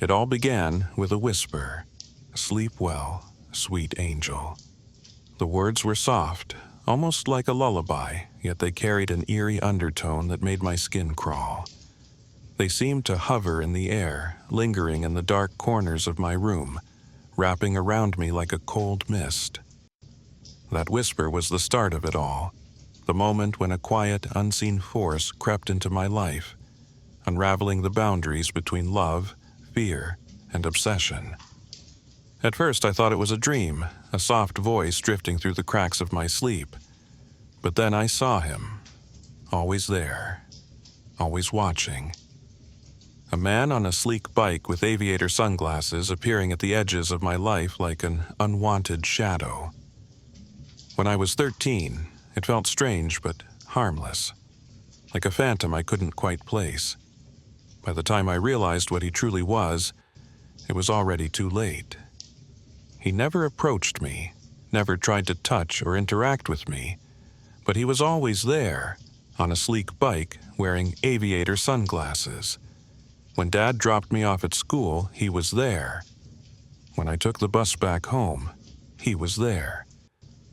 It all began with a whisper, "Sleep well, sweet angel." The words were soft, almost like a lullaby, yet they carried an eerie undertone that made my skin crawl. They seemed to hover in the air, lingering in the dark corners of my room, wrapping around me like a cold mist. That whisper was the start of it all, the moment when a quiet, unseen force crept into my life, unraveling the boundaries between love, fear, and obsession. At first I thought it was a dream, a soft voice drifting through the cracks of my sleep. But then I saw him, always there, always watching. A man on a sleek bike with aviator sunglasses appearing at the edges of my life like an unwanted shadow. When I was 13, it felt strange but harmless, like a phantom I couldn't quite place. By the time I realized what he truly was, it was already too late. He never approached me, never tried to touch or interact with me, but he was always there, on a sleek bike, wearing aviator sunglasses. When Dad dropped me off at school, he was there. When I took the bus back home, he was there.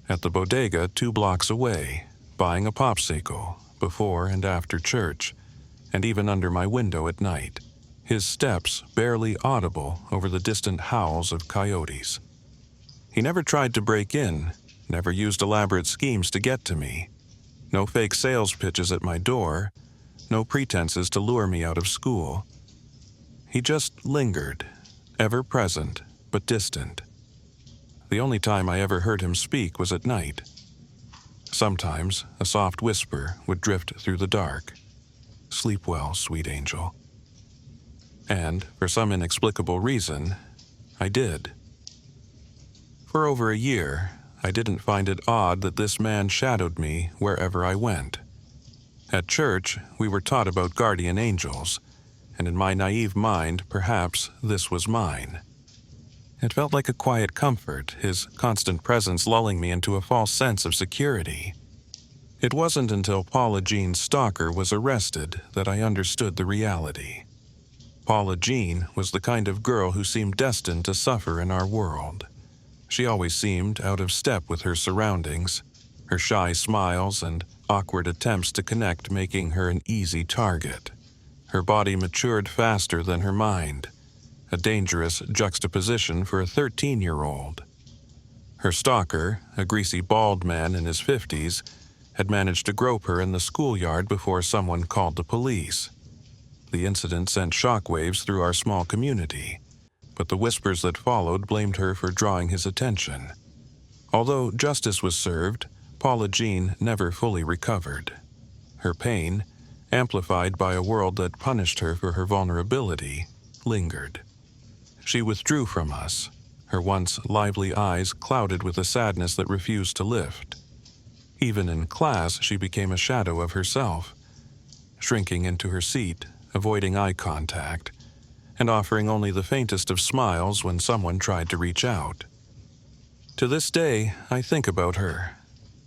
At the bodega 2 blocks away, buying a popsicle, before and after church, and even under my window at night, his steps barely audible over the distant howls of coyotes. He never tried to break in, never used elaborate schemes to get to me. No fake sales pitches at my door, no pretenses to lure me out of school. He just lingered, ever present, but distant. The only time I ever heard him speak was at night. Sometimes a soft whisper would drift through the dark. "Sleep well, sweet angel." And, for some inexplicable reason, I did. For over a year, I didn't find it odd that this man shadowed me wherever I went. At church, we were taught about guardian angels, and in my naive mind, perhaps this was mine. It felt like a quiet comfort, his constant presence lulling me into a false sense of security. It wasn't until Paula Jean's stalker was arrested that I understood the reality. Paula Jean was the kind of girl who seemed destined to suffer in our world. She always seemed out of step with her surroundings, her shy smiles and awkward attempts to connect making her an easy target. Her body matured faster than her mind, a dangerous juxtaposition for a 13-year-old. Her stalker, a greasy bald man in his 50s, had managed to grope her in the schoolyard before someone called the police. The incident sent shockwaves through our small community, but the whispers that followed blamed her for drawing his attention. Although justice was served, Paula Jean never fully recovered. Her pain, amplified by a world that punished her for her vulnerability, lingered. She withdrew from us, her once lively eyes clouded with a sadness that refused to lift. Even in class, she became a shadow of herself, shrinking into her seat, avoiding eye contact, and offering only the faintest of smiles when someone tried to reach out. To this day, I think about her,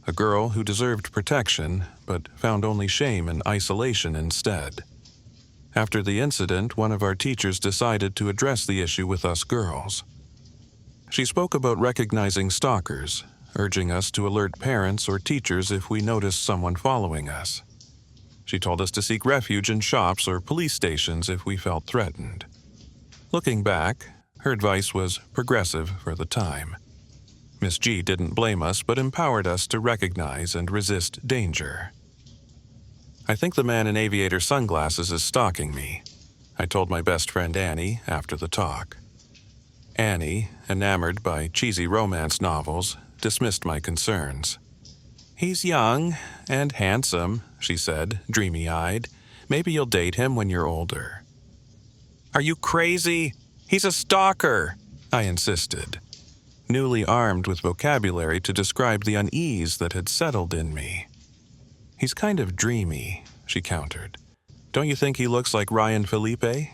a girl who deserved protection, but found only shame and isolation instead. After the incident, one of our teachers decided to address the issue with us girls. She spoke about recognizing stalkers, urging us to alert parents or teachers if we noticed someone following us. She told us to seek refuge in shops or police stations if we felt threatened. Looking back, her advice was progressive for the time. Miss G didn't blame us but empowered us to recognize and resist danger. "I think the man in aviator sunglasses is stalking me," I told my best friend Annie after the talk. Annie, enamored by cheesy romance novels, dismissed my concerns. "He's young and handsome," she said, dreamy-eyed. "Maybe you'll date him when you're older." "Are you crazy? He's a stalker," I insisted, newly armed with vocabulary to describe the unease that had settled in me. "He's kind of dreamy," she countered. "Don't you think he looks like Ryan Felipe?"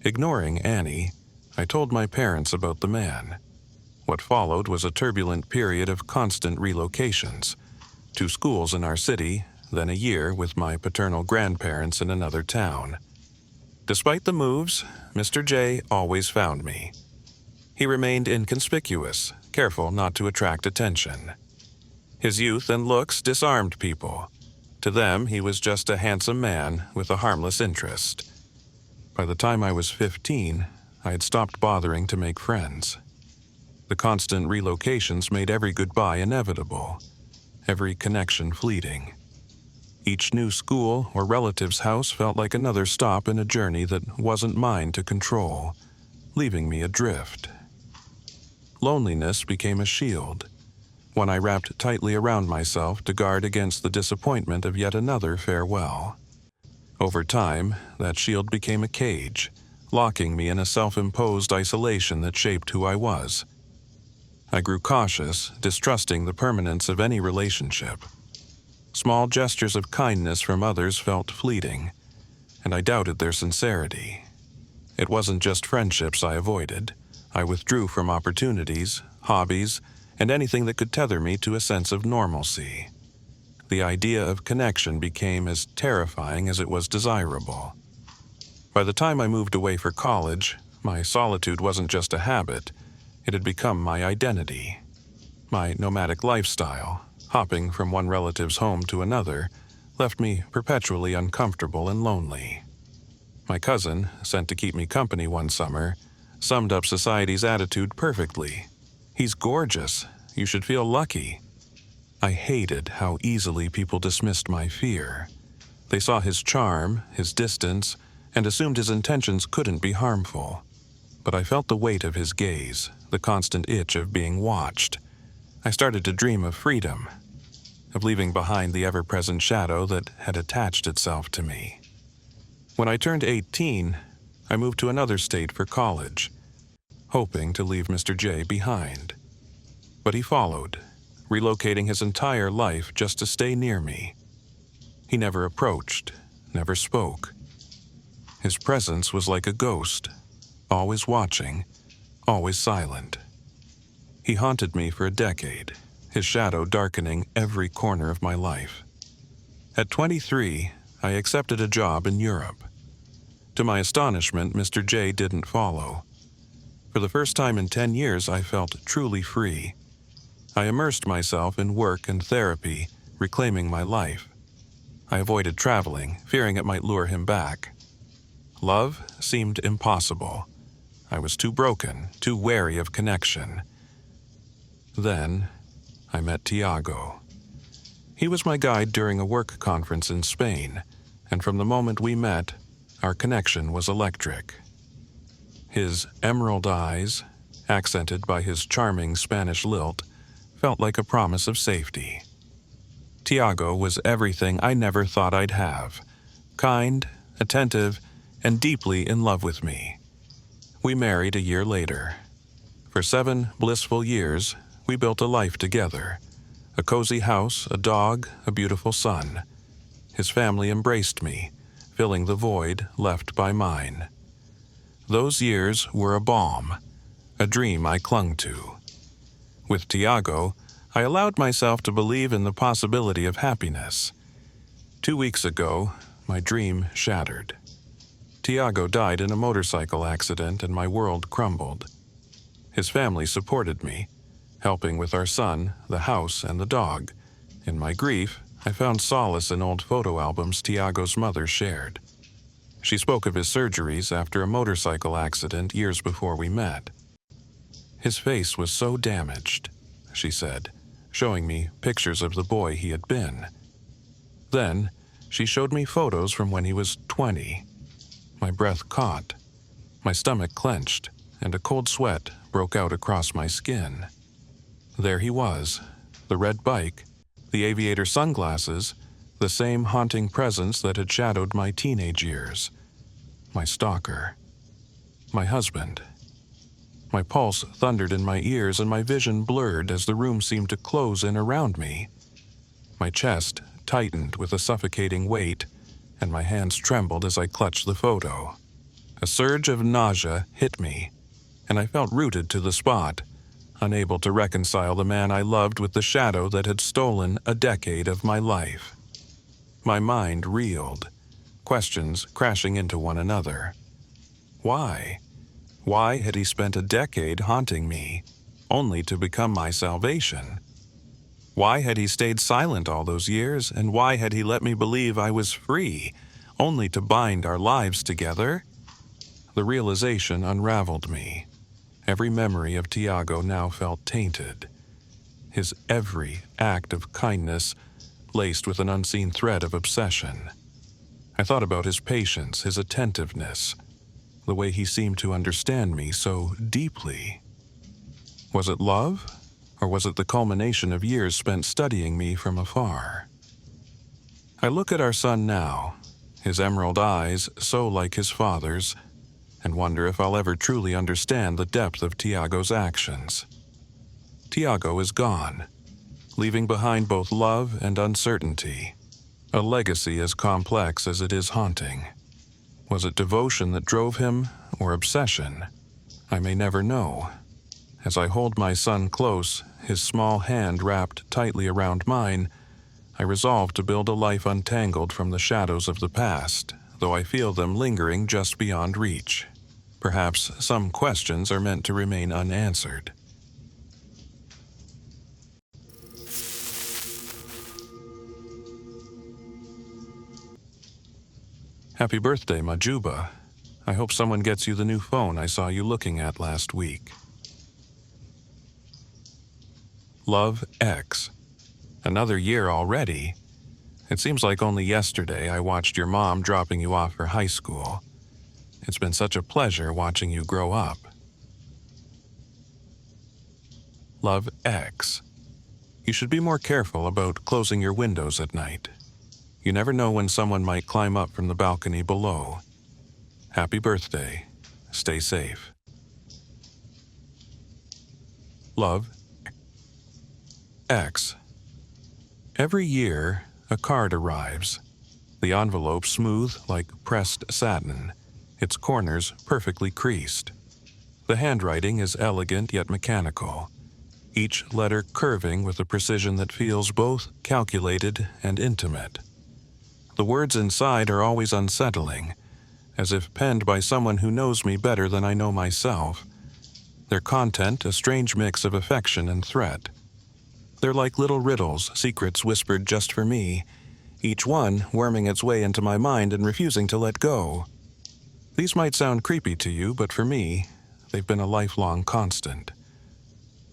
Ignoring Annie, I told my parents about the man. What followed was a turbulent period of constant relocations, 2 schools in our city, then a year with my paternal grandparents in another town. Despite the moves, Mr. J always found me. He remained inconspicuous, careful not to attract attention. His youth and looks disarmed people. To them, he was just a handsome man with a harmless interest. By the time I was 15, I had stopped bothering to make friends. The constant relocations made every goodbye inevitable, every connection fleeting. Each new school or relative's house felt like another stop in a journey that wasn't mine to control, leaving me adrift. Loneliness became a shield, one I wrapped tightly around myself to guard against the disappointment of yet another farewell. Over time, that shield became a cage, locking me in a self-imposed isolation that shaped who I was. I grew cautious, distrusting the permanence of any relationship. Small gestures of kindness from others felt fleeting, and I doubted their sincerity. It wasn't just friendships I avoided. I withdrew from opportunities, hobbies, and anything that could tether me to a sense of normalcy. The idea of connection became as terrifying as it was desirable. By the time I moved away for college, my solitude wasn't just a habit, it had become my identity. My nomadic lifestyle, hopping from one relative's home to another, left me perpetually uncomfortable and lonely. My cousin, sent to keep me company one summer, summed up society's attitude perfectly. "He's gorgeous. You should feel lucky." I hated how easily people dismissed my fear. They saw his charm, his distance, and assumed his intentions couldn't be harmful. But I felt the weight of his gaze, the constant itch of being watched. I started to dream of freedom, of leaving behind the ever-present shadow that had attached itself to me. When I turned 18, I moved to another state for college, hoping to leave Mr. J behind. But he followed, relocating his entire life just to stay near me. He never approached, never spoke. His presence was like a ghost, always watching, always silent. He haunted me for a decade, his shadow darkening every corner of my life. At 23, I accepted a job in Europe. To my astonishment, Mr. J didn't follow. For the first time in 10 years, I felt truly free. I immersed myself in work and therapy, reclaiming my life. I avoided traveling, fearing it might lure him back. Love seemed impossible. I was too broken, too wary of connection. Then, I met Tiago. He was my guide during a work conference in Spain, and from the moment we met, our connection was electric. His emerald eyes, accented by his charming Spanish lilt, felt like a promise of safety. Tiago was everything I never thought I'd have: kind, attentive, and deeply in love with me. We married a year later. For 7 blissful years, we built a life together. A cozy house, a dog, a beautiful son. His family embraced me, filling the void left by mine. Those years were a balm, a dream I clung to. With Tiago, I allowed myself to believe in the possibility of happiness. 2 weeks ago, my dream shattered. Tiago died in a motorcycle accident and my world crumbled. His family supported me, helping with our son, the house, and the dog. In my grief, I found solace in old photo albums Tiago's mother shared. She spoke of his surgeries after a motorcycle accident years before we met. "His face was so damaged," she said, showing me pictures of the boy he had been. Then, she showed me photos from when he was 20. My breath caught, my stomach clenched, and a cold sweat broke out across my skin. There he was, the red bike, the aviator sunglasses, the same haunting presence that had shadowed my teenage years. My stalker. My husband. My pulse thundered in my ears and my vision blurred as the room seemed to close in around me. My chest tightened with a suffocating weight, and my hands trembled as I clutched the photo. A surge of nausea hit me, and I felt rooted to the spot, unable to reconcile the man I loved with the shadow that had stolen a decade of my life. My mind reeled, questions crashing into one another. Why? Why had he spent a decade haunting me, only to become my salvation? Why had he stayed silent all those years, and why had he let me believe I was free, only to bind our lives together? The realization unraveled me. Every memory of Tiago now felt tainted. His every act of kindness laced with an unseen thread of obsession. I thought about his patience, his attentiveness, the way he seemed to understand me so deeply. Was it love, or was it the culmination of years spent studying me from afar? I look at our son now, his emerald eyes so like his father's, and wonder if I'll ever truly understand the depth of Tiago's actions. Tiago is gone, leaving behind both love and uncertainty, a legacy as complex as it is haunting. Was it devotion that drove him, or obsession? I may never know. As I hold my son close, his small hand wrapped tightly around mine, I resolve to build a life untangled from the shadows of the past, though I feel them lingering just beyond reach. Perhaps some questions are meant to remain unanswered. Happy birthday, Majuba. I hope someone gets you the new phone I saw you looking at last week. Love X. Another year already. It seems like only yesterday I watched your mom dropping you off for high school. It's been such a pleasure watching you grow up. Love X. You should be more careful about closing your windows at night. You never know when someone might climb up from the balcony below. Happy birthday. Stay safe. Love X. Every year, a card arrives. The envelope smooth like pressed satin, its corners perfectly creased. The handwriting is elegant yet mechanical, each letter curving with a precision that feels both calculated and intimate. The words inside are always unsettling, as if penned by someone who knows me better than I know myself. Their content a strange mix of affection and threat. They're like little riddles, secrets whispered just for me, each one worming its way into my mind and refusing to let go. These might sound creepy to you, but for me, they've been a lifelong constant.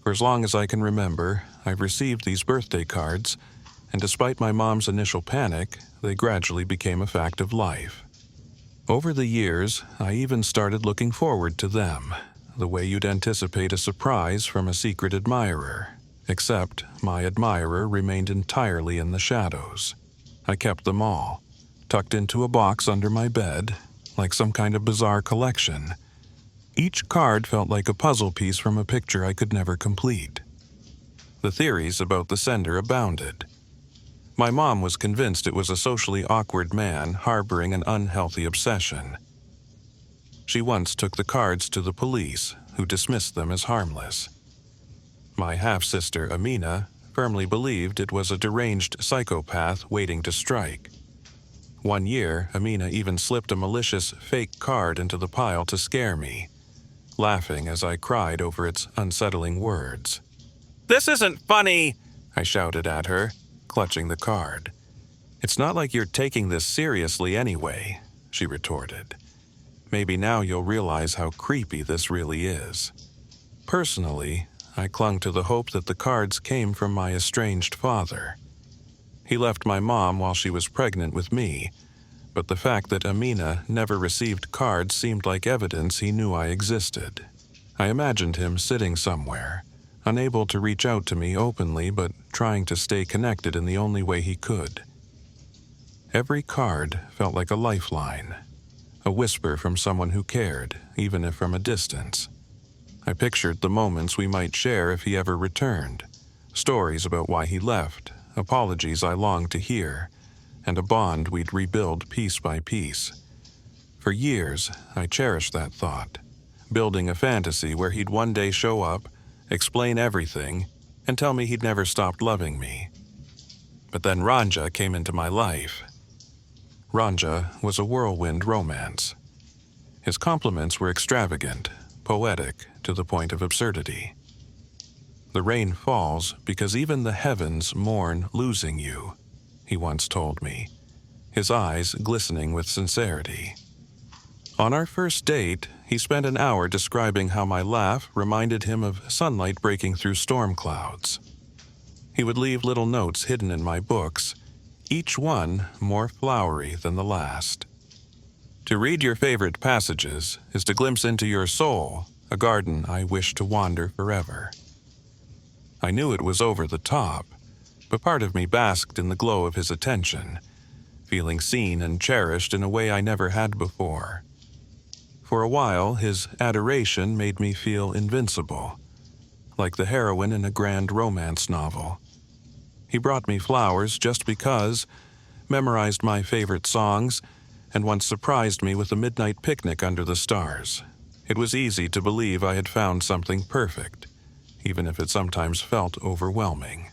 For as long as I can remember, I've received these birthday cards, and despite my mom's initial panic, they gradually became a fact of life. Over the years, I even started looking forward to them, the way you'd anticipate a surprise from a secret admirer, except my admirer remained entirely in the shadows. I kept them all, tucked into a box under my bed, like some kind of bizarre collection. Each card felt like a puzzle piece from a picture I could never complete. The theories about the sender abounded. My mom was convinced it was a socially awkward man harboring an unhealthy obsession. She once took the cards to the police, who dismissed them as harmless. My half-sister, Amina, firmly believed it was a deranged psychopath waiting to strike. One year, Amina even slipped a malicious fake card into the pile to scare me, laughing as I cried over its unsettling words. "This isn't funny!" I shouted at her, clutching the card. "It's not like you're taking this seriously anyway," she retorted. "Maybe now you'll realize how creepy this really is." Personally, I clung to the hope that the cards came from my estranged father. He left my mom while she was pregnant with me, but the fact that Amina never received cards seemed like evidence he knew I existed. I imagined him sitting somewhere, unable to reach out to me openly but trying to stay connected in the only way he could. Every card felt like a lifeline, a whisper from someone who cared, even if from a distance. I pictured the moments we might share if he ever returned, stories about why he left, apologies I longed to hear, and a bond we'd rebuild piece by piece. For years, I cherished that thought, building a fantasy where he'd one day show up, explain everything, and tell me he'd never stopped loving me. But then Ranja came into my life. Ranja was a whirlwind romance. His compliments were extravagant, poetic to the point of absurdity. "The rain falls because even the heavens mourn losing you," he once told me, his eyes glistening with sincerity. On our first date, he spent an hour describing how my laugh reminded him of sunlight breaking through storm clouds. He would leave little notes hidden in my books, each one more flowery than the last. "To read your favorite passages is to glimpse into your soul, a garden I wish to wander forever." I knew it was over the top, but part of me basked in the glow of his attention, feeling seen and cherished in a way I never had before. For a while, his adoration made me feel invincible, like the heroine in a grand romance novel. He brought me flowers just because, memorized my favorite songs, and once surprised me with a midnight picnic under the stars. It was easy to believe I had found something perfect, even if it sometimes felt overwhelming.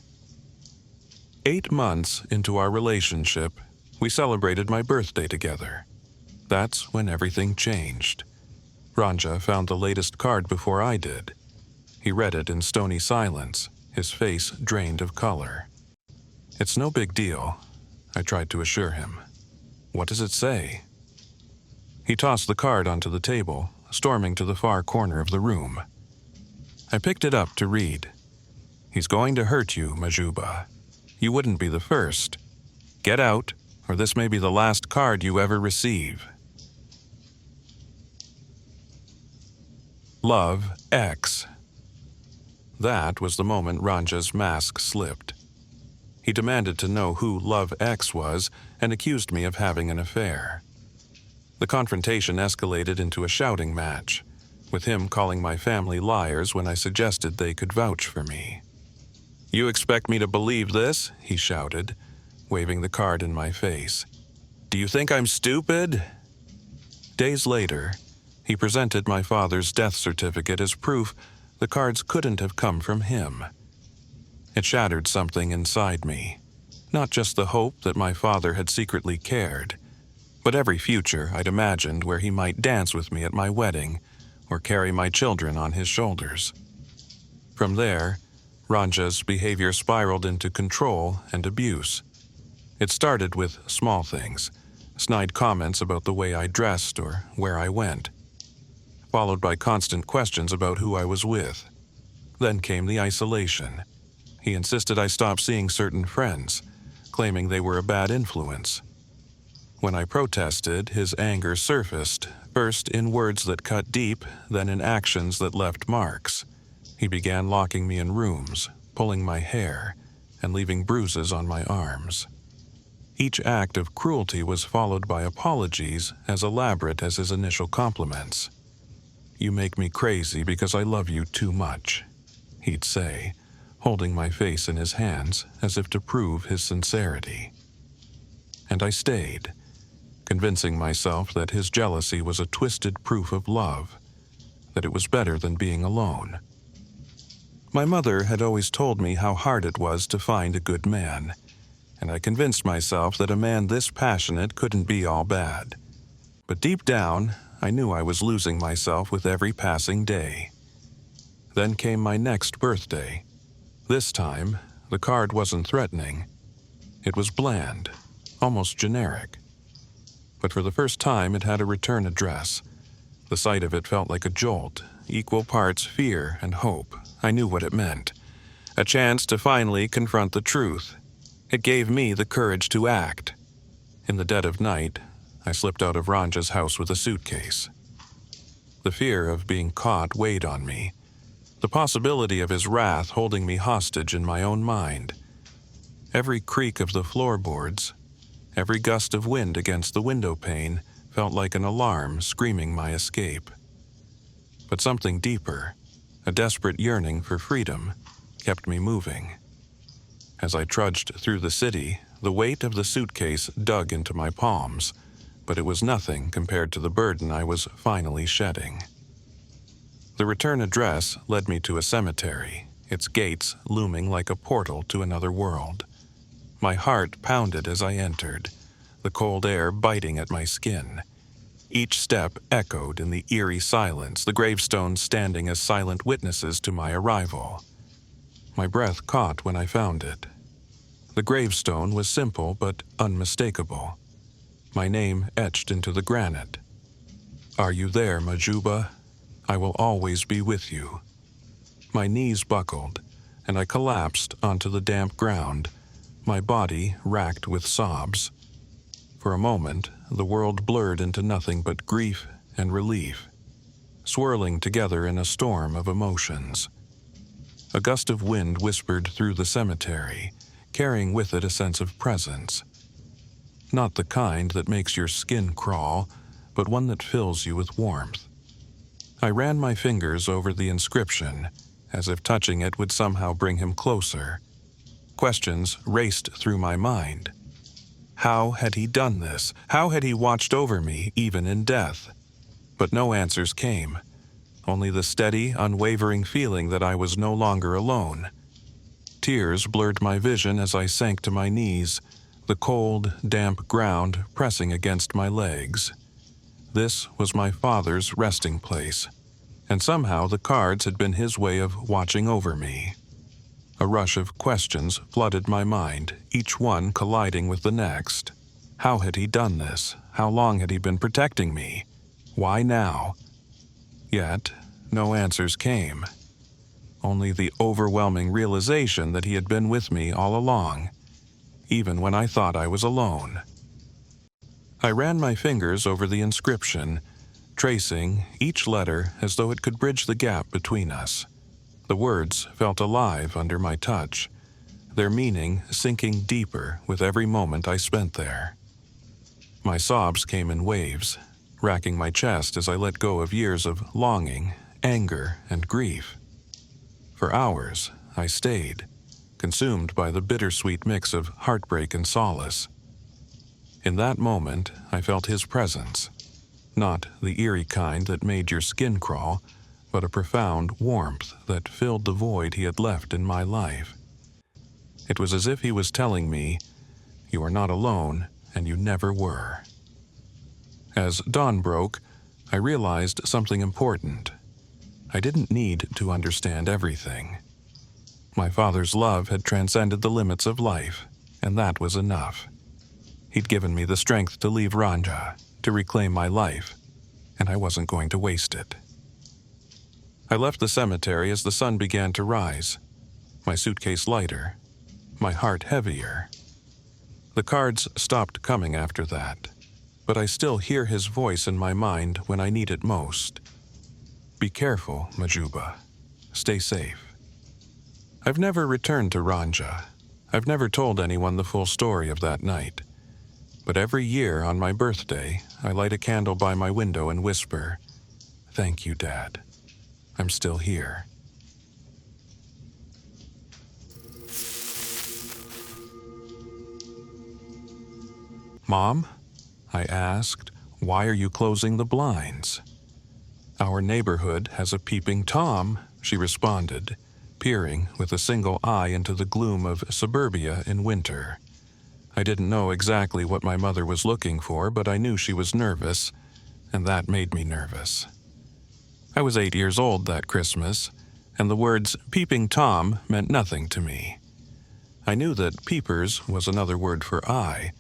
8 months into our relationship, we celebrated my birthday together. That's when everything changed. Ranja found the latest card before I did. He read it in stony silence, his face drained of color. "It's no big deal," I tried to assure him. "What does it say?" He tossed the card onto the table, storming to the far corner of the room. I picked it up to read. "He's going to hurt you, Majuba. You wouldn't be the first. Get out, or this may be the last card you ever receive." Love X. That was the moment Ranja's mask slipped. He demanded to know who Love X was and accused me of having an affair. The confrontation escalated into a shouting match, with him calling my family liars when I suggested they could vouch for me. "You expect me to believe this?" he shouted, waving the card in my face. "Do you think I'm stupid?" Days later, he presented my father's death certificate as proof the cards couldn't have come from him. It shattered something inside me, not just the hope that my father had secretly cared, but every future I'd imagined where he might dance with me at my wedding or carry my children on his shoulders. From there, Ranja's behavior spiraled into control and abuse. It started with small things, snide comments about the way I dressed or where I went, followed by constant questions about who I was with. Then came the isolation. He insisted I stop seeing certain friends, claiming they were a bad influence. When I protested, his anger surfaced, first in words that cut deep, then in actions that left marks. He began locking me in rooms, pulling my hair, and leaving bruises on my arms. Each act of cruelty was followed by apologies as elaborate as his initial compliments. "You make me crazy because I love you too much," he'd say, holding my face in his hands as if to prove his sincerity. And I stayed, convincing myself that his jealousy was a twisted proof of love, that it was better than being alone. My mother had always told me how hard it was to find a good man, and I convinced myself that a man this passionate couldn't be all bad. But deep down, I knew I was losing myself with every passing day. Then came my next birthday. This time, the card wasn't threatening. It was bland, almost generic. But for the first time, it had a return address. The sight of it felt like a jolt, equal parts fear and hope. I knew what it meant. A chance to finally confront the truth. It gave me the courage to act. In the dead of night, I slipped out of Ranja's house with a suitcase. The fear of being caught weighed on me, the possibility of his wrath holding me hostage in my own mind. Every creak of the floorboards, every gust of wind against the window pane felt like an alarm screaming my escape. But something deeper, a desperate yearning for freedom, kept me moving. As I trudged through the city, the weight of the suitcase dug into my palms, but it was nothing compared to the burden I was finally shedding. The return address led me to a cemetery, its gates looming like a portal to another world. My heart pounded as I entered, the cold air biting at my skin. Each step echoed in the eerie silence, the gravestones standing as silent witnesses to my arrival. My breath caught when I found it. The gravestone was simple but unmistakable. My name etched into the granite. "Are you there, Majuba? I will always be with you." My knees buckled, and I collapsed onto the damp ground, my body racked with sobs. For a moment, the world blurred into nothing but grief and relief, swirling together in a storm of emotions. A gust of wind whispered through the cemetery, carrying with it a sense of presence. Not the kind that makes your skin crawl, but one that fills you with warmth. I ran my fingers over the inscription, as if touching it would somehow bring him closer. Questions raced through my mind. How had he done this? How had he watched over me, even in death? But no answers came, only the steady, unwavering feeling that I was no longer alone. Tears blurred my vision as I sank to my knees, the cold, damp ground pressing against my legs. This was my father's resting place, and somehow the cards had been his way of watching over me. A rush of questions flooded my mind, each one colliding with the next. How had he done this? How long had he been protecting me? Why now? Yet, no answers came. Only the overwhelming realization that he had been with me all along, even when I thought I was alone. I ran my fingers over the inscription, tracing each letter as though it could bridge the gap between us. The words felt alive under my touch, their meaning sinking deeper with every moment I spent there. My sobs came in waves, racking my chest as I let go of years of longing, anger, and grief. For hours, I stayed, consumed by the bittersweet mix of heartbreak and solace. In that moment, I felt his presence, not the eerie kind that made your skin crawl, but a profound warmth that filled the void he had left in my life. It was as if he was telling me, "You are not alone, and you never were." As dawn broke, I realized something important. I didn't need to understand everything. My father's love had transcended the limits of life, and that was enough. He'd given me the strength to leave Ranja, to reclaim my life, and I wasn't going to waste it. I left the cemetery as the sun began to rise, my suitcase lighter, my heart heavier. The cards stopped coming after that, but I still hear his voice in my mind when I need it most. Be careful, Majuba. Stay safe. I've never returned to Ranja. I've never told anyone the full story of that night. But every year on my birthday, I light a candle by my window and whisper, "Thank you, Dad. I'm still here." "Mom?" I asked, "why are you closing the blinds?" "Our neighborhood has a peeping Tom," she responded, peering with a single eye into the gloom of suburbia in winter. I didn't know exactly what my mother was looking for, but I knew she was nervous, and that made me nervous. I was 8 years old that Christmas, and the words "peeping Tom" meant nothing to me. I knew that peepers was another word for eye,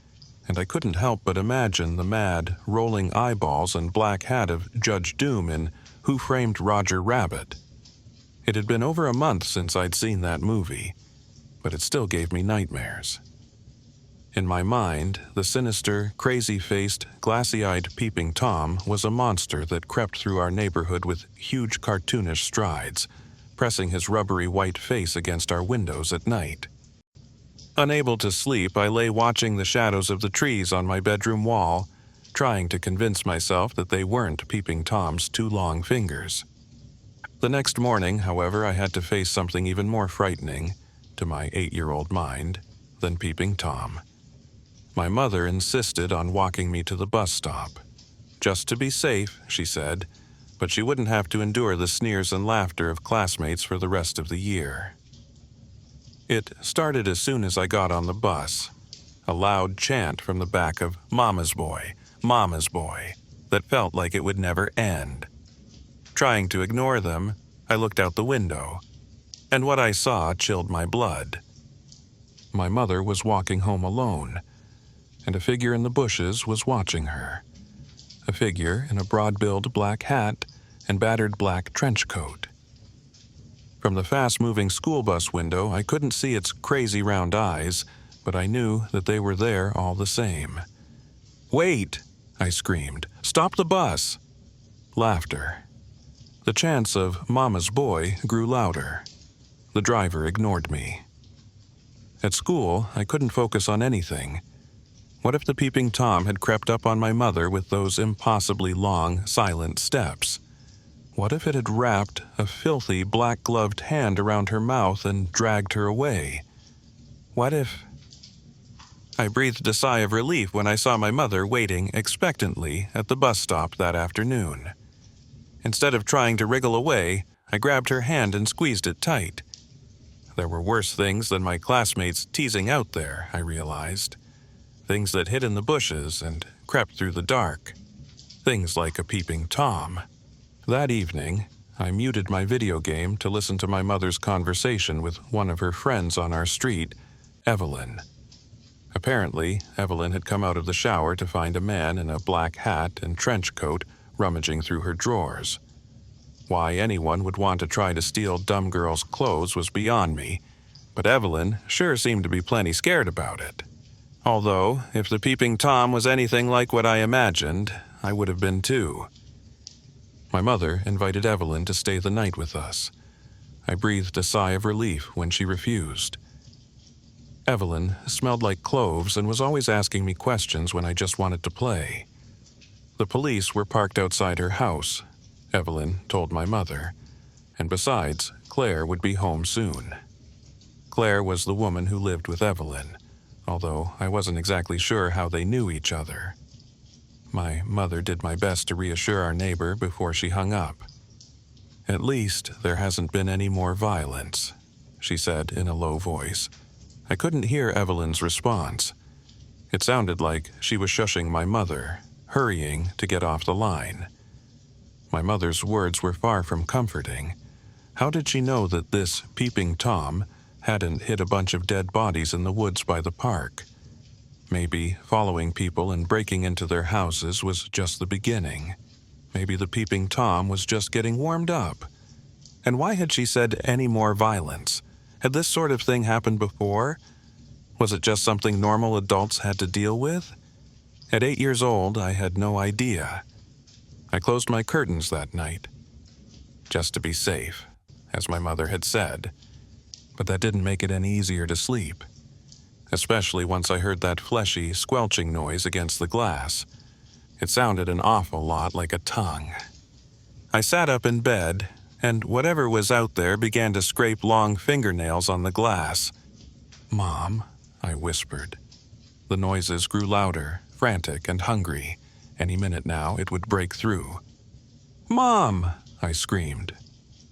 and I couldn't help but imagine the mad, rolling eyeballs and black hat of Judge Doom in Who Framed Roger Rabbit. It had been over a month since I'd seen that movie, but it still gave me nightmares. In my mind, the sinister, crazy-faced, glassy-eyed peeping Tom was a monster that crept through our neighborhood with huge cartoonish strides, pressing his rubbery white face against our windows at night. Unable to sleep, I lay watching the shadows of the trees on my bedroom wall, trying to convince myself that they weren't peeping Tom's two long fingers. The next morning, however, I had to face something even more frightening, to my 8-year-old mind, than peeping Tom. My mother insisted on walking me to the bus stop. Just to be safe, she said, but she wouldn't have to endure the sneers and laughter of classmates for the rest of the year. It started as soon as I got on the bus. A loud chant from the back of "Mama's boy, Mama's boy." that felt like it would never end. Trying to ignore them, I looked out the window, and what I saw chilled my blood. My mother was walking home alone, and a figure in the bushes was watching her. A figure in a broad-billed black hat and battered black trench coat. From the fast-moving school bus window, I couldn't see its crazy round eyes, but I knew that they were there all the same. "Wait!" I screamed. "Stop the bus!" Laughter. The chants of Mama's boy grew louder. The driver ignored me. At school, I couldn't focus on anything. What if the peeping Tom had crept up on my mother with those impossibly long, silent steps? What if it had wrapped a filthy, black-gloved hand around her mouth and dragged her away? What if... I breathed a sigh of relief when I saw my mother waiting expectantly at the bus stop that afternoon. Instead of trying to wriggle away, I grabbed her hand and squeezed it tight. There were worse things than my classmates teasing out there, I realized. Things that hid in the bushes and crept through the dark. Things like a peeping Tom. That evening, I muted my video game to listen to my mother's conversation with one of her friends on our street, Evelyn. Apparently, Evelyn had come out of the shower to find a man in a black hat and trench coat rummaging through her drawers. Why anyone would want to try to steal dumb girls' clothes was beyond me, but Evelyn sure seemed to be plenty scared about it. Although, if the peeping Tom was anything like what I imagined, I would have been too. My mother invited Evelyn to stay the night with us. I breathed a sigh of relief when she refused. Evelyn smelled like cloves and was always asking me questions when I just wanted to play. The police were parked outside her house, Evelyn told my mother, and besides, Claire would be home soon. Claire was the woman who lived with Evelyn, although I wasn't exactly sure how they knew each other. My mother did my best to reassure our neighbor before she hung up. "At least there hasn't been any more violence," she said in a low voice. I couldn't hear Evelyn's response. It sounded like she was shushing my mother, hurrying to get off the line. My mother's words were far from comforting. How did she know that this peeping Tom hadn't hid a bunch of dead bodies in the woods by the park? Maybe following people and breaking into their houses was just the beginning. Maybe the peeping Tom was just getting warmed up. And why had she said any more violence? Had this sort of thing happened before? Was it just something normal adults had to deal with? At 8 years old, I had no idea. I closed my curtains that night, just to be safe, as my mother had said. But that didn't make it any easier to sleep, especially once I heard that fleshy, squelching noise against the glass. It sounded an awful lot like a tongue. I sat up in bed, and whatever was out there began to scrape long fingernails on the glass. "Mom," I whispered. The noises grew louder, frantic and hungry. Any minute now it would break through. "Mom!" I screamed,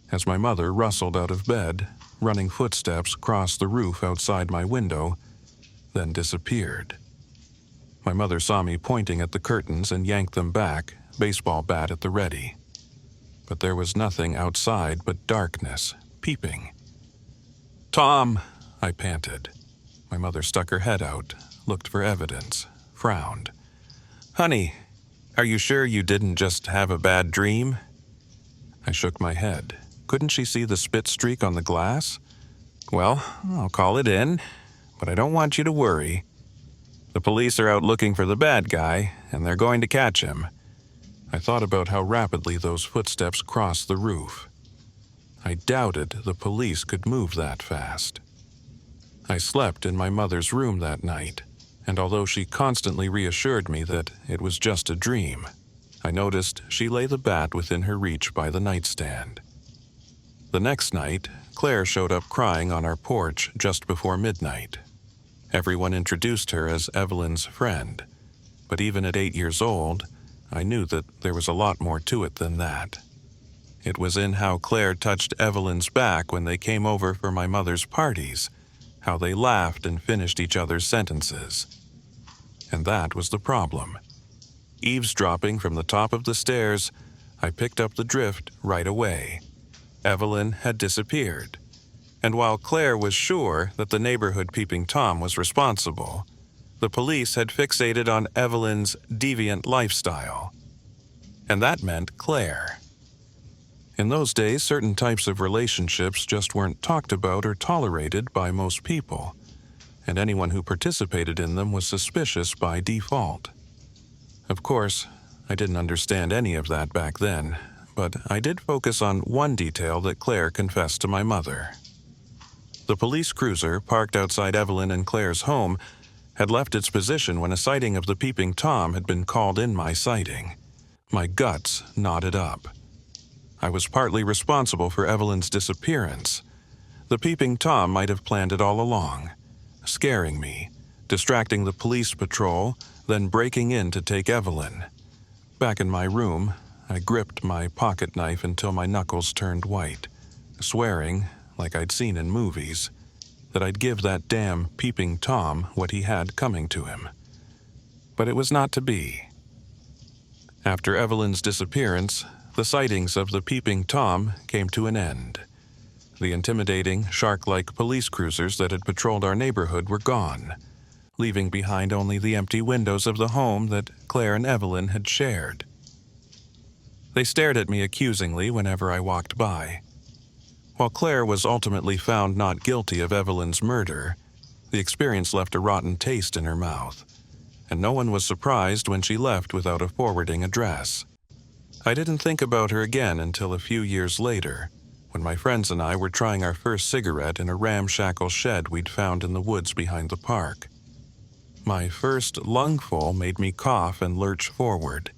as my mother rustled out of bed, running footsteps crossed the roof outside my window, then disappeared. My mother saw me pointing at the curtains and yanked them back, baseball bat at the ready. But there was nothing outside but darkness, peeping. "Tom!" I panted. My mother stuck her head out, looked for evidence, frowned. "Honey, are you sure you didn't just have a bad dream?" I shook my head. Couldn't she see the spit streak on the glass? "Well, I'll call it in, but I don't want you to worry. The police are out looking for the bad guy, and they're going to catch him." I thought about how rapidly those footsteps crossed the roof. I doubted the police could move that fast. I slept in my mother's room that night, and although she constantly reassured me that it was just a dream, I noticed she lay the bat within her reach by the nightstand. The next night, Claire showed up crying on our porch just before midnight. Everyone introduced her as Evelyn's friend, but even at 8 years old, I knew that there was a lot more to it than that. It was in how Claire touched Evelyn's back when they came over for my mother's parties, how they laughed and finished each other's sentences. And that was the problem. Eavesdropping from the top of the stairs, I picked up the drift right away. Evelyn had disappeared. And while Claire was sure that the neighborhood peeping Tom was responsible, the police had fixated on Evelyn's deviant lifestyle. And that meant Claire. In those days, certain types of relationships just weren't talked about or tolerated by most people, and anyone who participated in them was suspicious by default. Of course, I didn't understand any of that back then, but I did focus on one detail that Claire confessed to my mother. The police cruiser parked outside Evelyn and Claire's home had left its position when a sighting of the peeping Tom had been called in my sighting. My guts knotted up. I was partly responsible for Evelyn's disappearance. The peeping Tom might have planned it all along, scaring me, distracting the police patrol, then breaking in to take Evelyn. Back in my room, I gripped my pocket knife until my knuckles turned white, swearing, like I'd seen in movies, that I'd give that damn peeping Tom what he had coming to him. But it was not to be. After Evelyn's disappearance, the sightings of the peeping Tom came to an end. The intimidating, shark-like police cruisers that had patrolled our neighborhood were gone, leaving behind only the empty windows of the home that Claire and Evelyn had shared. They stared at me accusingly whenever I walked by. While Claire was ultimately found not guilty of Evelyn's murder, the experience left a rotten taste in her mouth, and no one was surprised when she left without a forwarding address. I didn't think about her again until a few years later, when my friends and I were trying our first cigarette in a ramshackle shed we'd found in the woods behind the park. My first lungful made me cough and lurch forward.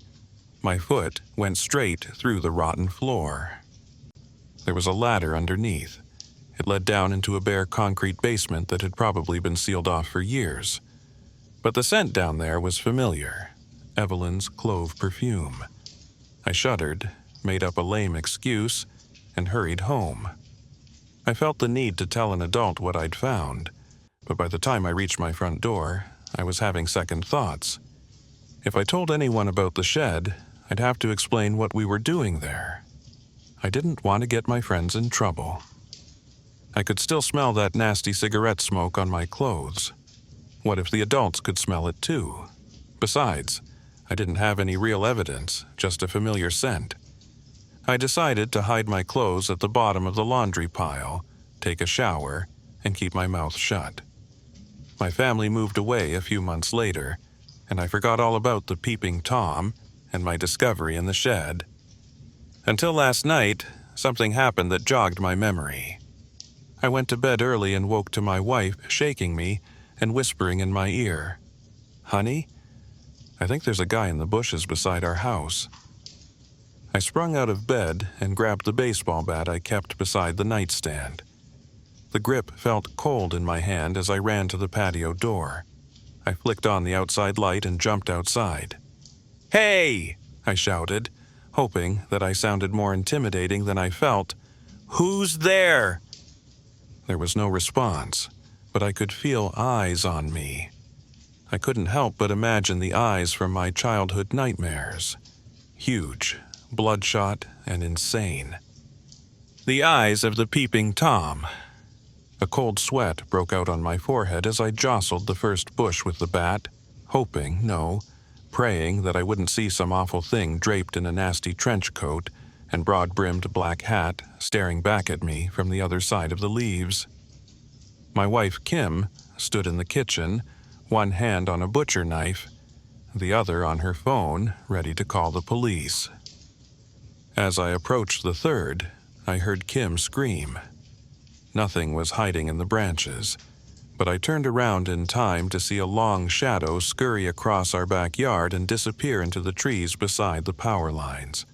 My foot went straight through the rotten floor. There was a ladder underneath. It led down into a bare concrete basement that had probably been sealed off for years. But the scent down there was familiar, Evelyn's clove perfume. I shuddered, made up a lame excuse, and hurried home. I felt the need to tell an adult what I'd found, but by the time I reached my front door, I was having second thoughts. If I told anyone about the shed, I'd have to explain what we were doing there. I didn't want to get my friends in trouble. I could still smell that nasty cigarette smoke on my clothes. What if the adults could smell it too? Besides, I didn't have any real evidence, just a familiar scent. I decided to hide my clothes at the bottom of the laundry pile, take a shower, and keep my mouth shut. My family moved away a few months later, and I forgot all about the peeping Tom and my discovery in the shed. Until last night, something happened that jogged my memory. I went to bed early and woke to my wife shaking me and whispering in my ear, "Honey, I think there's a guy in the bushes beside our house." I sprung out of bed and grabbed the baseball bat I kept beside the nightstand. The grip felt cold in my hand as I ran to the patio door. I flicked on the outside light and jumped outside. "Hey!" I shouted, hoping that I sounded more intimidating than I felt. "Who's there?" There was no response, but I could feel eyes on me. I couldn't help but imagine the eyes from my childhood nightmares. Huge, bloodshot, and insane. The eyes of the peeping Tom. A cold sweat broke out on my forehead as I jostled the first bush with the bat, hoping, no, praying that I wouldn't see some awful thing draped in a nasty trench coat and broad-brimmed black hat staring back at me from the other side of the leaves. My wife, Kim, stood in the kitchen, one hand on a butcher knife, the other on her phone, ready to call the police. As I approached the third, I heard Kim scream. Nothing was hiding in the branches, but I turned around in time to see a long shadow scurry across our backyard and disappear into the trees beside the power lines.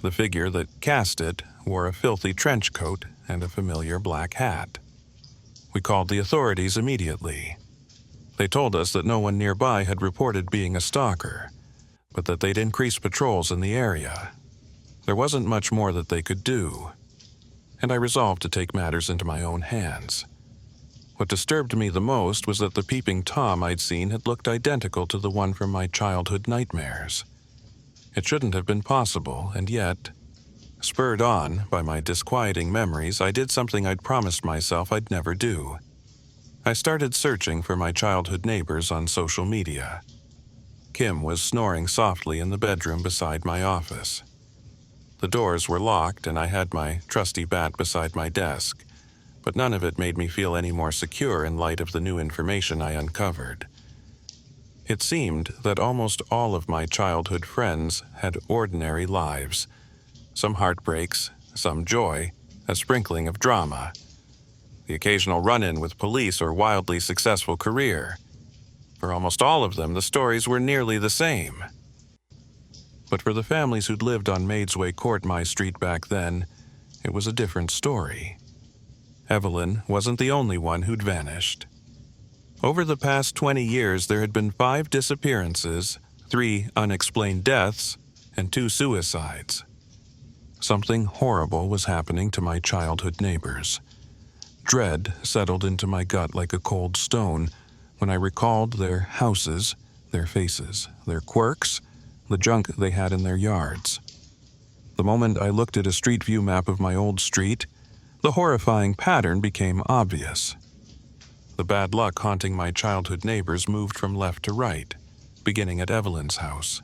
The figure that cast it wore a filthy trench coat and a familiar black hat. We called the authorities immediately. They told us that no one nearby had reported being a stalker, but that they'd increased patrols in the area. There wasn't much more that they could do, and I resolved to take matters into my own hands. What disturbed me the most was that the peeping Tom I'd seen had looked identical to the one from my childhood nightmares. It shouldn't have been possible, and yet, spurred on by my disquieting memories, I did something I'd promised myself I'd never do. I started searching for my childhood neighbors on social media. Kim was snoring softly in the bedroom beside my office. The doors were locked and I had my trusty bat beside my desk, but none of it made me feel any more secure in light of the new information I uncovered. It seemed that almost all of my childhood friends had ordinary lives. Some heartbreaks, some joy, a sprinkling of drama. The occasional run-in with police or wildly successful career. For almost all of them, the stories were nearly the same. But for the families who'd lived on Maidsway Court, my street back then, it was a different story. Evelyn wasn't the only one who'd vanished. Over the past 20 years, there had been 5 disappearances, 3 unexplained deaths, and 2 suicides. Something horrible was happening to my childhood neighbors. Dread settled into my gut like a cold stone when I recalled their houses, their faces, their quirks, the junk they had in their yards. The moment I looked at a street view map of my old street, the horrifying pattern became obvious. The bad luck haunting my childhood neighbors moved from left to right, beginning at Evelyn's house.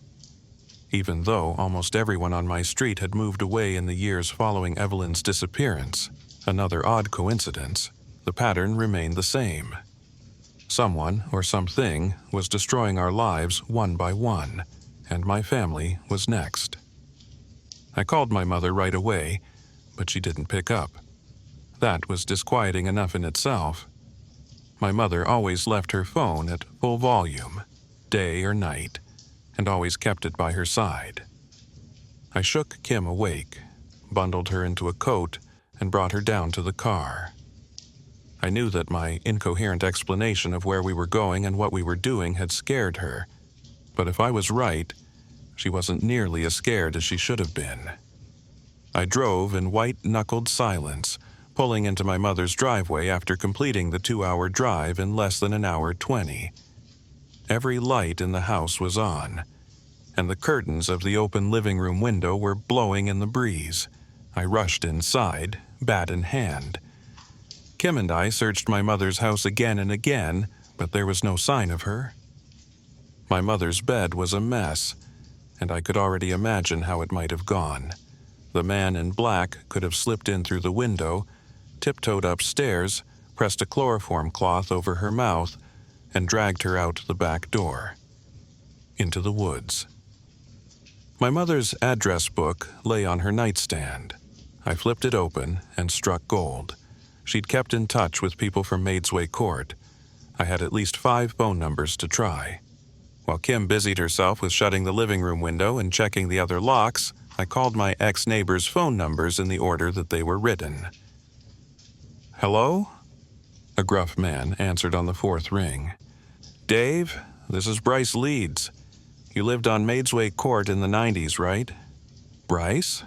Even though almost everyone on my street had moved away in the years following Evelyn's disappearance, another odd coincidence, the pattern remained the same. Someone or something was destroying our lives one by one, and my family was next. I called my mother right away, but she didn't pick up. That was disquieting enough in itself. My mother always left her phone at full volume, day or night, and always kept it by her side. I shook Kim awake, bundled her into a coat, and brought her down to the car. I knew that my incoherent explanation of where we were going and what we were doing had scared her, but if I was right, she wasn't nearly as scared as she should have been. I drove in white-knuckled silence, pulling into my mother's driveway after completing the 2-hour drive in less than an hour 20. Every light in the house was on, and the curtains of the open living room window were blowing in the breeze. I rushed inside, bat in hand. Kim and I searched my mother's house again and again, but there was no sign of her. My mother's bed was a mess, and I could already imagine how it might have gone. The man in black could have slipped in through the window, tiptoed upstairs, pressed a chloroform cloth over her mouth, and dragged her out the back door. Into the woods. My mother's address book lay on her nightstand. I flipped it open and struck gold. She'd kept in touch with people from Maidsway Court. I had at least 5 phone numbers to try. While Kim busied herself with shutting the living room window and checking the other locks, I called my ex-neighbors' phone numbers in the order that they were written. "Hello?" A gruff man answered on the 4th ring. "Dave, this is Bryce Leeds. You lived on Maidsway Court in the 90s, right?" "Bryce?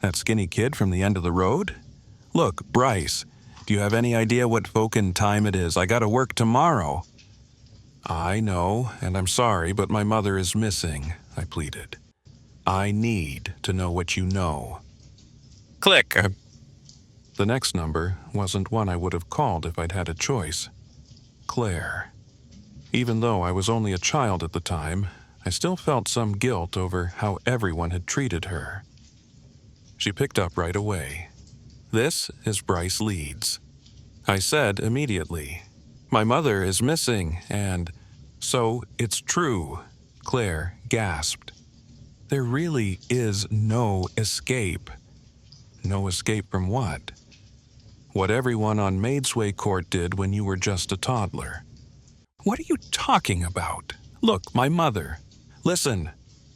That skinny kid from the end of the road? Look, Bryce, do you have any idea what fucking time it is? I gotta work tomorrow." "I know, and I'm sorry, but my mother is missing," I pleaded. "I need to know what you know." Click. The next number wasn't one I would have called if I'd had a choice. Claire. Even though I was only a child at the time, I still felt some guilt over how everyone had treated her. She picked up right away. "This is Bryce Leeds." I said immediately, "My mother is missing, and..." "So it's true," Claire gasped. "There really is no escape." No escape from what? What everyone on Maidsway Court did when you were just a toddler. "What are you talking about? Look, my mother." "Listen,"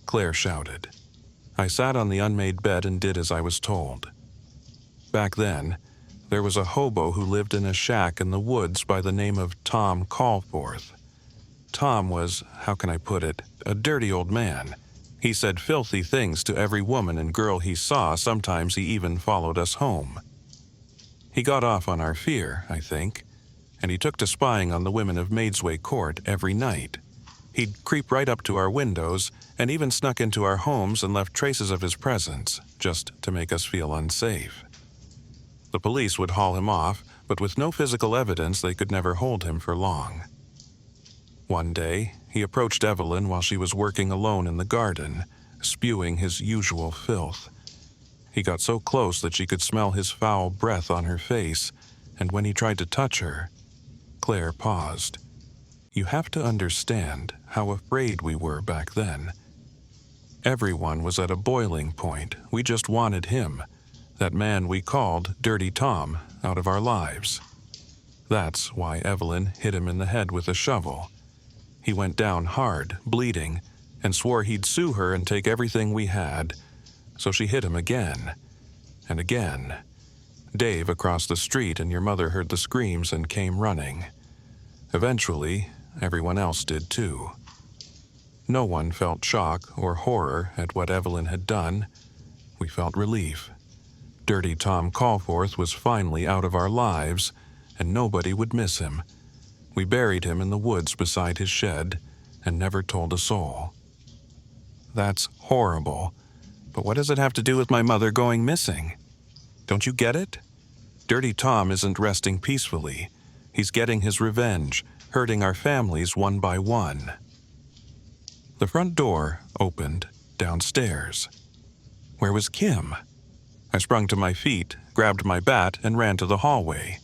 Claire shouted. I sat on the unmade bed and did as I was told. Back then, there was a hobo who lived in a shack in the woods by the name of Tom Callforth. Tom was, how can I put it, a dirty old man. He said filthy things to every woman and girl he saw. Sometimes he even followed us home. He got off on our fear, I think, and he took to spying on the women of Maidsway Court every night. He'd creep right up to our windows and even snuck into our homes and left traces of his presence, just to make us feel unsafe. The police would haul him off, but with no physical evidence, they could never hold him for long. One day, he approached Evelyn while she was working alone in the garden, spewing his usual filth. He got so close that she could smell his foul breath on her face, and when he tried to touch her, Claire paused. You have to understand how afraid we were back then. Everyone was at a boiling point. We just wanted him, that man we called Dirty Tom, out of our lives. That's why Evelyn hit him in the head with a shovel. He went down hard, bleeding, and swore he'd sue her and take everything we had, so she hit him again and again. Dave across the street and your mother heard the screams and came running. Eventually, everyone else did too. No one felt shock or horror at what Evelyn had done. We felt relief. Dirty Tom Callforth was finally out of our lives, and nobody would miss him. We buried him in the woods beside his shed and never told a soul. That's horrible, but what does it have to do with my mother going missing? Don't you get it? Dirty Tom isn't resting peacefully. He's getting his revenge, hurting our families one by one. The front door opened downstairs. Where was Kim? I sprung to my feet, grabbed my bat, and ran to the hallway.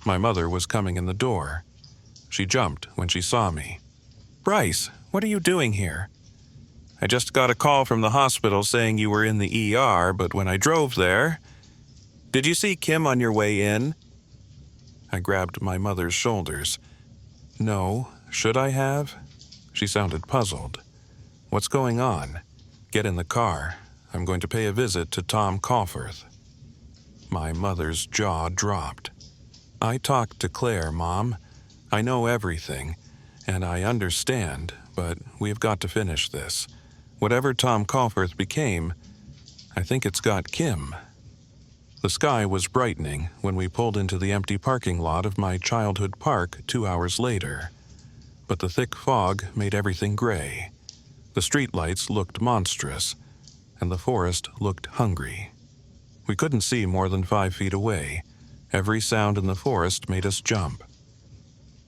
My mother was coming in the door. She jumped when she saw me. Bryce, what are you doing here? I just got a call from the hospital saying you were in the ER, but when I drove there... Did you see Kim on your way in? I grabbed my mother's shoulders. No, should I have? She sounded puzzled. What's going on? Get in the car. I'm going to pay a visit to Tom Callforth. My mother's jaw dropped. I talked to Claire, Mom. I know everything, and I understand, but we've got to finish this. Whatever Tom Callforth became, I think it's got Kim. The sky was brightening when we pulled into the empty parking lot of my childhood park 2 hours later. But the thick fog made everything gray. The streetlights looked monstrous, and the forest looked hungry. We couldn't see more than 5 feet away. Every sound in the forest made us jump.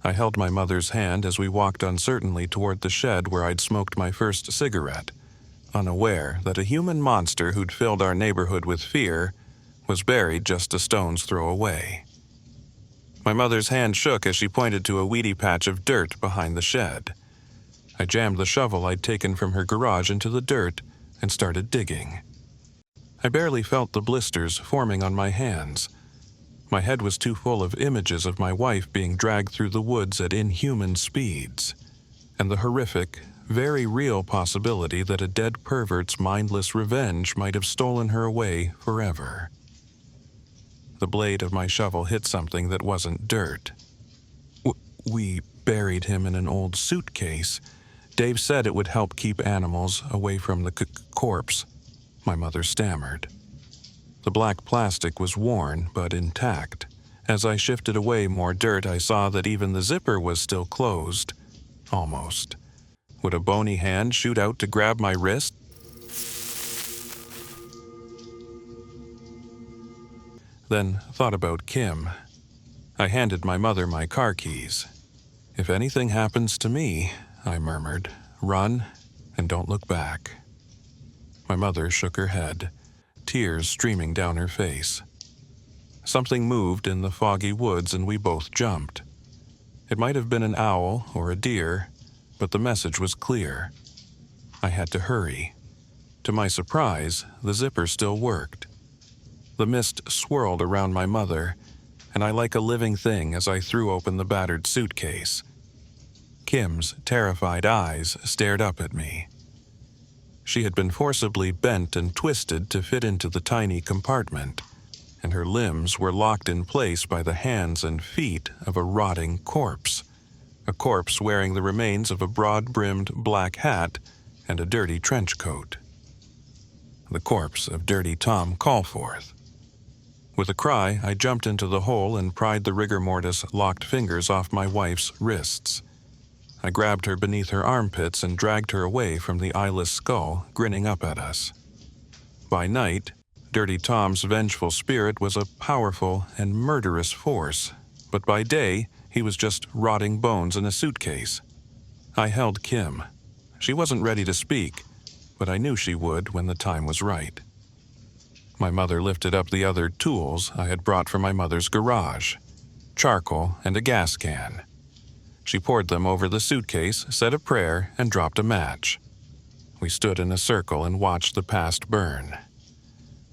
I held my mother's hand as we walked uncertainly toward the shed where I'd smoked my first cigarette, unaware that a human monster who'd filled our neighborhood with fear was buried just a stone's throw away. My mother's hand shook as she pointed to a weedy patch of dirt behind the shed. I jammed the shovel I'd taken from her garage into the dirt and started digging. I barely felt the blisters forming on my hands. My head was too full of images of my wife being dragged through the woods at inhuman speeds, and the horrific, very real possibility that a dead pervert's mindless revenge might have stolen her away forever. The blade of my shovel hit something that wasn't dirt. We buried him in an old suitcase. Dave said it would help keep animals away from the corpse, my mother stammered. The black plastic was worn but intact. As I shifted away more dirt, I saw that even the zipper was still closed. Almost. Would a bony hand shoot out to grab my wrist? Then thought about Kim. I handed my mother my car keys. If anything happens to me, I murmured, run and don't look back. My mother shook her head, tears streaming down her face. Something moved in the foggy woods and we both jumped. It might have been an owl or a deer, but the message was clear. I had to hurry. To my surprise, the zipper still worked. The mist swirled around my mother, and I like a living thing as I threw open the battered suitcase. Kim's terrified eyes stared up at me. She had been forcibly bent and twisted to fit into the tiny compartment, and her limbs were locked in place by the hands and feet of a rotting corpse, a corpse wearing the remains of a broad-brimmed black hat and a dirty trench coat. The corpse of Dirty Tom Callforth. With a cry, I jumped into the hole and pried the rigor mortis locked fingers off my wife's wrists. I grabbed her beneath her armpits and dragged her away from the eyeless skull grinning up at us. By night, Dirty Tom's vengeful spirit was a powerful and murderous force, but by day, he was just rotting bones in a suitcase. I held Kim. She wasn't ready to speak, but I knew she would when the time was right. My mother lifted up the other tools I had brought from my mother's garage: charcoal and a gas can. She poured them over the suitcase, said a prayer, and dropped a match. We stood in a circle and watched the past burn,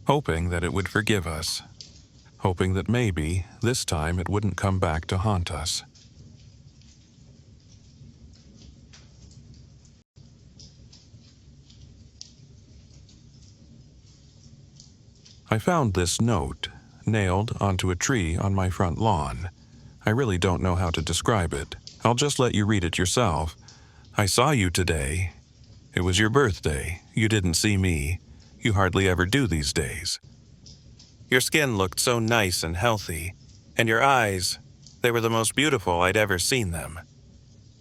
hoping that it would forgive us, hoping that maybe this time it wouldn't come back to haunt us. I found this note nailed onto a tree on my front lawn. I really don't know how to describe it. I'll just let you read it yourself. I saw you today. It was your birthday. You didn't see me. You hardly ever do these days. Your skin looked so nice and healthy, and your eyes, they were the most beautiful I'd ever seen them.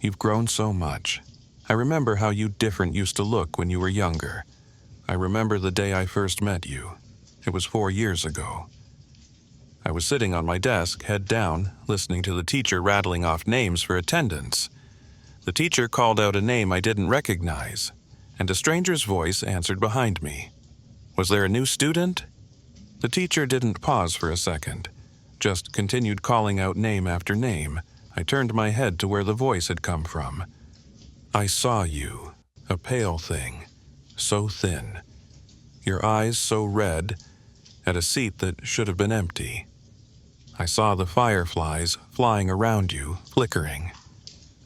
You've grown so much. I remember how you different used to look when you were younger. I remember the day I first met you. It was 4 years ago. I was sitting on my desk, head down, listening to the teacher rattling off names for attendance. The teacher called out a name I didn't recognize, and a stranger's voice answered behind me. Was there a new student? The teacher didn't pause for a second, just continued calling out name after name. I turned my head to where the voice had come from. I saw you, a pale thing, so thin. Your eyes so red, at a seat that should have been empty. I saw the fireflies flying around you, flickering.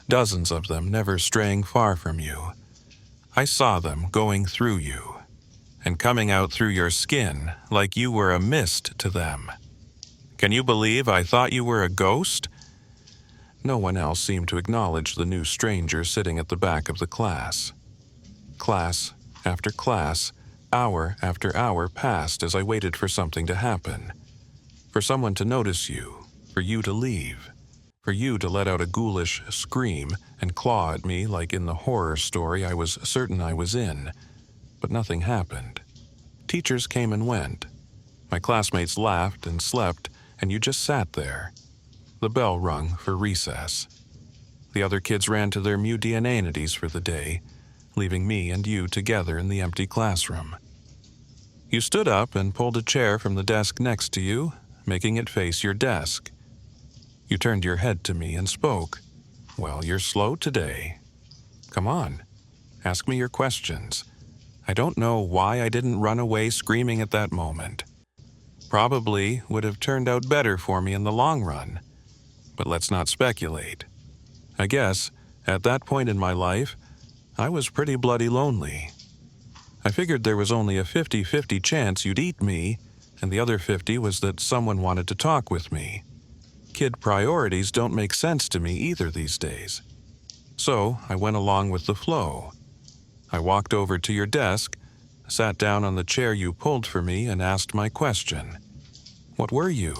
Dozens of them never straying far from you. I saw them going through you, and coming out through your skin like you were a mist to them. Can you believe I thought you were a ghost? No one else seemed to acknowledge the new stranger sitting at the back of the class. Class after class, hour after hour passed as I waited for something to happen. For someone to notice you, for you to leave, for you to let out a ghoulish scream and claw at me like in the horror story I was certain I was in. But nothing happened. Teachers came and went. My classmates laughed and slept, and you just sat there. The bell rung for recess. The other kids ran to their mundanities for the day, leaving me and you together in the empty classroom. You stood up and pulled a chair from the desk next to you, making it face your desk. You turned your head to me and spoke. Well, you're slow today. Come on, ask me your questions. I don't know why I didn't run away screaming at that moment. Probably would have turned out better for me in the long run. But let's not speculate. I guess, at that point in my life, I was pretty bloody lonely. I figured there was only a 50-50 chance you'd eat me, and the other 50 was that someone wanted to talk with me. Kid priorities don't make sense to me either these days. So I went along with the flow. I walked over to your desk, sat down on the chair you pulled for me, and asked my question. What were you?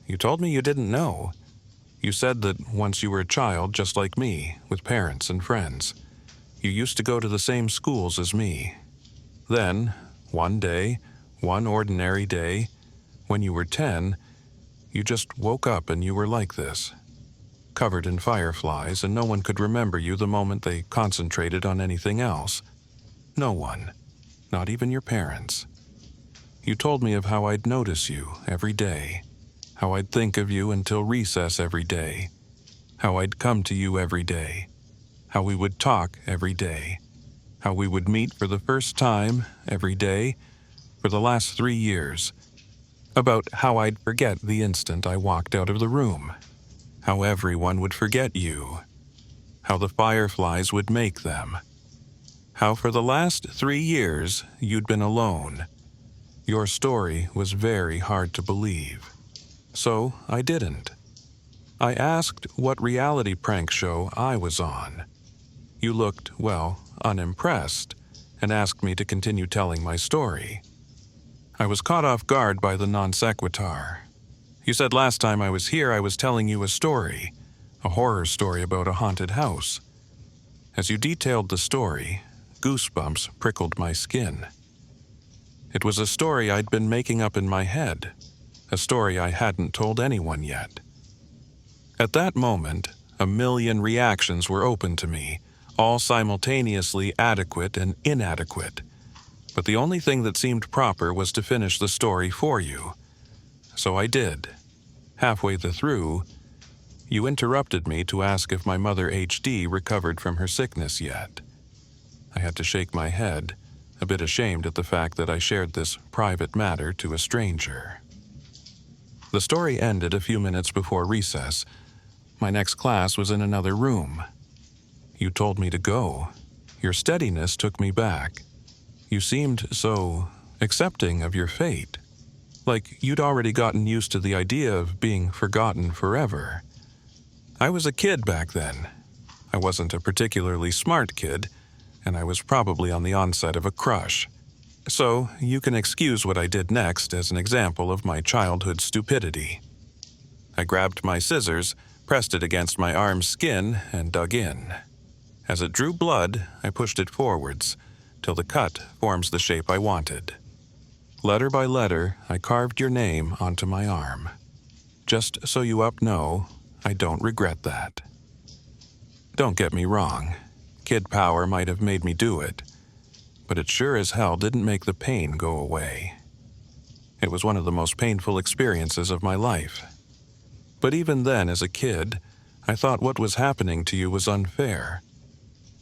You told me you didn't know. You said that once you were a child just like me, with parents and friends. You used to go to the same schools as me. Then, one day, one ordinary day, when you were 10, you just woke up and you were like this, covered in fireflies, and no one could remember you the moment they concentrated on anything else. No one, not even your parents. You told me of how I'd notice you every day, how I'd think of you until recess every day, how I'd come to you every day, how we would talk every day, how we would meet for the first time every day for the last 3 years, about how I'd forget the instant I walked out of the room, how everyone would forget you, how the fireflies would make them, how for the last 3 years you'd been alone. Your story was very hard to believe. So I didn't. I asked what reality prank show I was on. You looked, well, unimpressed, and asked me to continue telling my story. I was caught off guard by the non sequitur. You said last time I was here I was telling you a story, a horror story about a haunted house. As you detailed the story, goosebumps prickled my skin. It was a story I'd been making up in my head, a story I hadn't told anyone yet. At that moment, a million reactions were open to me, all simultaneously adequate and inadequate. But the only thing that seemed proper was to finish the story for you. So I did. Halfway through, you interrupted me to ask if my mother HD recovered from her sickness yet. I had to shake my head, a bit ashamed at the fact that I shared this private matter to a stranger. The story ended a few minutes before recess. My next class was in another room. You told me to go. Your steadiness took me back. You seemed so accepting of your fate, like you'd already gotten used to the idea of being forgotten forever. I was a kid back then. I wasn't a particularly smart kid, and I was probably on the onset of a crush. So you can excuse what I did next as an example of my childhood stupidity. I grabbed my scissors, pressed it against my arm's skin, and dug in. As it drew blood, I pushed it forwards, till the cut forms the shape I wanted. Letter by letter, I carved your name onto my arm. Just so you know, I don't regret that. Don't get me wrong. Kid power might have made me do it, but it sure as hell didn't make the pain go away. It was one of the most painful experiences of my life. But even then, as a kid, I thought what was happening to you was unfair.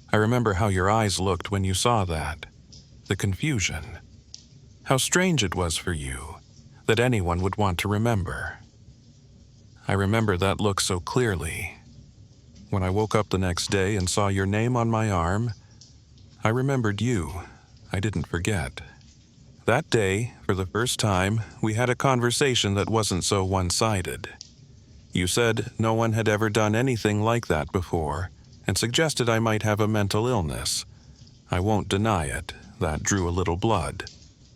I remember how your eyes looked when you saw that. The confusion. How strange it was for you that anyone would want to remember. I remember that look so clearly. When I woke up the next day and saw your name on my arm, I remembered you. I didn't forget. That day, for the first time, we had a conversation that wasn't so one-sided. You said no one had ever done anything like that before, and suggested I might have a mental illness. I won't deny it, that drew a little blood.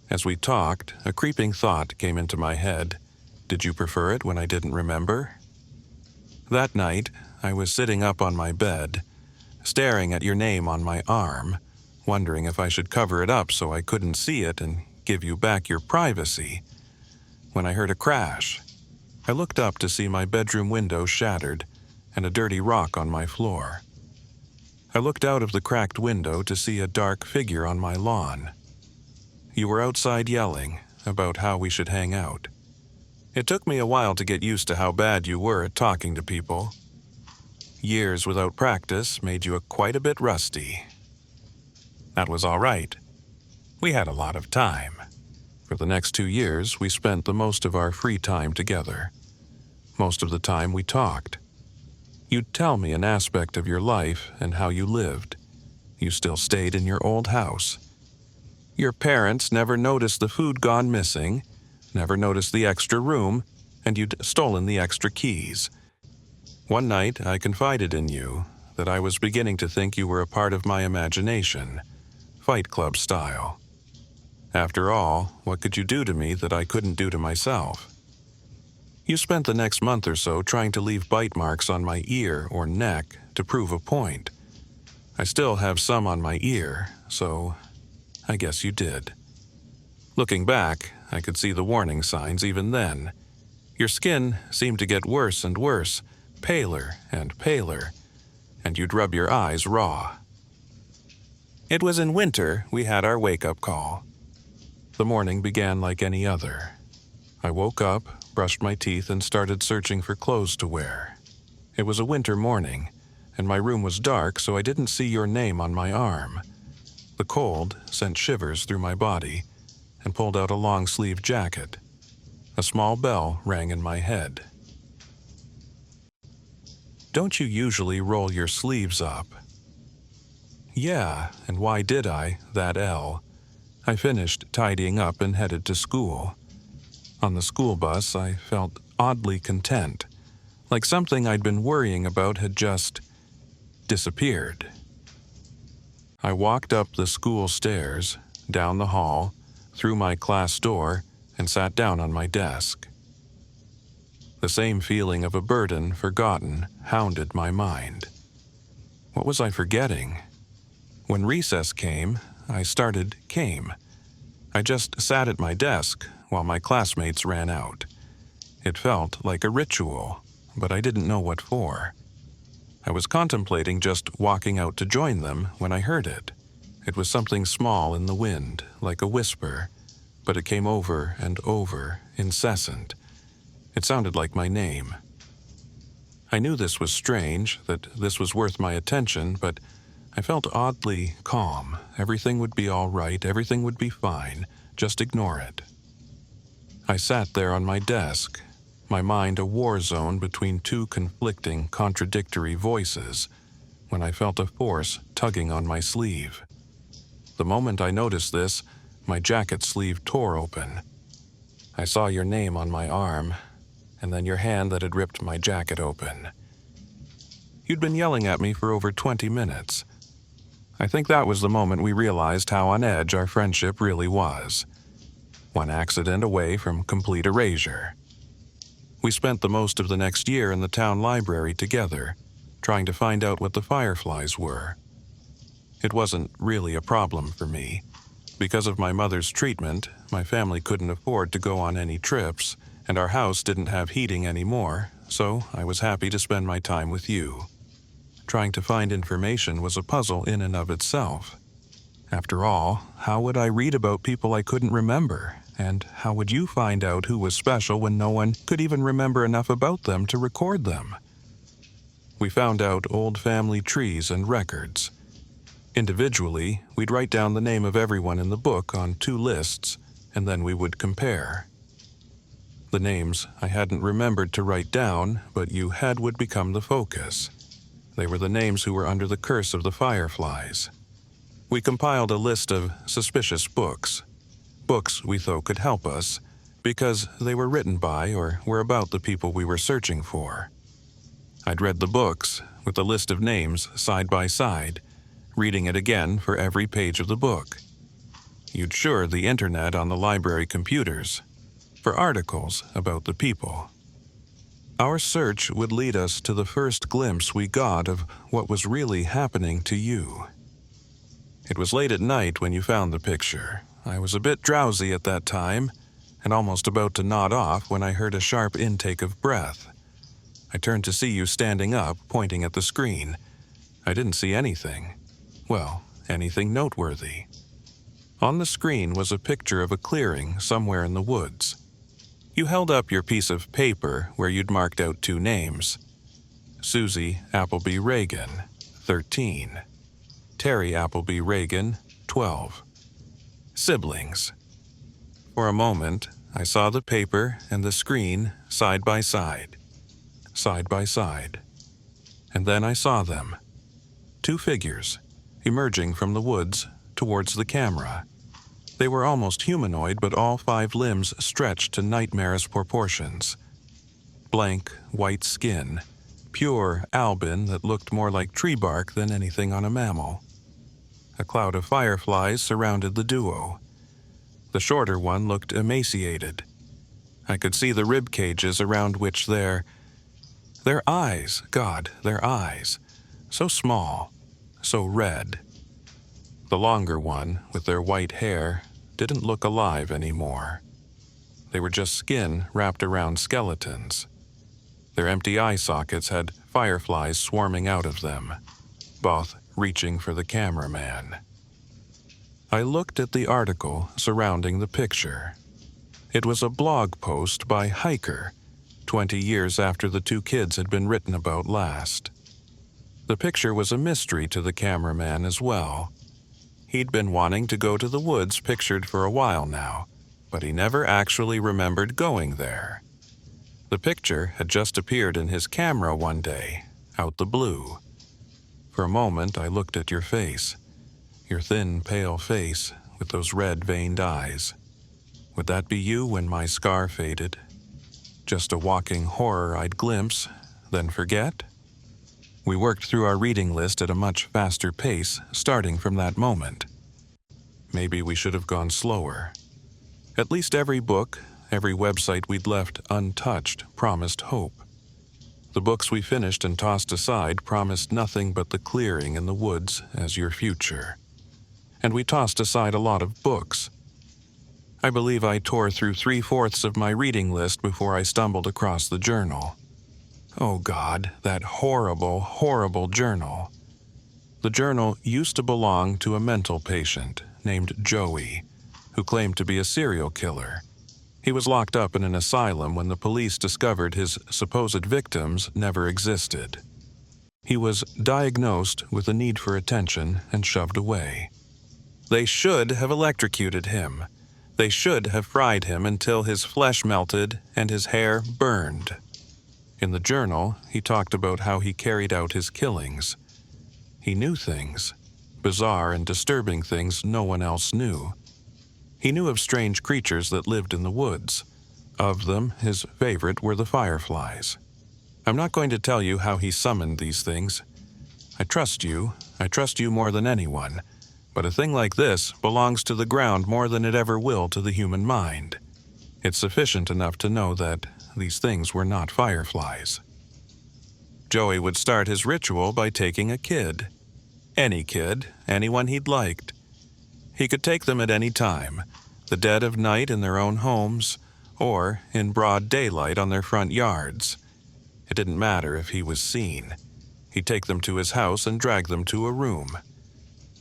As we talked, a creeping thought came into my head. Did you prefer it when I didn't remember? That night, I was sitting up on my bed, staring at your name on my arm, wondering if I should cover it up so I couldn't see it and give you back your privacy, when I heard a crash. I looked up to see my bedroom window shattered and a dirty rock on my floor. I looked out of the cracked window to see a dark figure on my lawn. You were outside yelling about how we should hang out. It took me a while to get used to how bad you were at talking to people. Years without practice made you quite a bit rusty. That was all right. We had a lot of time. For the next 2 years, we spent the most of our free time together. Most of the time we talked. You'd tell me an aspect of your life and how you lived. You still stayed in your old house. Your parents never noticed the food gone missing, never noticed the extra room, and you'd stolen the extra keys. One night, I confided in you that I was beginning to think you were a part of my imagination, Fight Club style. After all, what could you do to me that I couldn't do to myself? You spent the next month or so trying to leave bite marks on my ear or neck to prove a point. I still have some on my ear, so I guess you did. Looking back, I could see the warning signs even then. Your skin seemed to get worse and worse, paler and paler, and you'd rub your eyes raw. It was in winter we had our wake-up call. The morning began like any other. I woke up, brushed my teeth, and started searching for clothes to wear. It was a winter morning, and my room was dark, so I didn't see your name on my arm. The cold sent shivers through my body and pulled out a long-sleeved jacket. A small bell rang in my head. Don't you usually roll your sleeves up? Yeah, and why did I, that L? I finished tidying up and headed to school. On the school bus, I felt oddly content, like something I'd been worrying about had just disappeared. I walked up the school stairs, down the hall, through my class door, and sat down on my desk. The same feeling of a burden forgotten hounded my mind. What was I forgetting? When recess came. I just sat at my desk while my classmates ran out. It felt like a ritual, but I didn't know what for. I was contemplating just walking out to join them when I heard it. It was something small in the wind, like a whisper, but it came over and over, incessant. It sounded like my name. I knew this was strange, that this was worth my attention, but I felt oddly calm. Everything would be all right, everything would be fine. Just ignore it. I sat there on my desk, my mind a war zone between two conflicting, contradictory voices, when I felt a force tugging on my sleeve. The moment I noticed this, my jacket sleeve tore open. I saw your name on my arm, and then your hand that had ripped my jacket open. You'd been yelling at me for over 20 minutes. I think that was the moment we realized how on edge our friendship really was. One accident away from complete erasure. We spent the most of the next year in the town library together, trying to find out what the fireflies were. It wasn't really a problem for me. Because of my mother's treatment, my family couldn't afford to go on any trips, and our house didn't have heating anymore, so I was happy to spend my time with you. Trying to find information was a puzzle in and of itself. After all, how would I read about people I couldn't remember? And how would you find out who was special when no one could even remember enough about them to record them? We found out old family trees and records. Individually, we'd write down the name of everyone in the book on 2 lists, and then we would compare. The names I hadn't remembered to write down, but you had would become the focus. They were the names who were under the curse of the fireflies. We compiled a list of suspicious books we thought could help us, because they were written by or were about the people we were searching for. I'd read the books, with the list of names side by side, reading it again for every page of the book. You'd sure the internet on the library computers, for articles about the people. Our search would lead us to the first glimpse we got of what was really happening to you. It was late at night when you found the picture. I was a bit drowsy at that time, and almost about to nod off when I heard a sharp intake of breath. I turned to see you standing up, pointing at the screen. I didn't see anything. Well, anything noteworthy. On the screen was a picture of a clearing somewhere in the woods. You held up your piece of paper where you'd marked out 2 names. Susie Appleby Reagan, 13. Terry Appleby Reagan, 12. Siblings. For a moment, I saw the paper and the screen side by side. And then I saw them. 2 figures, emerging from the woods towards the camera. They were almost humanoid, but all 5 limbs stretched to nightmarish proportions. Blank, white skin, pure albin that looked more like tree bark than anything on a mammal. A cloud of fireflies surrounded the duo. The shorter one looked emaciated. I could see the rib cages around which their eyes, God, their eyes. So small, so red. The longer one, with their white hair, didn't look alive anymore. They were just skin wrapped around skeletons. Their empty eye sockets had fireflies swarming out of them, both reaching for the cameraman. I looked at the article surrounding the picture. It was a blog post by Hiker, 20 years after the 2 kids had been written about last. The picture was a mystery to the cameraman as well. He'd been wanting to go to the woods pictured for a while now, but he never actually remembered going there. The picture had just appeared in his camera one day, out the blue. For a moment I looked at your face, your thin, pale face with those red, veined eyes. Would that be you when my scar faded? Just a walking horror I'd glimpse, then forget? We worked through our reading list at a much faster pace, starting from that moment. Maybe we should have gone slower. At least every book, every website we'd left untouched promised hope. The books we finished and tossed aside promised nothing but the clearing in the woods as your future. And we tossed aside a lot of books. I believe I tore through 3/4 of my reading list before I stumbled across the journal. Oh God, that horrible, horrible journal. The journal used to belong to a mental patient named Joey, who claimed to be a serial killer. He was locked up in an asylum when the police discovered his supposed victims never existed. He was diagnosed with a need for attention and shoved away. They should have electrocuted him. They should have fried him until his flesh melted and his hair burned. In the journal, he talked about how he carried out his killings. He knew things, bizarre and disturbing things no one else knew. He knew of strange creatures that lived in the woods. Of them, his favorite were the fireflies. I'm not going to tell you how he summoned these things. I trust you more than anyone, but a thing like this belongs to the ground more than it ever will to the human mind. It's sufficient enough to know that these things were not fireflies. Joey would start his ritual by taking a kid. Any kid, anyone he'd liked. He could take them at any time, the dead of night in their own homes, or in broad daylight on their front yards. It didn't matter if he was seen. He'd take them to his house and drag them to a room.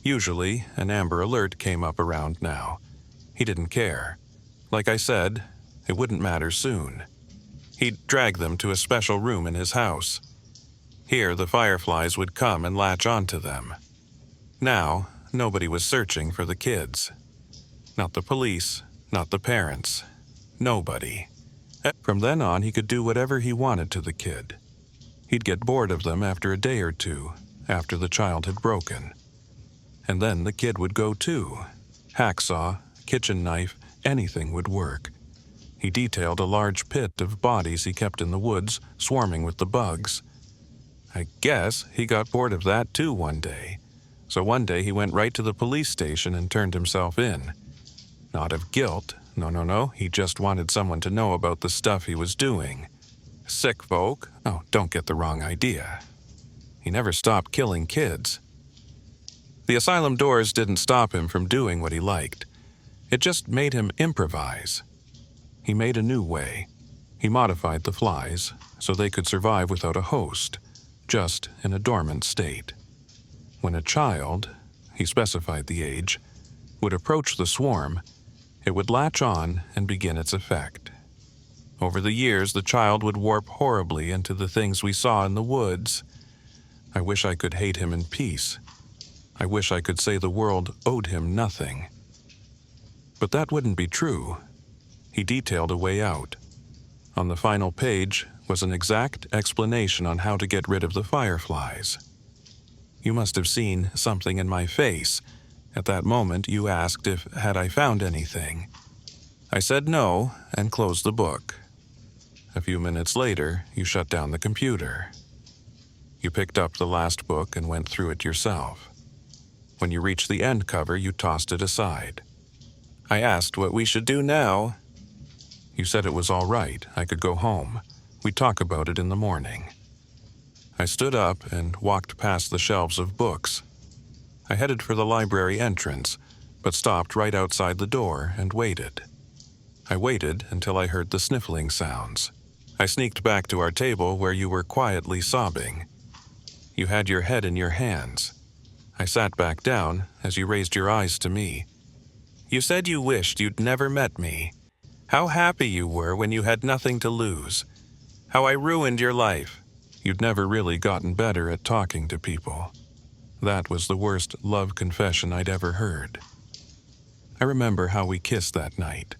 Usually, an Amber Alert came up around now. He didn't care. Like I said, it wouldn't matter soon. He'd drag them to a special room in his house. Here, the fireflies would come and latch onto them. Now, nobody was searching for the kids. Not the police, not the parents. Nobody. From then on, he could do whatever he wanted to the kid. He'd get bored of them after a day or two, after the child had broken. And then the kid would go too. Hacksaw, kitchen knife, anything would work. He detailed a large pit of bodies he kept in the woods, swarming with the bugs. I guess he got bored of that too one day. So one day he went right to the police station and turned himself in. Not of guilt, no, he just wanted someone to know about the stuff he was doing. Sick folk? Oh, don't get the wrong idea. He never stopped killing kids. The asylum doors didn't stop him from doing what he liked. It just made him improvise. He made a new way. He modified the flies so they could survive without a host, just in a dormant state. When a child, he specified the age, would approach the swarm, it would latch on and begin its effect. Over the years, the child would warp horribly into the things we saw in the woods. I wish I could hate him in peace. I wish I could say the world owed him nothing. But that wouldn't be true. He detailed a way out. On the final page was an exact explanation on how to get rid of the fireflies. You must have seen something in my face. At that moment, you asked if had I found anything. I said no and closed the book. A few minutes later, you shut down the computer. You picked up the last book and went through it yourself. When you reached the end cover, you tossed it aside. I asked what we should do now. You said it was all right, I could go home. We'd talk about it in the morning. I stood up and walked past the shelves of books. I headed for the library entrance, but stopped right outside the door and waited. I waited until I heard the sniffling sounds. I sneaked back to our table where you were quietly sobbing. You had your head in your hands. I sat back down as you raised your eyes to me. You said you wished you'd never met me. How happy you were when you had nothing to lose. How I ruined your life. You'd never really gotten better at talking to people. That was the worst love confession I'd ever heard. I remember how we kissed that night.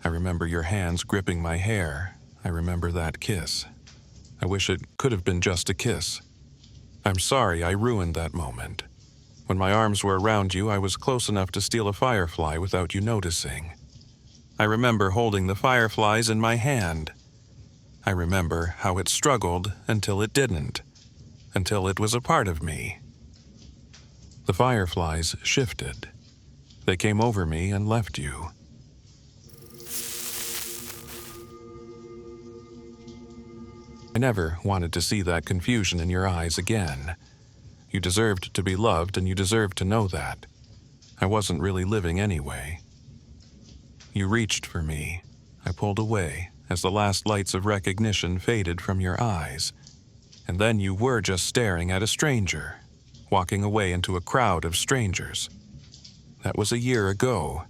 I remember your hands gripping my hair. I remember that kiss. I wish it could have been just a kiss. I'm sorry I ruined that moment. When my arms were around you, I was close enough to steal a firefly without you noticing. I remember holding the fireflies in my hand. I remember how it struggled until it didn't, until it was a part of me. The fireflies shifted. They came over me and left you. I never wanted to see that confusion in your eyes again. You deserved to be loved, and you deserved to know that. I wasn't really living anyway. You reached for me. I pulled away as the last lights of recognition faded from your eyes. And then you were just staring at a stranger, walking away into a crowd of strangers. That was a year ago.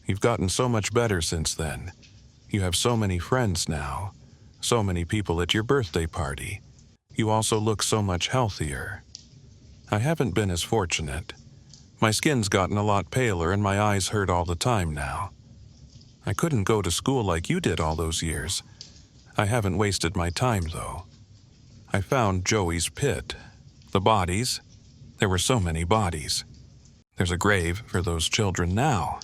You've gotten so much better since then. You have so many friends now, so many people at your birthday party. You also look so much healthier. I haven't been as fortunate. My skin's gotten a lot paler and my eyes hurt all the time now. I couldn't go to school like you did all those years. I haven't wasted my time, though. I found Joey's pit. The bodies. There were so many bodies. There's a grave for those children now.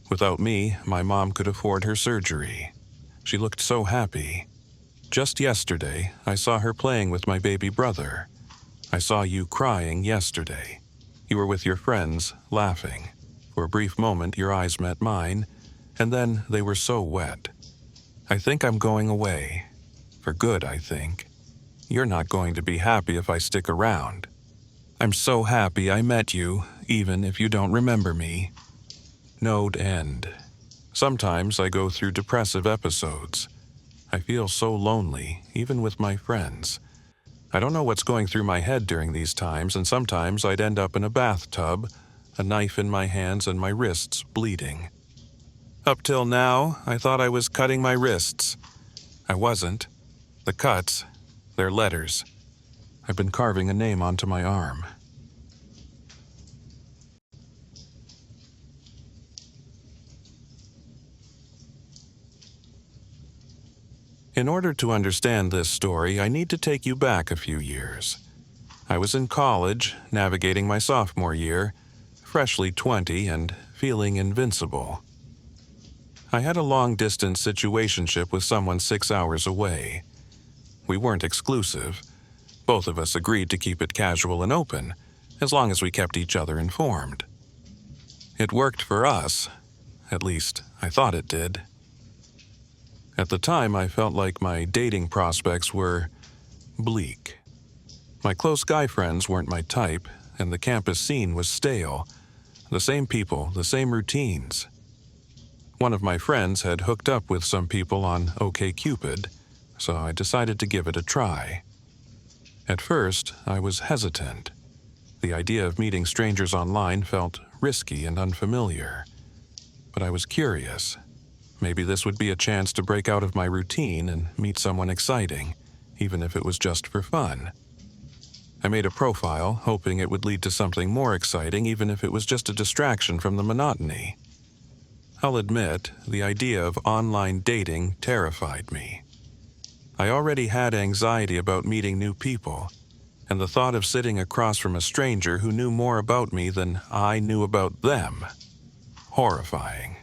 Without me, my mom could afford her surgery. She looked so happy. Just yesterday, I saw her playing with my baby brother. I saw you crying yesterday. You were with your friends, laughing. For a brief moment, your eyes met mine, and then they were so wet. I think I'm going away. For good, I think. You're not going to be happy if I stick around. I'm so happy I met you, even if you don't remember me. Node end. Sometimes I go through depressive episodes. I feel so lonely, even with my friends. I don't know what's going through my head during these times, and sometimes I'd end up in a bathtub, a knife in my hands and my wrists bleeding. Up till now, I thought I was cutting my wrists. I wasn't. The cuts, they're letters. I've been carving a name onto my arm. In order to understand this story, I need to take you back a few years. I was in college, navigating my sophomore year, freshly 20 and feeling invincible. I had a long-distance situationship with someone 6 hours away. We weren't exclusive. Both of us agreed to keep it casual and open, as long as we kept each other informed. It worked for us. At least, I thought it did. At the time, I felt like my dating prospects were bleak. My close guy friends weren't my type, and the campus scene was stale. The same people, the same routines. One of my friends had hooked up with some people on OkCupid, so I decided to give it a try. At first, I was hesitant. The idea of meeting strangers online felt risky and unfamiliar. But I was curious. Maybe this would be a chance to break out of my routine and meet someone exciting, even if it was just for fun. I made a profile, hoping it would lead to something more exciting, even if it was just a distraction from the monotony. I'll admit, the idea of online dating terrified me. I already had anxiety about meeting new people, and the thought of sitting across from a stranger who knew more about me than I knew about them. Horrifying.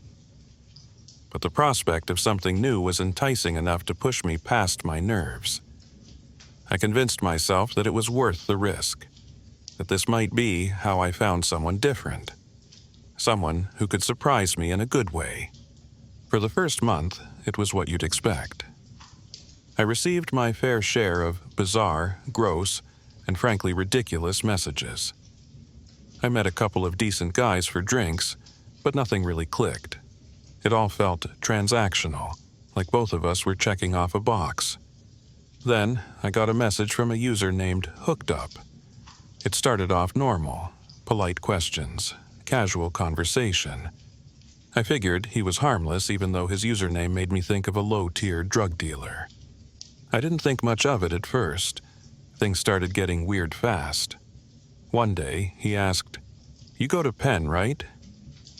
But the prospect of something new was enticing enough to push me past my nerves. I convinced myself that it was worth the risk, that this might be how I found someone different, someone who could surprise me in a good way. For the first month, it was what you'd expect. I received my fair share of bizarre, gross, and frankly ridiculous messages. I met a couple of decent guys for drinks, but nothing really clicked. It all felt transactional, like both of us were checking off a box. Then, I got a message from a user named Hooked Up. It started off normal, polite questions, casual conversation. I figured he was harmless, even though his username made me think of a low-tier drug dealer. I didn't think much of it at first. Things started getting weird fast. One day, he asked, "You go to Penn, right?"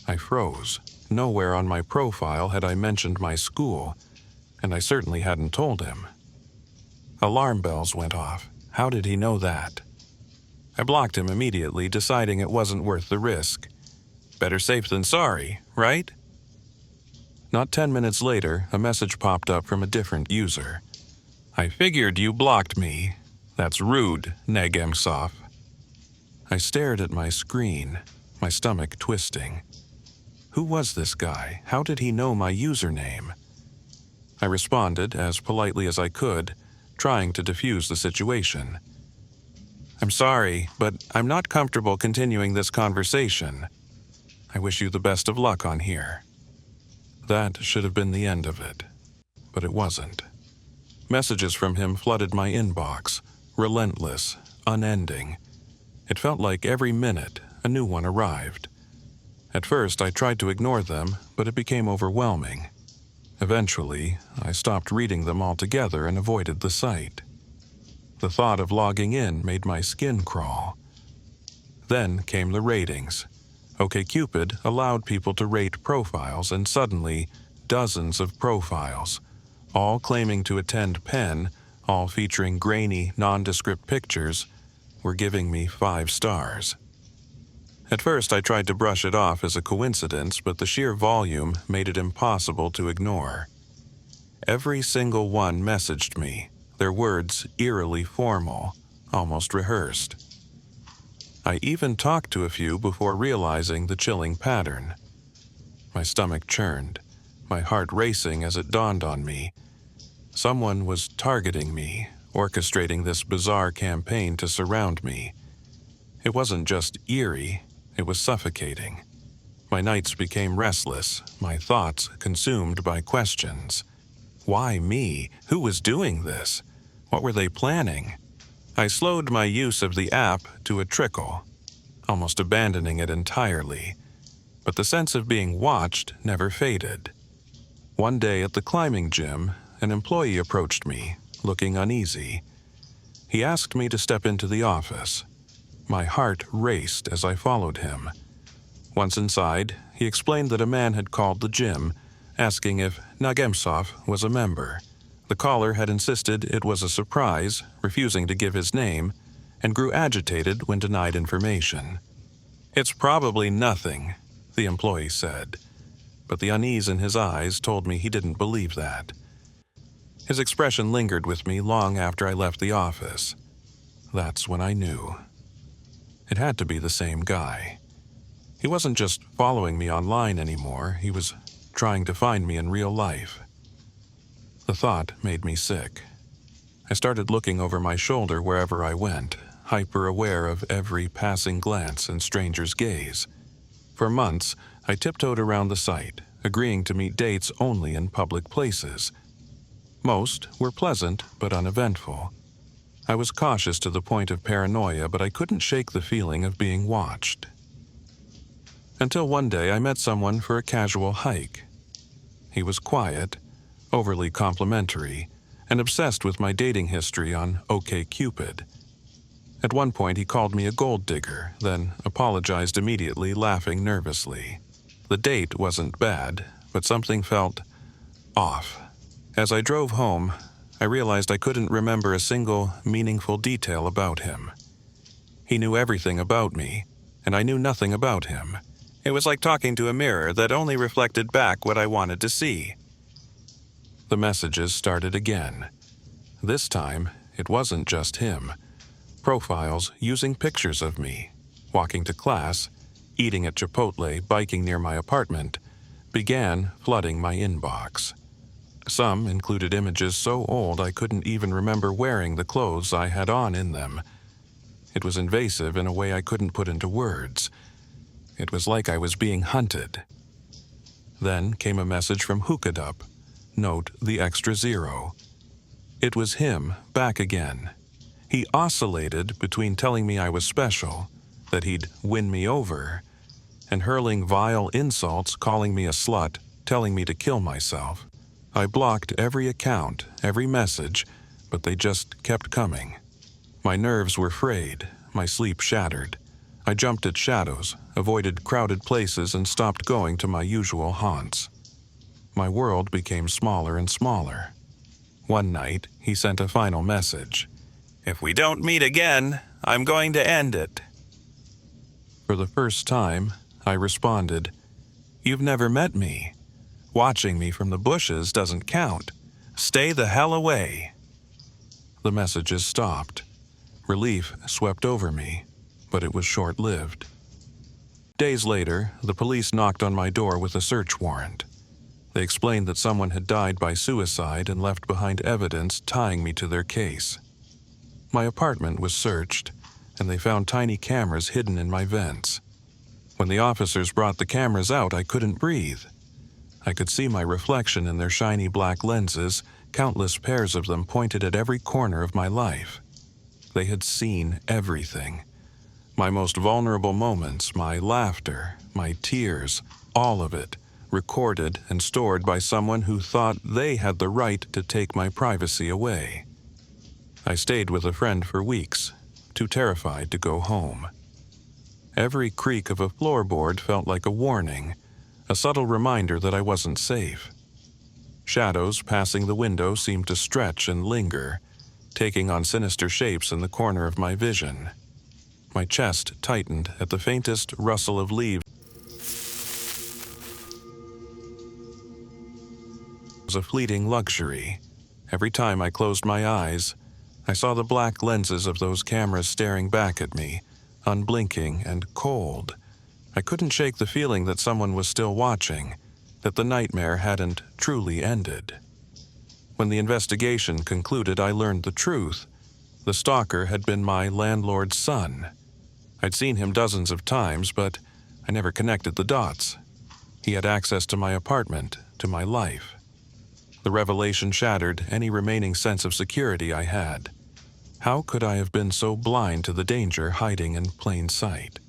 I froze. Nowhere on my profile had I mentioned my school, and I certainly hadn't told him. Alarm bells went off. How did he know that? I blocked him immediately, deciding it wasn't worth the risk. Better safe than sorry, right? Not 10 minutes later, a message popped up from a different user. "I figured you blocked me. That's rude, Negemsov." I stared at my screen, my stomach twisting. Who was this guy? How did he know my username? I responded as politely as I could, trying to defuse the situation. "I'm sorry, but I'm not comfortable continuing this conversation. I wish you the best of luck on here." That should have been the end of it, but it wasn't. Messages from him flooded my inbox, relentless, unending. It felt like every minute a new one arrived. At first, I tried to ignore them, but it became overwhelming. Eventually, I stopped reading them altogether and avoided the site. The thought of logging in made my skin crawl. Then came the ratings. OkCupid allowed people to rate profiles, and suddenly, dozens of profiles, all claiming to attend Penn, all featuring grainy, nondescript pictures, were giving me 5 stars. At first, I tried to brush it off as a coincidence, but the sheer volume made it impossible to ignore. Every single one messaged me, their words eerily formal, almost rehearsed. I even talked to a few before realizing the chilling pattern. My stomach churned, my heart racing as it dawned on me. Someone was targeting me, orchestrating this bizarre campaign to surround me. It wasn't just eerie, it was suffocating. My nights became restless, my thoughts consumed by questions. Why me? Who was doing this? What were they planning? I slowed my use of the app to a trickle, almost abandoning it entirely. But the sense of being watched never faded. One day at the climbing gym, an employee approached me, looking uneasy. He asked me to step into the office. My heart raced as I followed him. Once inside, he explained that a man had called the gym, asking if Nagemsov was a member. The caller had insisted it was a surprise, refusing to give his name, and grew agitated when denied information. "It's probably nothing," the employee said, but the unease in his eyes told me he didn't believe that. His expression lingered with me long after I left the office. That's when I knew. It had to be the same guy. He wasn't just following me online anymore, he was trying to find me in real life. The thought made me sick. I started looking over my shoulder wherever I went, hyper-aware of every passing glance and stranger's gaze. For months, I tiptoed around the site, agreeing to meet dates only in public places. Most were pleasant but uneventful. I was cautious to the point of paranoia, but I couldn't shake the feeling of being watched. Until one day I met someone for a casual hike. He was quiet, overly complimentary, and obsessed with my dating history on OkCupid. At one point he called me a gold digger, then apologized immediately, laughing nervously. The date wasn't bad, but something felt off. As I drove home, I realized I couldn't remember a single meaningful detail about him. He knew everything about me, and I knew nothing about him. It was like talking to a mirror that only reflected back what I wanted to see. The messages started again. This time, it wasn't just him. Profiles using pictures of me, walking to class, eating at Chipotle, biking near my apartment, began flooding my inbox. Some included images so old I couldn't even remember wearing the clothes I had on in them. It was invasive in a way I couldn't put into words. It was like I was being hunted. Then came a message from Hookadup. Note the extra zero. It was him, back again. He oscillated between telling me I was special, that he'd win me over, and hurling vile insults, calling me a slut, telling me to kill myself. I blocked every account, every message, but they just kept coming. My nerves were frayed, my sleep shattered. I jumped at shadows, avoided crowded places, and stopped going to my usual haunts. My world became smaller and smaller. One night, he sent a final message. "If we don't meet again, I'm going to end it." For the first time, I responded, "You've never met me. Watching me from the bushes doesn't count. Stay the hell away." The messages stopped. Relief swept over me, but it was short-lived. Days later, the police knocked on my door with a search warrant. They explained that someone had died by suicide and left behind evidence tying me to their case. My apartment was searched, and they found tiny cameras hidden in my vents. When the officers brought the cameras out, I couldn't breathe. I could see my reflection in their shiny black lenses, countless pairs of them pointed at every corner of my life. They had seen everything. My most vulnerable moments, my laughter, my tears, all of it, recorded and stored by someone who thought they had the right to take my privacy away. I stayed with a friend for weeks, too terrified to go home. Every creak of a floorboard felt like a warning, a subtle reminder that I wasn't safe. Shadows passing the window seemed to stretch and linger, taking on sinister shapes in the corner of my vision. My chest tightened at the faintest rustle of leaves. It was a fleeting luxury. Every time I closed my eyes, I saw the black lenses of those cameras staring back at me, unblinking and cold. I couldn't shake the feeling that someone was still watching, that the nightmare hadn't truly ended. When the investigation concluded, I learned the truth. The stalker had been my landlord's son. I'd seen him dozens of times, but I never connected the dots. He had access to my apartment, to my life. The revelation shattered any remaining sense of security I had. How could I have been so blind to the danger hiding in plain sight?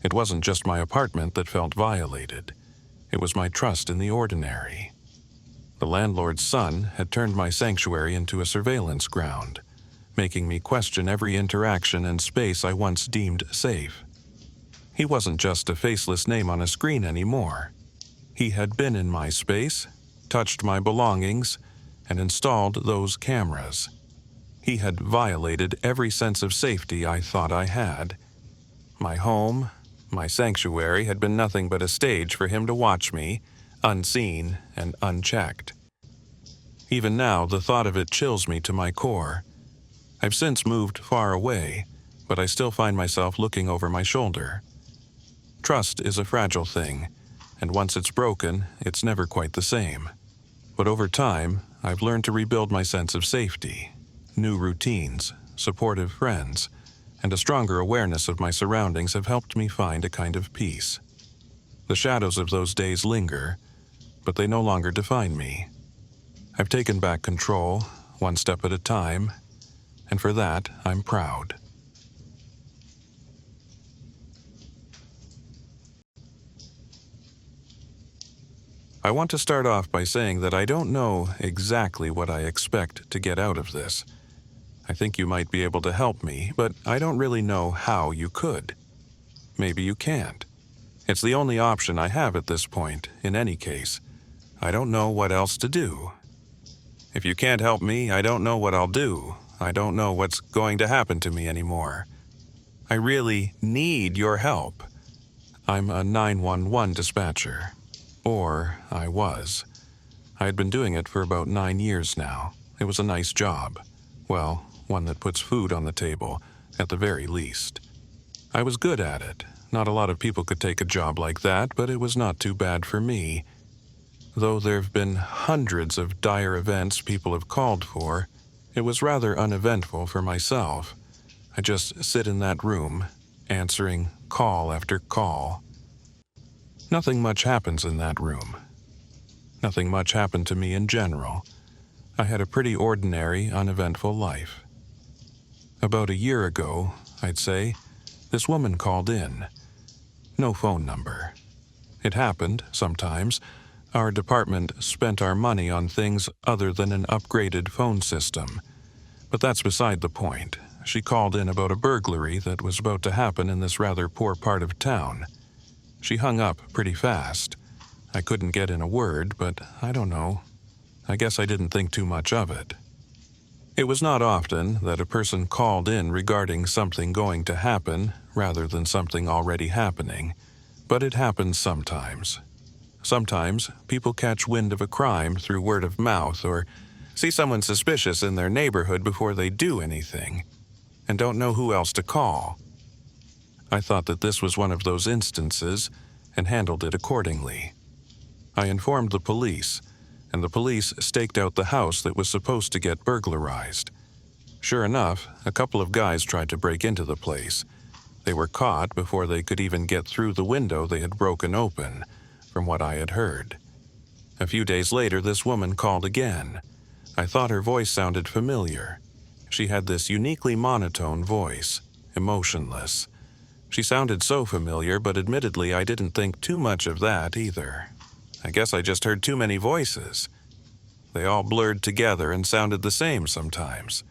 It wasn't just my apartment that felt violated. It was my trust in the ordinary. The landlord's son had turned my sanctuary into a surveillance ground, making me question every interaction and space I once deemed safe. He wasn't just a faceless name on a screen anymore. He had been in my space, touched my belongings, and installed those cameras. He had violated every sense of safety I thought I had. My home, my sanctuary, had been nothing but a stage for him to watch me, unseen and unchecked. Even now, the thought of it chills me to my core. I've since moved far away, but I still find myself looking over my shoulder. Trust is a fragile thing, and once it's broken, it's never quite the same. But over time, I've learned to rebuild my sense of safety. New routines, supportive friends, and a stronger awareness of my surroundings have helped me find a kind of peace. The shadows of those days linger, but they no longer define me. I've taken back control, one step at a time, and for that, I'm proud. I want to start off by saying that I don't know exactly what I expect to get out of this. I think you might be able to help me, but I don't really know how you could. Maybe you can't. It's the only option I have at this point, in any case. I don't know what else to do. If you can't help me, I don't know what I'll do. I don't know what's going to happen to me anymore. I really need your help. I'm a 911 dispatcher. Or I was. I had been doing it for about 9 years now. It was a nice job. Well, one that puts food on the table, at the very least. I was good at it. Not a lot of people could take a job like that, but it was not too bad for me. Though there have been hundreds of dire events people have called for, it was rather uneventful for myself. I just sit in that room, answering call after call. Nothing much happens in that room. Nothing much happened to me in general. I had a pretty ordinary, uneventful life. About a year ago, I'd say, this woman called in. No phone number. It happened, sometimes. Our department spent our money on things other than an upgraded phone system. But that's beside the point. She called in about a burglary that was about to happen in this rather poor part of town. She hung up pretty fast. I couldn't get in a word, but I don't know. I guess I didn't think too much of it. It was not often that a person called in regarding something going to happen rather than something already happening, but it happens sometimes. Sometimes people catch wind of a crime through word of mouth or see someone suspicious in their neighborhood before they do anything, and don't know who else to call. I thought that this was one of those instances and handled it accordingly. I informed the police, and the police staked out the house that was supposed to get burglarized. Sure enough, a couple of guys tried to break into the place. They were caught before they could even get through the window they had broken open, from what I had heard. A few days later, this woman called again. I thought her voice sounded familiar. She had this uniquely monotone voice, emotionless. She sounded so familiar, but admittedly I didn't think too much of that either. I guess I just heard too many voices. They all blurred together and sounded the same sometimes.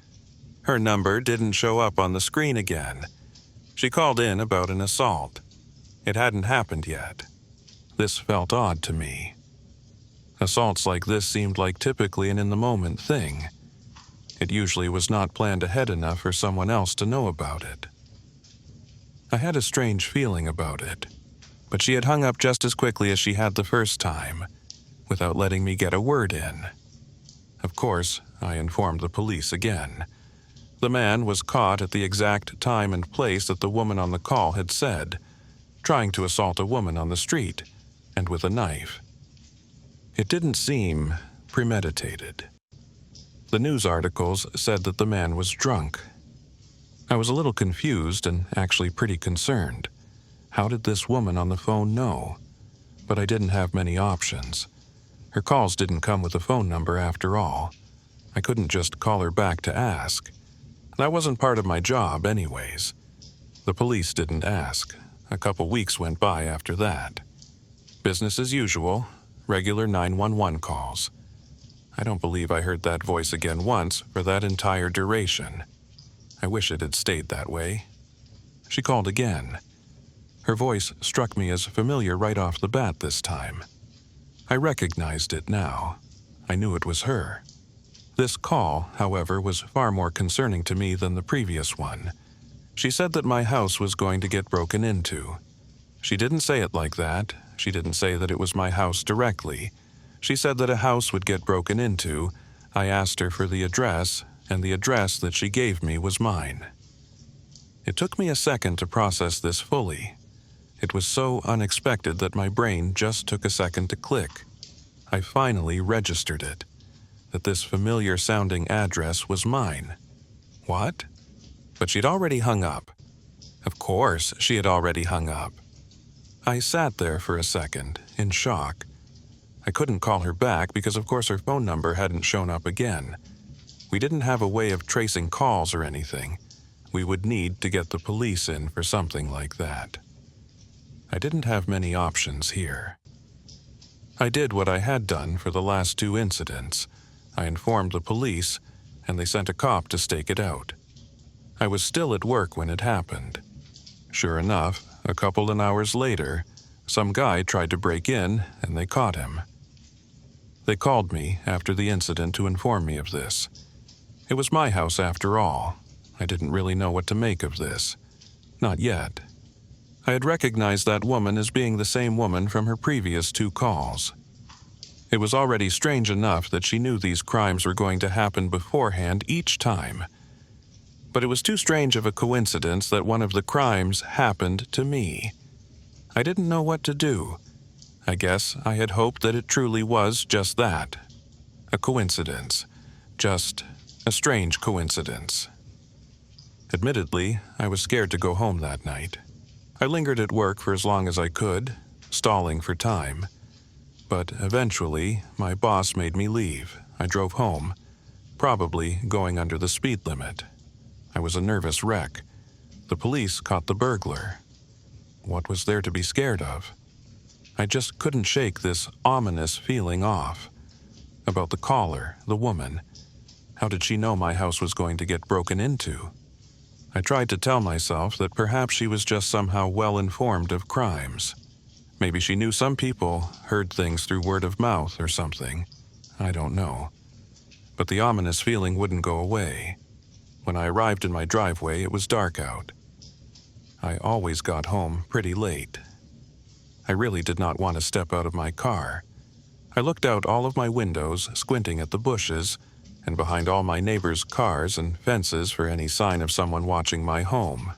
Her number didn't show up on the screen again. She called in about an assault. It hadn't happened yet. This felt odd to me. Assaults like this seemed like typically an in-the-moment thing. It usually was not planned ahead enough for someone else to know about it. I had a strange feeling about it, but she had hung up just as quickly as she had the first time, without letting me get a word in. Of course, I informed the police again. The man was caught at the exact time and place that the woman on the call had said, trying to assault a woman on the street, and with a knife. It didn't seem premeditated. The news articles said that the man was drunk. I was a little confused and actually pretty concerned. How did this woman on the phone know? But I didn't have many options. Her calls didn't come with a phone number after all. I couldn't just call her back to ask. That wasn't part of my job anyways. The police didn't ask. A couple weeks went by after that. Business as usual, regular 911 calls. I don't believe I heard that voice again once for that entire duration. I wish it had stayed that way. She called again. Her voice struck me as familiar right off the bat this time. I recognized it now. I knew it was her. This call, however, was far more concerning to me than the previous one. She said that my house was going to get broken into. She didn't say it like that. She didn't say that it was my house directly. She said that a house would get broken into. I asked her for the address, and the address that she gave me was mine. It took me a second to process this fully. It was so unexpected that my brain just took a second to click. I finally registered it, that this familiar-sounding address was mine. What? But she'd already hung up. Of course, she had already hung up. I sat there for a second, in shock. I couldn't call her back because of course her phone number hadn't shown up again. We didn't have a way of tracing calls or anything. We would need to get the police in for something like that. I didn't have many options here. I did what I had done for the last two incidents. I informed the police, and they sent a cop to stake it out. I was still at work when it happened. Sure enough, a couple of hours later, some guy tried to break in, and they caught him. They called me after the incident to inform me of this. It was my house after all. I didn't really know what to make of this. Not yet. I had recognized that woman as being the same woman from her previous two calls. It was already strange enough that she knew these crimes were going to happen beforehand each time. But it was too strange of a coincidence that one of the crimes happened to me. I didn't know what to do. I guess I had hoped that it truly was just that. A coincidence. Just a strange coincidence. Admittedly, I was scared to go home that night. I lingered at work for as long as I could, stalling for time. But eventually, my boss made me leave. I drove home, probably going under the speed limit. I was a nervous wreck. The police caught the burglar. What was there to be scared of? I just couldn't shake this ominous feeling off. About the caller, the woman. How did she know my house was going to get broken into? I tried to tell myself that perhaps she was just somehow well-informed of crimes. Maybe she knew some people heard things through word of mouth or something. I don't know. But the ominous feeling wouldn't go away. When I arrived in my driveway, it was dark out. I always got home pretty late. I really did not want to step out of my car. I looked out all of my windows, squinting at the bushes, and behind all my neighbors' cars and fences for any sign of someone watching my home.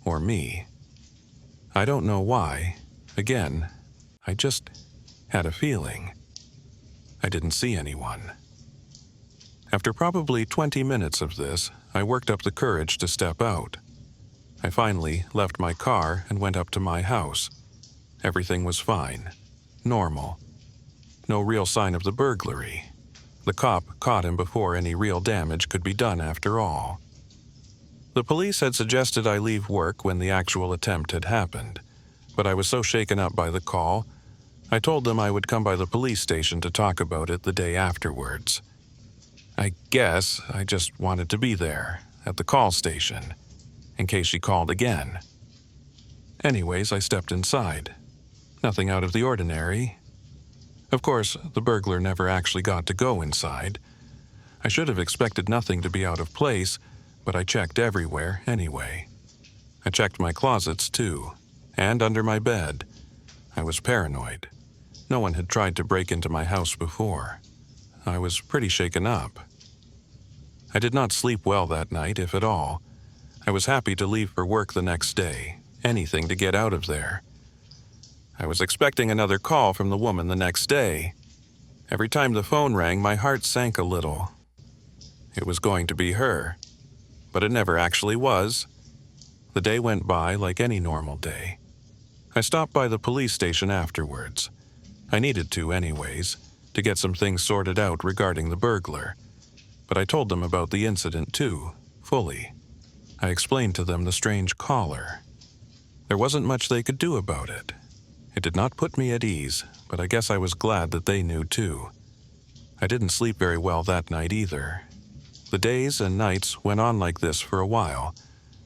Or me. I don't know why. Again, I just Had a feeling. I didn't see anyone. After probably 20 minutes of this, I worked up the courage to step out. I finally left my car and went up to my house. Everything was fine. Normal. No real sign of the burglary. The cop caught him before any real damage could be done after all. The police had suggested I leave work when the actual attempt had happened, but I was so shaken up by the call, I told them I would come by the police station to talk about it the day afterwards. I guess I just wanted to be there, at the call station, in case she called again. Anyways, I stepped inside. Nothing out of the ordinary. Of course, the burglar never actually got to go inside. I should have expected nothing to be out of place, but I checked everywhere anyway. I checked my closets too, and under my bed. I was paranoid. No one had tried to break into my house before. I was pretty shaken up. I did not sleep well that night, if at all. I was happy to leave for work the next day, anything to get out of there. I was expecting another call from the woman the next day. Every time the phone rang, my heart sank a little. It was going to be her, but it never actually was. The day went by like any normal day. I stopped by the police station afterwards. I needed to anyways, to get some things sorted out regarding the burglar. But I told them about the incident too, fully. I explained to them the strange caller. There wasn't much they could do about it. It did not put me at ease, but I guess I was glad that they knew too. I didn't sleep very well that night either. The days and nights went on like this for a while,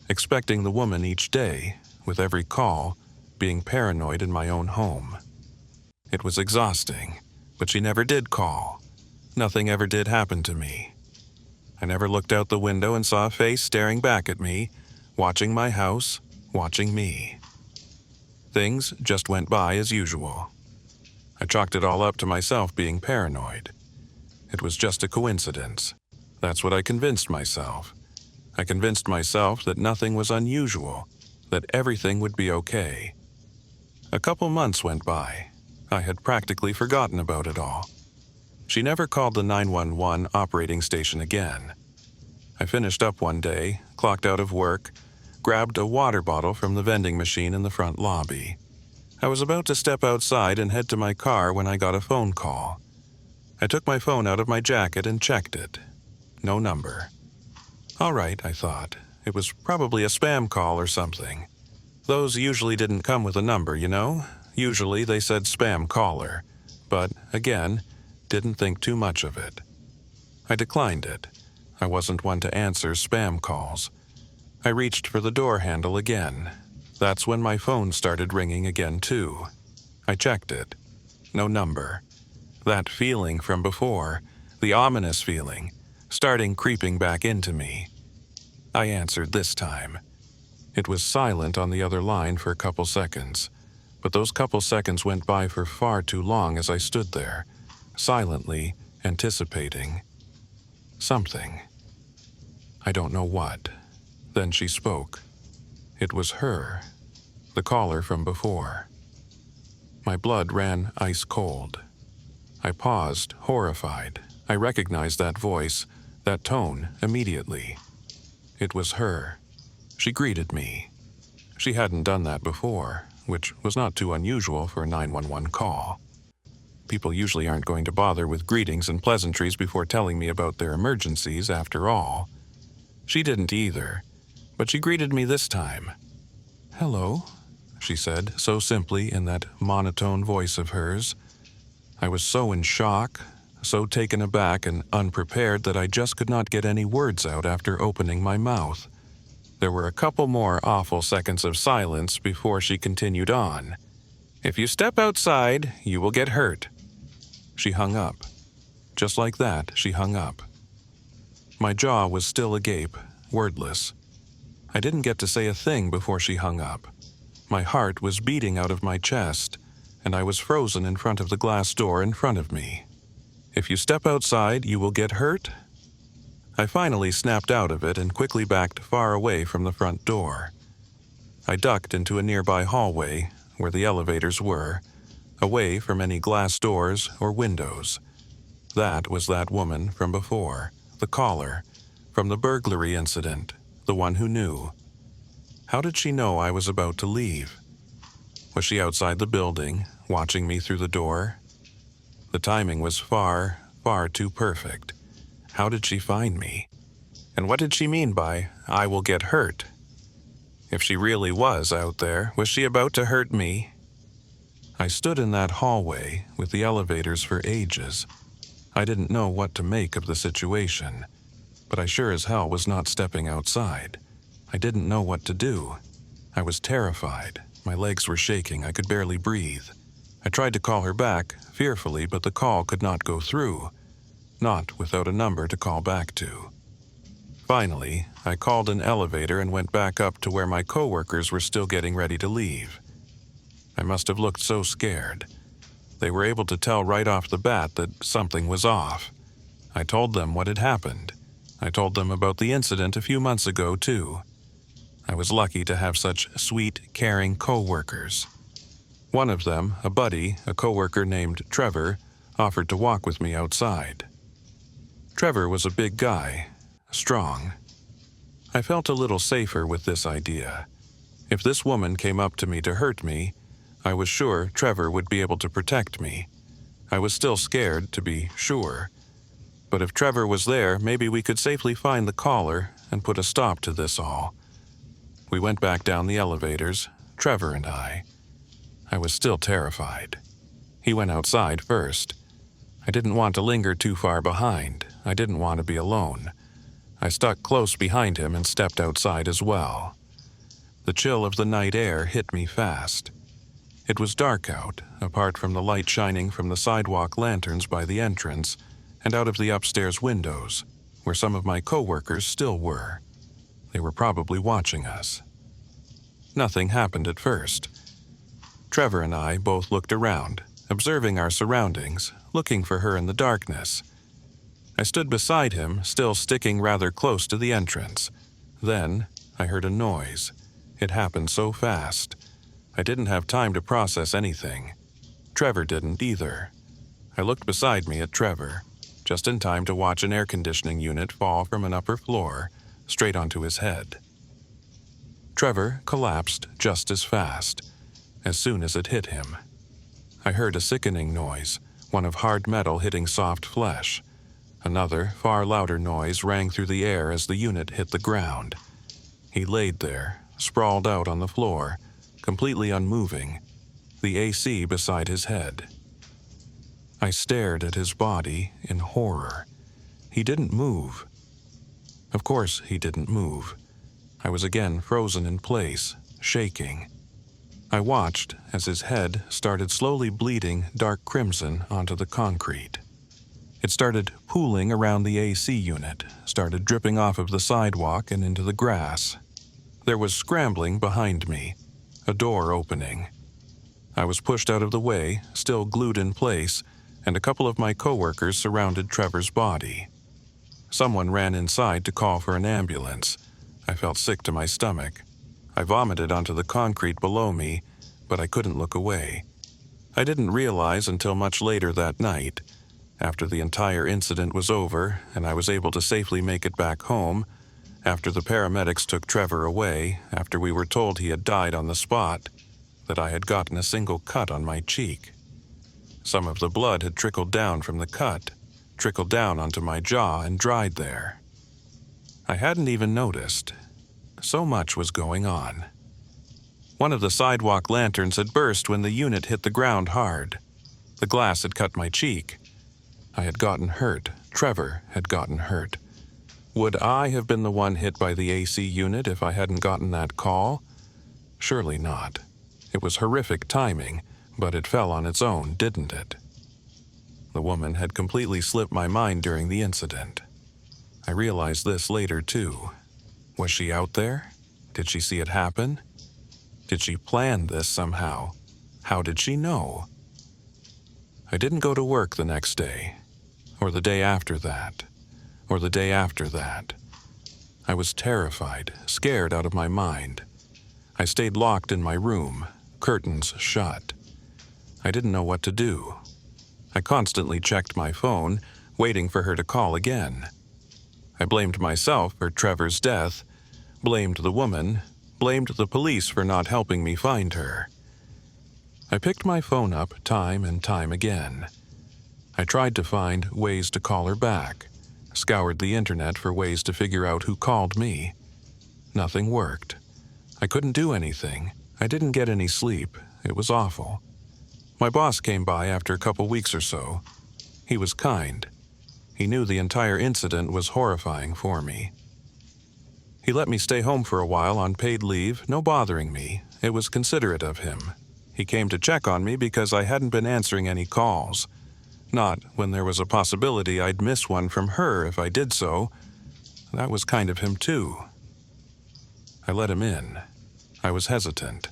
expecting the woman each day, with every call, being paranoid in my own home. It was exhausting, but she never did call. Nothing ever did happen to me. I never looked out the window and saw a face staring back at me, watching my house, watching me. Things just went by as usual. I chalked it all up to myself being paranoid. It was just a coincidence. That's what I convinced myself. I convinced myself that nothing was unusual, that everything would be okay. A couple months went by. I had practically forgotten about it all. She never called the 911 operating station again. I finished up one day, clocked out of work, grabbed a water bottle from the vending machine in the front lobby. I was about to step outside and head to my car when I got a phone call. I took my phone out of my jacket and checked it. No number. All right, I thought. It was probably a spam call or something. Those usually didn't come with a number, you know? Usually they said spam caller. But, again, didn't think too much of it. I declined it. I wasn't one to answer spam calls. I reached for the door handle again. That's when my phone started ringing again too. I checked it. No number. That feeling from before, the ominous feeling, starting creeping back into me. I answered this time. It was silent on the other line for a couple seconds, but those couple seconds went by for far too long as I stood there, silently anticipating something. I don't know what. Then she spoke. It was her, the caller from before. My blood ran ice cold. I paused, horrified. I recognized that voice, that tone, immediately. It was her. She greeted me. She hadn't done that before, which was not too unusual for a 911 call. People usually aren't going to bother with greetings and pleasantries before telling me about their emergencies, after all. She didn't either. But she greeted me this time. "Hello," she said, so simply in that monotone voice of hers. I was so in shock, so taken aback and unprepared that I just could not get any words out after opening my mouth. There were a couple more awful seconds of silence before she continued on. "If you step outside, you will get hurt." She hung up. Just like that, she hung up. My jaw was still agape, wordless. I didn't get to say a thing before she hung up. My heart was beating out of my chest, and I was frozen in front of the glass door in front of me. "If you step outside, you will get hurt?" I finally snapped out of it and quickly backed far away from the front door. I ducked into a nearby hallway, where the elevators were, away from any glass doors or windows. That was that woman from before, the caller, from the burglary incident, the one who knew. How did she know I was about to leave? Was she outside the building, watching me through the door? The timing was far, far too perfect. How did she find me? And what did she mean by, "I will get hurt"? If she really was out there, was she about to hurt me? I stood in that hallway with the elevators for ages. I didn't know what to make of the situation, but I sure as hell was not stepping outside. I didn't know what to do. I was terrified. My legs were shaking. I could barely breathe. I tried to call her back, fearfully, but the call could not go through. Not without a number to call back to. Finally, I called an elevator and went back up to where my coworkers were still getting ready to leave. I must have looked so scared. They were able to tell right off the bat that something was off. I told them what had happened. I told them about the incident a few months ago, too. I was lucky to have such sweet, caring coworkers. One of them, a buddy, a coworker named Trevor, offered to walk with me outside. Trevor was a big guy, strong. I felt a little safer with this idea. If this woman came up to me to hurt me, I was sure Trevor would be able to protect me. I was still scared, to be sure. But if Trevor was there, maybe we could safely find the caller and put a stop to this all. We went back down the elevators, Trevor and I. I was still terrified. He went outside first. I didn't want to linger too far behind. I didn't want to be alone. I stuck close behind him and stepped outside as well. The chill of the night air hit me fast. It was dark out, apart from the light shining from the sidewalk lanterns by the entrance and out of the upstairs windows, where some of my coworkers still were. They were probably watching us. Nothing happened at first. Trevor and I both looked around, observing our surroundings, looking for her in the darkness. I stood beside him, still sticking rather close to the entrance. Then I heard a noise. It happened so fast. I didn't have time to process anything. Trevor didn't either. I looked beside me at Trevor, just in time to watch an air conditioning unit fall from an upper floor, straight onto his head. Trevor collapsed just as fast, as soon as it hit him. I heard a sickening noise, one of hard metal hitting soft flesh. Another, far louder noise rang through the air as the unit hit the ground. He laid there, sprawled out on the floor, completely unmoving, the AC beside his head. I stared at his body in horror. He didn't move. Of course he didn't move. I was again frozen in place, shaking. I watched as his head started slowly bleeding dark crimson onto the concrete. It started pooling around the AC unit, started dripping off of the sidewalk and into the grass. There was scrambling behind me, a door opening. I was pushed out of the way, still glued in place, and a couple of my coworkers surrounded Trevor's body. Someone ran inside to call for an ambulance. I felt sick to my stomach. I vomited onto the concrete below me, but I couldn't look away. I didn't realize until much later that night, after the entire incident was over and I was able to safely make it back home, after the paramedics took Trevor away, after we were told he had died on the spot, that I had gotten a single cut on my cheek. Some of the blood had trickled down from the cut, trickled down onto my jaw and dried there. I hadn't even noticed. So much was going on. One of the sidewalk lanterns had burst when the unit hit the ground hard. The glass had cut my cheek. I had gotten hurt. Trevor had gotten hurt. Would I have been the one hit by the AC unit if I hadn't gotten that call? Surely not. It was horrific timing, but it fell on its own, didn't it? The woman had completely slipped my mind during the incident. I realized this later, too. Was she out there? Did she see it happen? Did she plan this somehow? How did she know? I didn't go to work the next day, or the day after that, or the day after that. I was terrified, scared out of my mind. I stayed locked in my room, curtains shut. I didn't know what to do. I constantly checked my phone, waiting for her to call again. I blamed myself for Trevor's death, blamed the woman, blamed the police for not helping me find her. I picked my phone up time and time again. I tried to find ways to call her back, scoured the internet for ways to figure out who called me. Nothing worked. I couldn't do anything. I didn't get any sleep. It was awful. My boss came by after a couple weeks or so. He was kind. He knew the entire incident was horrifying for me. He let me stay home for a while on paid leave, no bothering me. It was considerate of him. He came to check on me because I hadn't been answering any calls. Not when there was a possibility I'd miss one from her if I did so. That was kind of him too. I let him in. I was hesitant.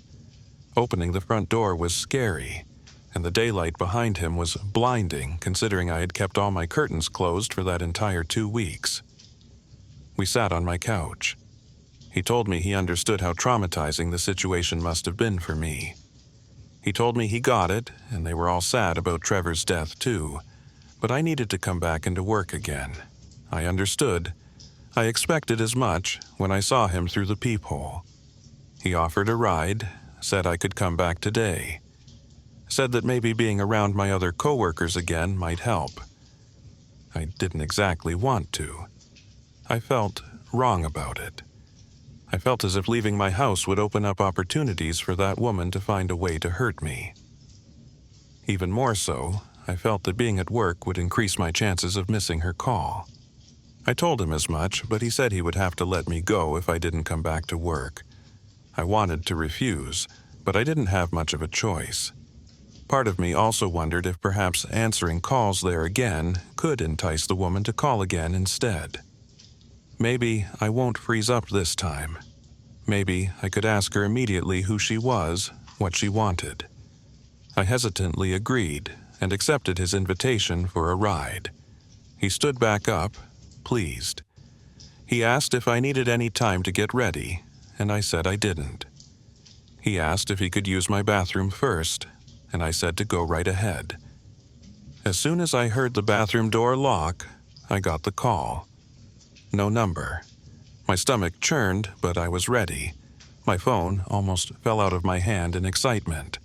Opening the front door was scary, and the daylight behind him was blinding considering I had kept all my curtains closed for that entire 2 weeks. We sat on my couch. He told me he understood how traumatizing the situation must have been for me. He told me he got it, and they were all sad about Trevor's death too, but I needed to come back into work again. I understood. I expected as much when I saw him through the peephole. He offered a ride, said I could come back today. Said that maybe being around my other coworkers again might help. I didn't exactly want to. I felt wrong about it. I felt as if leaving my house would open up opportunities for that woman to find a way to hurt me. Even more so, I felt that being at work would increase my chances of missing her call. I told him as much, but he said he would have to let me go if I didn't come back to work. I wanted to refuse, but I didn't have much of a choice. Part of me also wondered if perhaps answering calls there again could entice the woman to call again instead. Maybe I won't freeze up this time. Maybe I could ask her immediately who she was, what she wanted. I hesitantly agreed and accepted his invitation for a ride. He stood back up, pleased. He asked if I needed any time to get ready, and I said I didn't. He asked if he could use my bathroom first, and I said to go right ahead. As soon as I heard the bathroom door lock, I got the call. No number. My stomach churned, but I was ready. My phone almost fell out of my hand in excitement.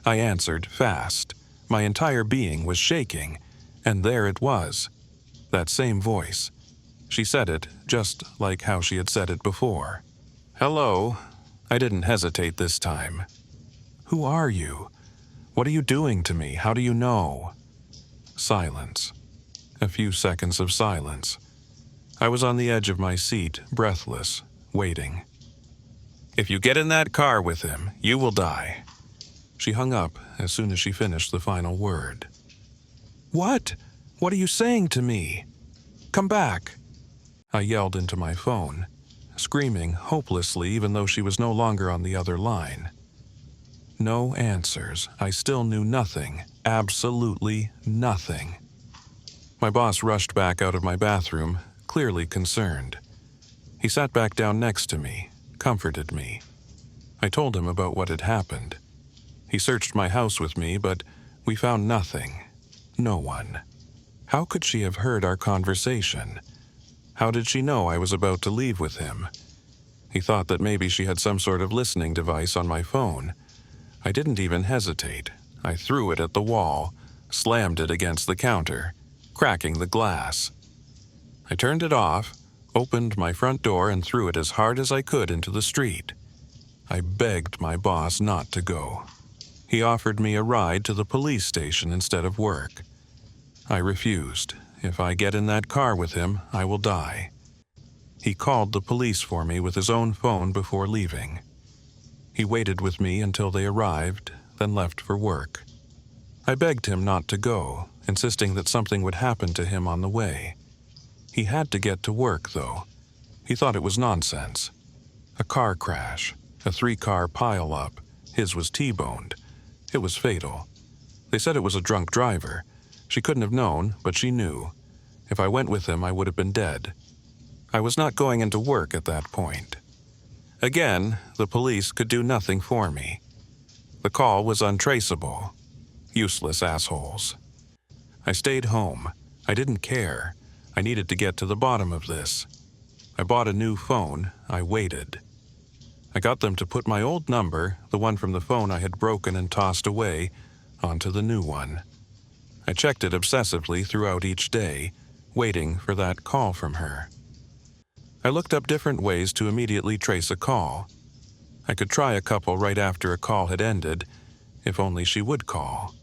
I answered fast. My entire being was shaking, and there it was. That same voice. She said it just like how she had said it before. Hello. I didn't hesitate this time. Who are you? What are you doing to me? How do you know? Silence. A few seconds of silence. I was on the edge of my seat, breathless, waiting. If you get in that car with him, you will die. She hung up as soon as she finished the final word. What? What are you saying to me? Come back. I yelled into my phone, screaming hopelessly even though she was no longer on the other line. No answers. I still knew nothing, absolutely nothing. My boss rushed back out of my bathroom, clearly concerned. He sat back down next to me, comforted me. I told him about what had happened. He searched my house with me, but we found nothing. No one. How could she have heard our conversation? How did she know I was about to leave with him? He thought that maybe she had some sort of listening device on my phone. I didn't even hesitate. I threw it at the wall, slammed it against the counter, cracking the glass. I turned it off, opened my front door and threw it as hard as I could into the street. I begged my boss not to go. He offered me a ride to the police station instead of work. I refused. If I get in that car with him, I will die. He called the police for me with his own phone before leaving. He waited with me until they arrived, then left for work. I begged him not to go, insisting that something would happen to him on the way. He had to get to work, though. He thought it was nonsense. A car crash, a 3-car pile-up. His was T-boned. It was fatal. They said it was a drunk driver. She couldn't have known, but she knew. If I went with him, I would have been dead. I was not going into work at that point. Again, the police could do nothing for me. The call was untraceable. Useless assholes. I stayed home. I didn't care. I needed to get to the bottom of this. I bought a new phone. I waited. I got them to put my old number, the one from the phone I had broken and tossed away, onto the new one. I checked it obsessively throughout each day, waiting for that call from her. I looked up different ways to immediately trace a call. I could try a couple right after a call had ended, if only she would call.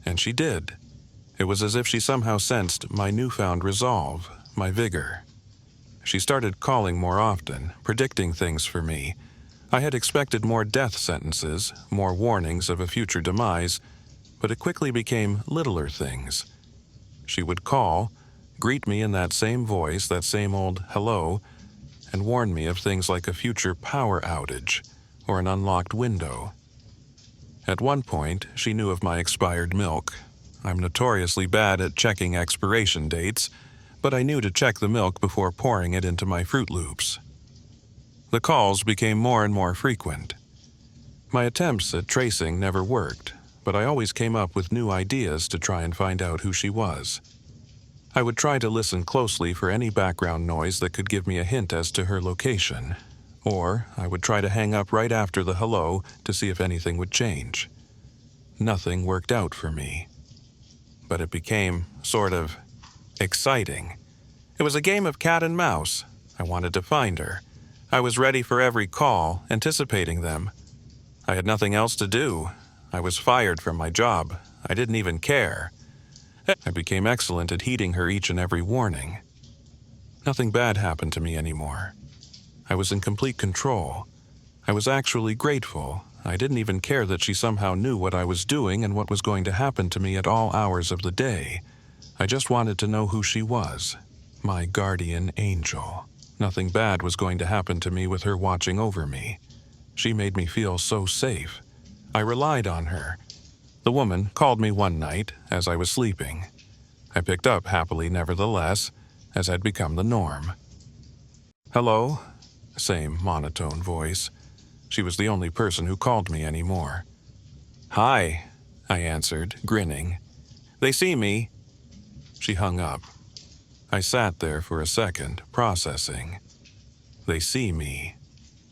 And she did. It was as if she somehow sensed my newfound resolve, my vigor. She started calling more often, predicting things for me. I had expected more death sentences, more warnings of a future demise, but it quickly became littler things. She would call, greet me in that same voice, that same old hello, and warn me of things like a future power outage or an unlocked window. At one point, she knew of my expired milk. I'm notoriously bad at checking expiration dates, but I knew to check the milk before pouring it into my Fruit Loops. The calls became more and more frequent. My attempts at tracing never worked, but I always came up with new ideas to try and find out who she was. I would try to listen closely for any background noise that could give me a hint as to her location, or I would try to hang up right after the hello to see if anything would change. Nothing worked out for me. But it became sort of exciting. It was a game of cat and mouse. I wanted to find her. I was ready for every call, anticipating them. I had nothing else to do. I was fired from my job. I didn't even care. I became excellent at heeding her each and every warning. Nothing bad happened to me anymore. I was in complete control. I was actually grateful. I didn't even care that she somehow knew what I was doing and what was going to happen to me at all hours of the day. I just wanted to know who she was. My guardian angel. Nothing bad was going to happen to me with her watching over me. She made me feel so safe. I relied on her. The woman called me one night as I was sleeping. I picked up happily nevertheless, as had become the norm. Hello? Same monotone voice. She was the only person who called me anymore. Hi, I answered, grinning. They see me. She hung up. I sat there for a second, processing. They see me.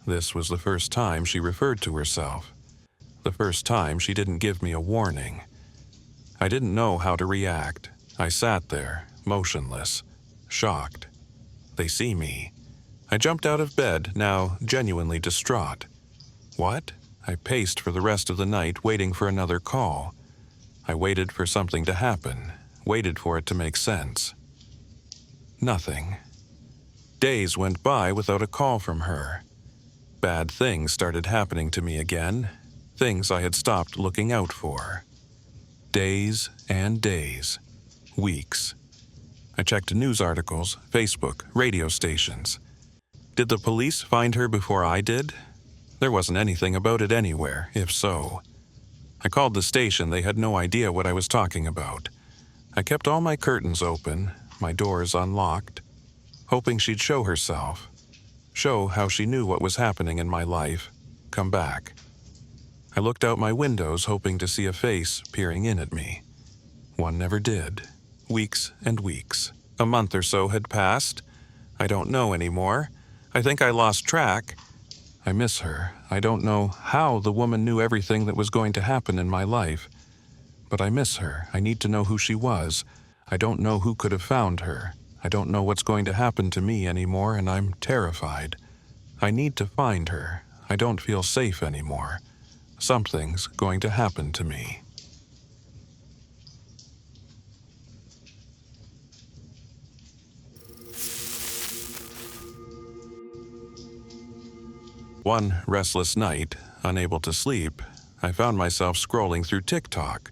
This was the first time she referred to herself. The first time she didn't give me a warning. I didn't know how to react. I sat there, motionless, shocked. They see me. I jumped out of bed, now genuinely distraught. What? I paced for the rest of the night, waiting for another call. I waited for something to happen, waited for it to make sense. Nothing. Days went by without a call from her. Bad things started happening to me again, things I had stopped looking out for. Days and days. Weeks. I checked news articles, Facebook, radio stations. Did the police find her before I did? There wasn't anything about it anywhere, if so. I called the station. They had no idea what I was talking about. I kept all my curtains open, my doors unlocked, hoping she'd show herself, show how she knew what was happening in my life, come back. I looked out my windows hoping to see a face peering in at me. One never did. Weeks and weeks. A month or so had passed. I don't know anymore. I think I lost track. I miss her. I don't know how the woman knew everything that was going to happen in my life. But I miss her. I need to know who she was. I don't know who could have found her. I don't know what's going to happen to me anymore, and I'm terrified. I need to find her. I don't feel safe anymore. Something's going to happen to me. One restless night, unable to sleep, I found myself scrolling through TikTok,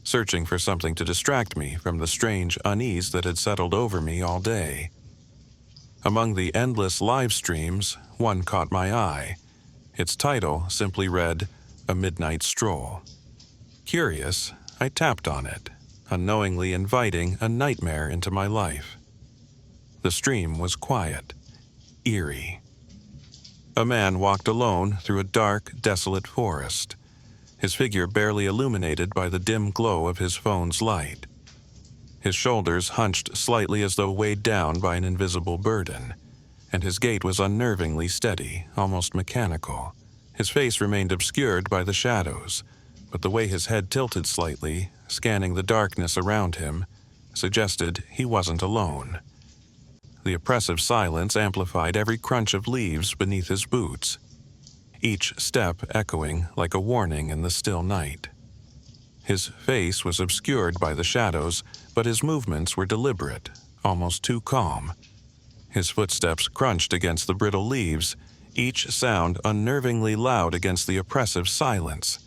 searching for something to distract me from the strange unease that had settled over me all day. Among the endless live streams, one caught my eye. Its title simply read, "A Midnight Stroll." Curious, I tapped on it, unknowingly inviting a nightmare into my life. The stream was quiet, eerie. A man walked alone through a dark, desolate forest. his figure barely illuminated by the dim glow of his phone's light. His shoulders hunched slightly as though weighed down by an invisible burden, and his gait was unnervingly steady, almost mechanical. His face remained obscured by the shadows, but the way his head tilted slightly, scanning the darkness around him, suggested he wasn't alone. The oppressive silence amplified every crunch of leaves beneath his boots, each step echoing like a warning in the still night. His face was obscured by the shadows, but his movements were deliberate, almost too calm. His footsteps crunched against the brittle leaves, each sound unnervingly loud against the oppressive silence.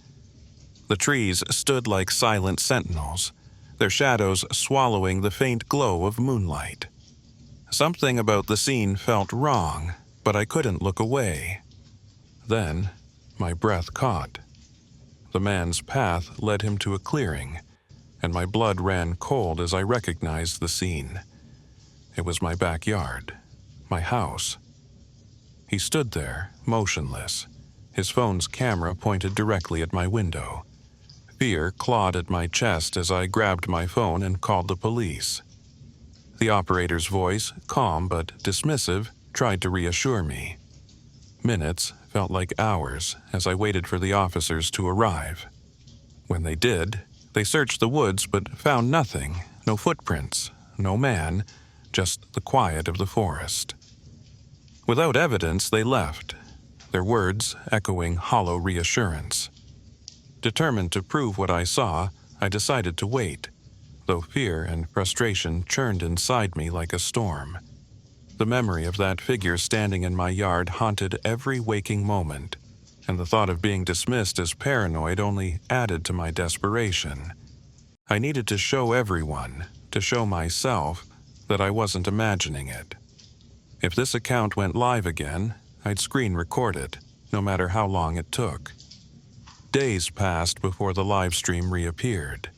The trees stood like silent sentinels, their shadows swallowing the faint glow of moonlight. Something about the scene felt wrong, but I couldn't look away. Then, my breath caught. The man's path led him to a clearing, and my blood ran cold as I recognized the scene. It was my backyard, my house. He stood there, motionless, his phone's camera pointed directly at my window. Fear clawed at my chest as I grabbed my phone and called the police. The operator's voice, calm but dismissive, tried to reassure me. Minutes felt like hours as I waited for the officers to arrive. When they did, they searched the woods but found nothing, no footprints, no man, just the quiet of the forest. Without evidence, they left, their words echoing hollow reassurance. Determined to prove what I saw, I decided to wait, though fear and frustration churned inside me like a storm. The memory of that figure standing in my yard haunted every waking moment, and the thought of being dismissed as paranoid only added to my desperation. I needed to show everyone, to show myself, that I wasn't imagining it. If this account went live again, I'd screen record it, no matter how long it took. Days passed before the live stream reappeared.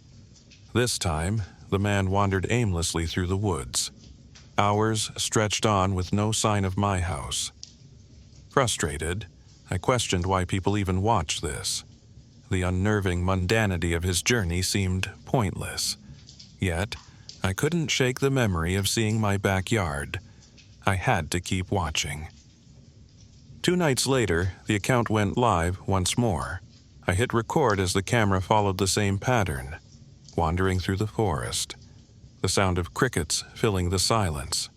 This time, the man wandered aimlessly through the woods. Hours stretched on with no sign of my house. Frustrated, I questioned why people even watched this. The unnerving mundanity of his journey seemed pointless. Yet, I couldn't shake the memory of seeing my backyard. I had to keep watching. 2 nights later, the account went live once more. I hit record as the camera followed the same pattern, wandering through the forest, the sound of crickets filling the silence.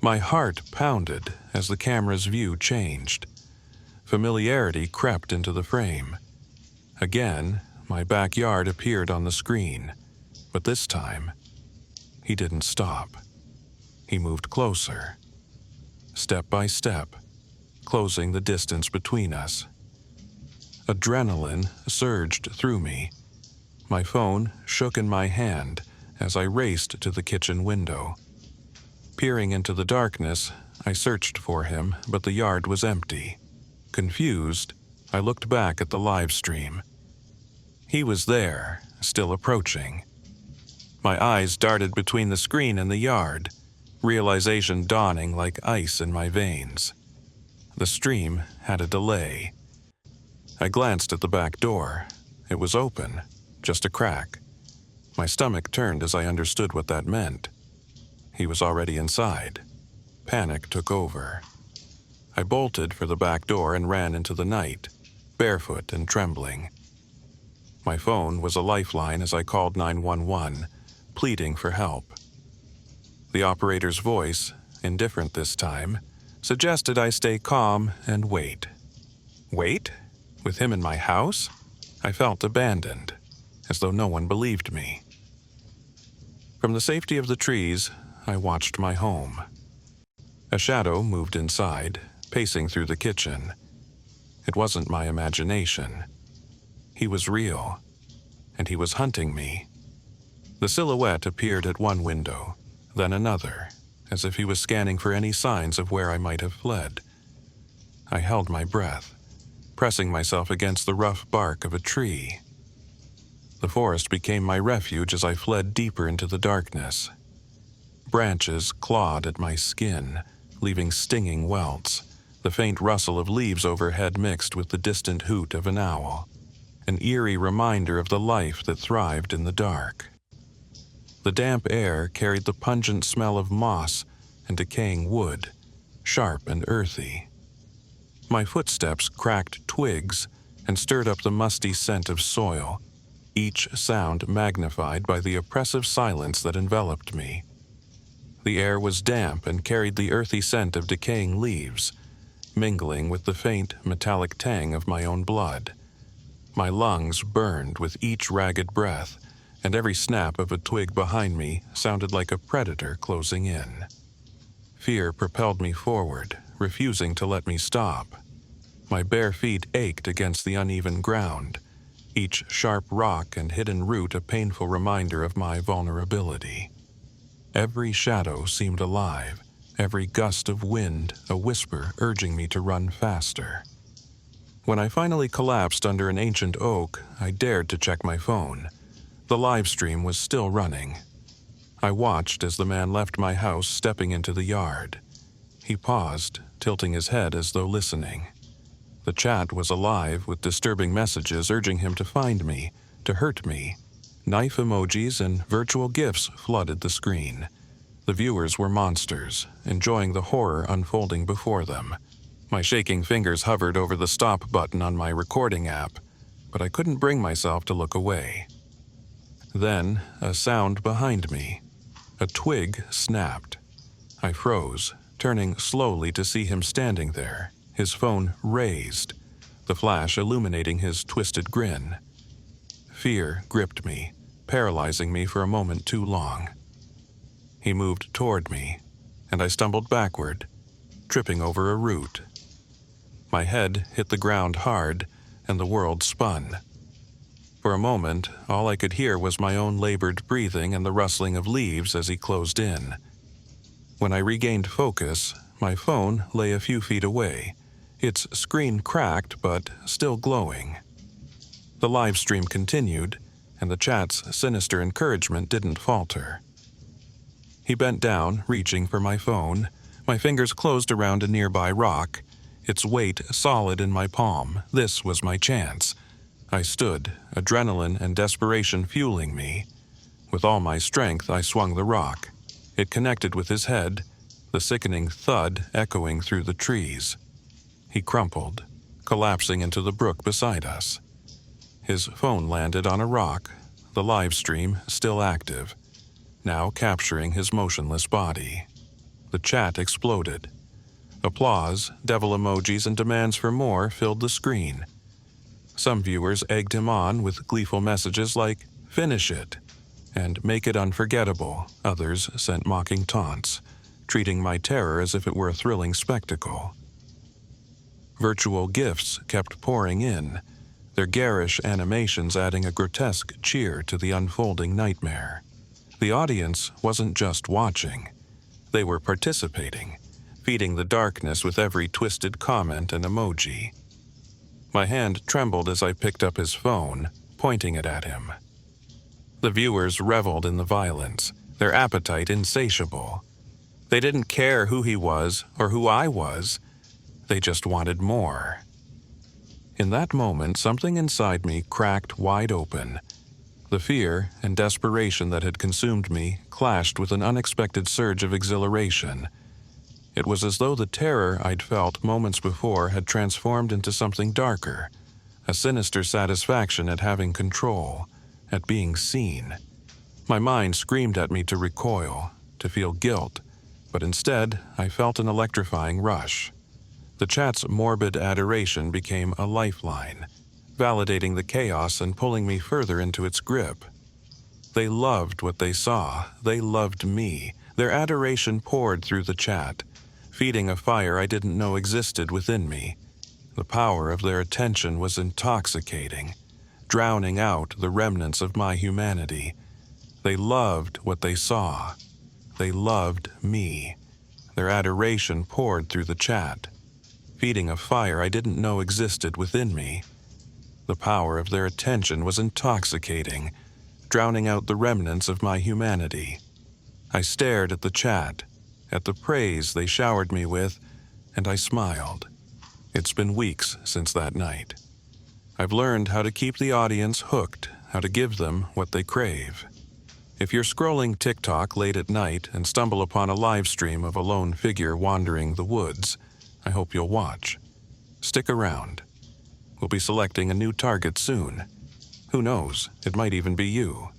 My heart pounded as the camera's view changed. Familiarity crept into the frame. Again, my backyard appeared on the screen, but this time, he didn't stop. He moved closer, step by step, closing the distance between us. Adrenaline surged through me. My phone shook in my hand as I raced to the kitchen window. Peering into the darkness, I searched for him, but the yard was empty. Confused, I looked back at the live stream. He was there, still approaching. My eyes darted between the screen and the yard, realization dawning like ice in my veins. The stream had a delay. I glanced at the back door. It was open, just a crack. My stomach turned as I understood what that meant. He was already inside. Panic took over. I bolted for the back door and ran into the night, barefoot and trembling. My phone was a lifeline as I called 911, pleading for help. The operator's voice, indifferent this time, suggested I stay calm and wait. Wait? With him in my house? I felt abandoned, as though no one believed me. From the safety of the trees, I watched my home. A shadow moved inside, pacing through the kitchen. It wasn't my imagination. He was real, and he was hunting me. The silhouette appeared at one window, then another, as if he was scanning for any signs of where I might have fled. I held my breath, pressing myself against the rough bark of a tree. The forest became my refuge as I fled deeper into the darkness. Branches clawed at my skin, leaving stinging welts, the faint rustle of leaves overhead mixed with the distant hoot of an owl. an eerie reminder of the life that thrived in the dark. The damp air carried the pungent smell of moss and decaying wood, sharp and earthy. My footsteps cracked twigs and stirred up the musty scent of soil, each sound magnified by the oppressive silence that enveloped me. The air was damp and carried the earthy scent of decaying leaves, mingling with the faint, metallic tang of my own blood. My lungs burned with each ragged breath, and every snap of a twig behind me sounded like a predator closing in. Fear propelled me forward, refusing to let me stop. My bare feet ached against the uneven ground, each sharp rock and hidden root a painful reminder of my vulnerability. Every shadow seemed alive, every gust of wind a whisper urging me to run faster. When I finally collapsed under an ancient oak, I dared to check my phone. The live stream was still running. I watched as the man left my house, stepping into the yard. He paused, tilting his head as though listening. The chat was alive with disturbing messages urging him to find me, to hurt me. Knife emojis and virtual gifs flooded the screen. The viewers were monsters, enjoying the horror unfolding before them. My shaking fingers hovered over the stop button on my recording app, but I couldn't bring myself to look away. Then, a sound behind me. A twig snapped. I froze, turning slowly to see him standing there, his phone raised, the flash illuminating his twisted grin. Fear gripped me, paralyzing me for a moment too long. He moved toward me, and I stumbled backward, tripping over a root. My head hit the ground hard, and the world spun. For a moment, all I could hear was my own labored breathing and the rustling of leaves as he closed in. When I regained focus, my phone lay a few feet away, its screen cracked but still glowing. The live stream continued, and the chat's sinister encouragement didn't falter. He bent down, reaching for my phone. My fingers closed around a nearby rock, its weight solid in my palm. This was my chance. I stood, adrenaline and desperation fueling me. With all my strength, I swung the rock. It connected with his head, the sickening thud echoing through the trees. He crumpled, collapsing into the brook beside us. His phone landed on a rock, the live stream still active, now capturing his motionless body. The chat exploded. Applause, devil emojis, and demands for more filled the screen. Some viewers egged him on with gleeful messages like, "Finish it," and "Make it unforgettable." Others sent mocking taunts, treating my terror as if it were a thrilling spectacle. Virtual gifts kept pouring in, their garish animations adding a grotesque cheer to the unfolding nightmare. The audience wasn't just watching. They were participating, feeding the darkness with every twisted comment and emoji. My hand trembled as I picked up his phone, pointing it at him. The viewers reveled in the violence, their appetite insatiable. They didn't care who he was or who I was. They just wanted more. In that moment, something inside me cracked wide open. The fear and desperation that had consumed me clashed with an unexpected surge of exhilaration. It was as though the terror I'd felt moments before had transformed into something darker, a sinister satisfaction at having control, at being seen. My mind screamed at me to recoil, to feel guilt, but instead I felt an electrifying rush. The chat's morbid adoration became a lifeline, validating the chaos and pulling me further into its grip. They loved what they saw. They loved me. Their adoration poured through the chat, feeding a fire I didn't know existed within me. The power of their attention was intoxicating, drowning out the remnants of my humanity. They loved what they saw. They loved me. Their adoration poured through the chat, feeding a fire I didn't know existed within me. The power of their attention was intoxicating, drowning out the remnants of my humanity. I stared at the chat, at the praise they showered me with, and I smiled. It's been weeks since that night. I've learned how to keep the audience hooked, how to give them what they crave. If you're scrolling TikTok late at night and stumble upon a live stream of a lone figure wandering the woods, I hope you'll watch. Stick around. We'll be selecting a new target soon. Who knows, it might even be you.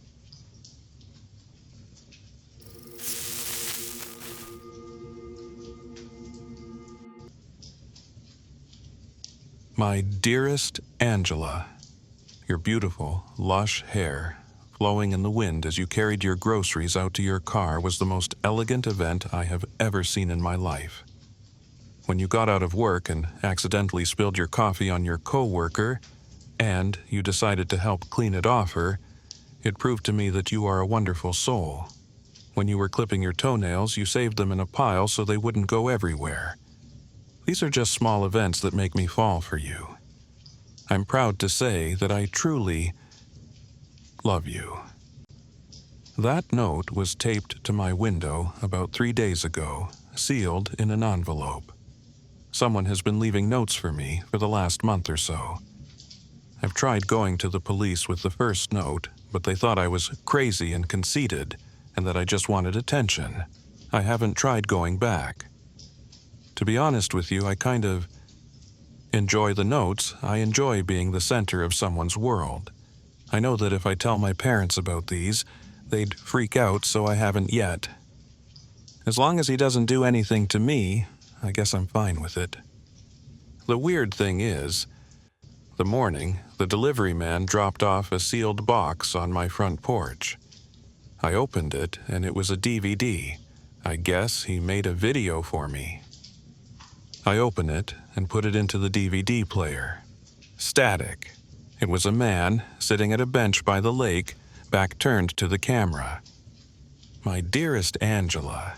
My dearest Angela, your beautiful, lush hair flowing in the wind as you carried your groceries out to your car was the most elegant event I have ever seen in my life. When you got out of work and accidentally spilled your coffee on your coworker, and you decided to help clean it off her, it proved to me that you are a wonderful soul. When you were clipping your toenails, you saved them in a pile so they wouldn't go everywhere. These are just small events that make me fall for you. I'm proud to say that I truly love you. That note was taped to my window about 3 days ago, sealed in an envelope. Someone has been leaving notes for me for the last month or so. I've tried going to the police with the first note, but they thought I was crazy and conceited, and that I just wanted attention. I haven't tried going back. To be honest with you, I kind of enjoy the notes. I enjoy being the center of someone's world. I know that if I tell my parents about these, they'd freak out, so I haven't yet. As long as he doesn't do anything to me, I guess I'm fine with it. The weird thing is, the morning, the delivery man dropped off a sealed box on my front porch. I opened it, and it was a DVD. I guess he made a video for me. I open it and put it into the DVD player. Static. It was a man sitting at a bench by the lake, back turned to the camera. My dearest Angela,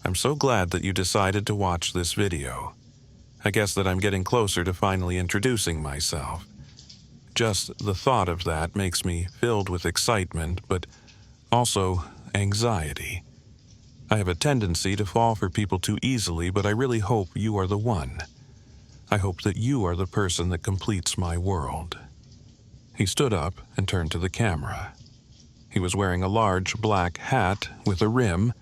I'm so glad that you decided to watch this video. I guess that I'm getting closer to finally introducing myself. Just the thought of that makes me filled with excitement, but also anxiety. I have a tendency to fall for people too easily, but I really hope you are the one. I hope that you are the person that completes my world. He stood up and turned to the camera. He was wearing a large black hat with a rim,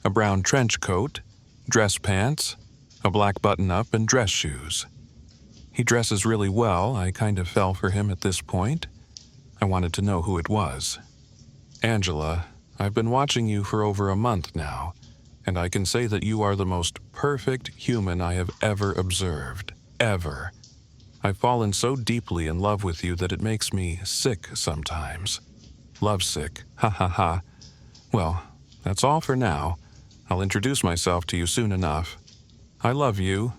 a brown trench coat, dress pants, a black button-up, and dress shoes. He dresses really well. I kind of fell for him at this point. I wanted to know who it was. Angela, I've been watching you for over a month now, and I can say that you are the most perfect human I have ever observed. Ever. I've fallen so deeply in love with you that it makes me sick sometimes. Lovesick. Ha ha ha. Well, that's all for now. I'll introduce myself to you soon enough. I love you.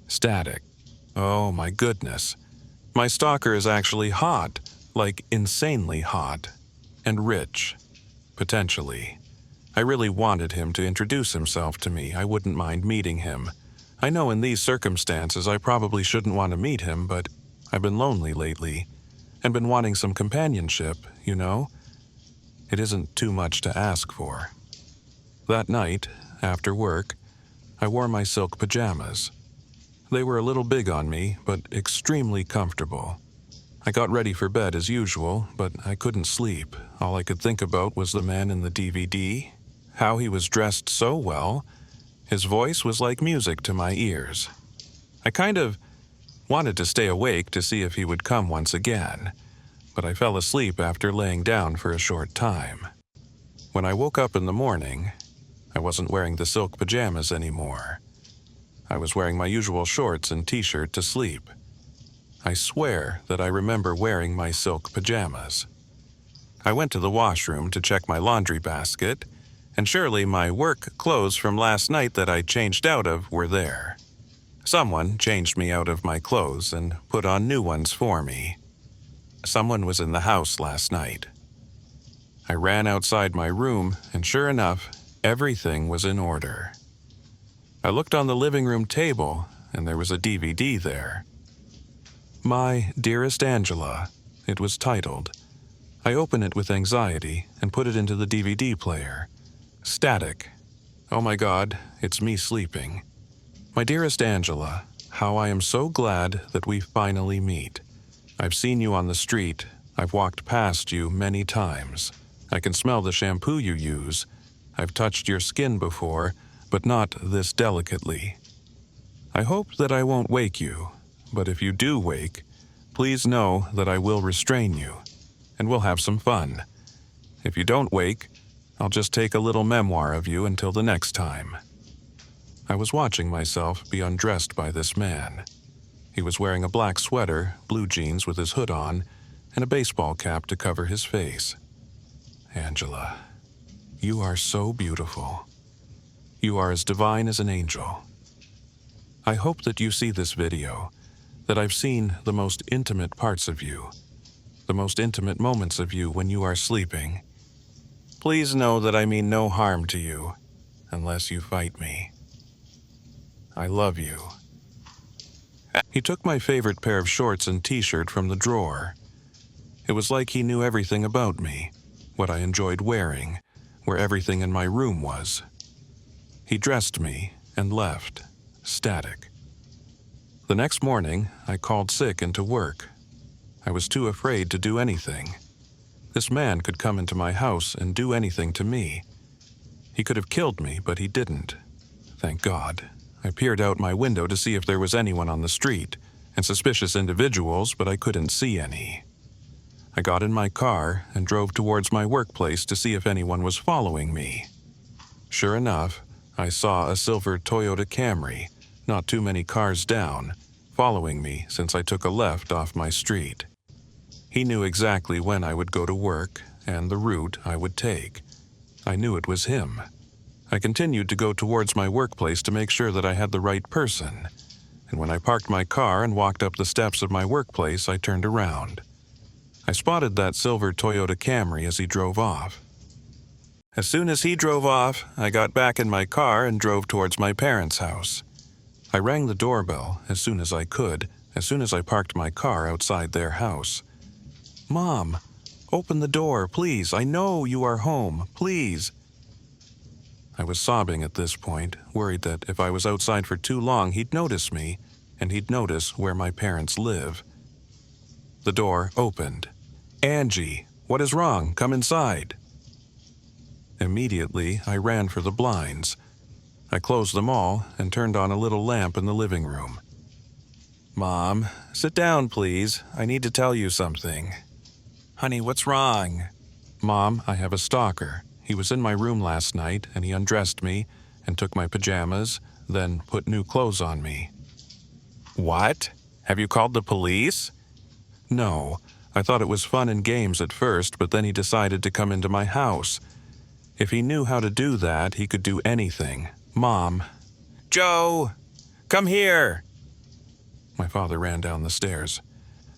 Static. Oh my goodness. My stalker is actually hot, like insanely hot. And rich. Potentially. I really wanted him to introduce himself to me. I wouldn't mind meeting him. I know in these circumstances I probably shouldn't want to meet him, but I've been lonely lately, and been wanting some companionship, you know? It isn't too much to ask for. That night, after work, I wore my silk pajamas. They were a little big on me, but extremely comfortable. I got ready for bed as usual, but I couldn't sleep. All I could think about was the man in the DVD, how he was dressed so well. His voice was like music to my ears. I kind of wanted to stay awake to see if he would come once again, but I fell asleep after laying down for a short time. When I woke up in the morning, I wasn't wearing the silk pajamas anymore. I was wearing my usual shorts and t-shirt to sleep. I swear that I remember wearing my silk pajamas. I went to the washroom to check my laundry basket, and surely my work clothes from last night that I changed out of were there. Someone changed me out of my clothes and put on new ones for me. Someone was in the house last night. I ran outside my room, and sure enough, everything was in order. I looked on the living room table, and there was a DVD there. My Dearest Angela, it was titled. I opened it with anxiety and put it into the DVD player. Static. Oh my God, it's me sleeping. My dearest Angela, how I am so glad that we finally meet. I've seen you on the street. I've walked past you many times. I can smell the shampoo you use. I've touched your skin before, but not this delicately. I hope that I won't wake you, but if you do wake, please know that I will restrain you, and we'll have some fun. If you don't wake, I'll just take a little memoir of you until the next time." I was watching myself be undressed by this man. He was wearing a black sweater, blue jeans with his hood on, and a baseball cap to cover his face. "Angela, you are so beautiful. You are as divine as an angel. I hope that you see this video, that I've seen the most intimate parts of you, the most intimate moments of you when you are sleeping. Please know that I mean no harm to you, unless you fight me. I love you." He took my favorite pair of shorts and t-shirt from the drawer. It was like he knew everything about me, what I enjoyed wearing, where everything in my room was. He dressed me and left, static. The next morning, I called sick into work. I was too afraid to do anything. This man could come into my house and do anything to me. He could have killed me, but he didn't. Thank God. I peered out my window to see if there was anyone on the street, and suspicious individuals, but I couldn't see any. I got in my car and drove towards my workplace to see if anyone was following me. Sure enough, I saw a silver Toyota Camry, not too many cars down, following me since I took a left off my street. He knew exactly when I would go to work and the route I would take. I knew it was him. I continued to go towards my workplace to make sure that I had the right person, and when I parked my car and walked up the steps of my workplace, I turned around. I spotted that silver Toyota Camry as he drove off. As soon as he drove off, I got back in my car and drove towards my parents' house. I rang the doorbell as soon as I could, as soon as I parked my car outside their house. "Mom, open the door, please. I know you are home, please." I was sobbing at this point, worried that if I was outside for too long, he'd notice me, and he'd notice where my parents live. The door opened. "Angie, what is wrong? Come inside." Immediately, I ran for the blinds. I closed them all and turned on a little lamp in the living room. "Mom, sit down, please. I need to tell you something." "Honey, what's wrong?" "Mom, I have a stalker. He was in my room last night, and he undressed me and took my pajamas, then put new clothes on me." "What? Have you called the police?" "No. I thought it was fun and games at first, but then he decided to come into my house. If he knew how to do that, he could do anything. Mom." "Joe, come here." My father ran down the stairs.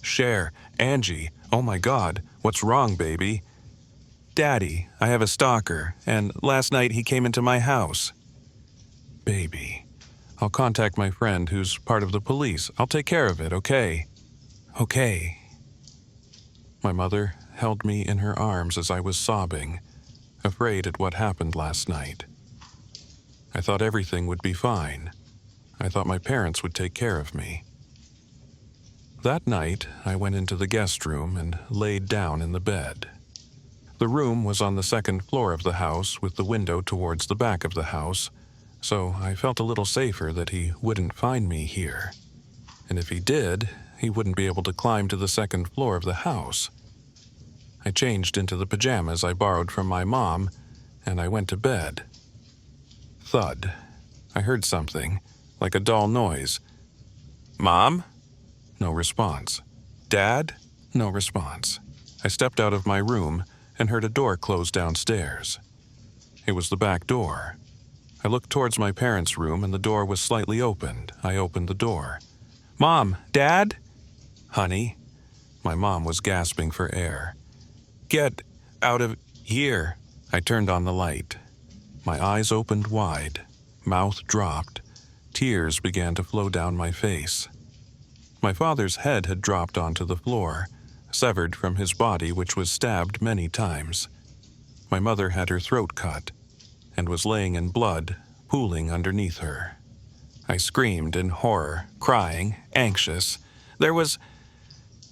"Cher, Angie, oh my God, what's wrong, baby?" "Daddy, I have a stalker, and last night he came into my house." "Baby, I'll contact my friend who's part of the police. I'll take care of it, okay?" "Okay." My mother held me in her arms as I was sobbing, afraid at what happened last night. I thought everything would be fine. I thought my parents would take care of me. That night, I went into the guest room and laid down in the bed. The room was on the second floor of the house with the window towards the back of the house, so I felt a little safer that he wouldn't find me here. And if he did, he wouldn't be able to climb to the second floor of the house. I changed into the pajamas I borrowed from my mom, and I went to bed. Thud. I heard something, like a dull noise. "Mom?" No response. "Dad?" No response. I stepped out of my room and heard a door close downstairs. It was the back door. I looked towards my parents' room and the door was slightly opened. I opened the door. "Mom, Dad?" "Honey?" My mom was gasping for air. "Get out of here." I turned on the light. My eyes opened wide, mouth dropped, tears began to flow down my face. My father's head had dropped onto the floor, severed from his body, which was stabbed many times. My mother had her throat cut and was laying in blood, pooling underneath her. I screamed in horror, crying, anxious. There was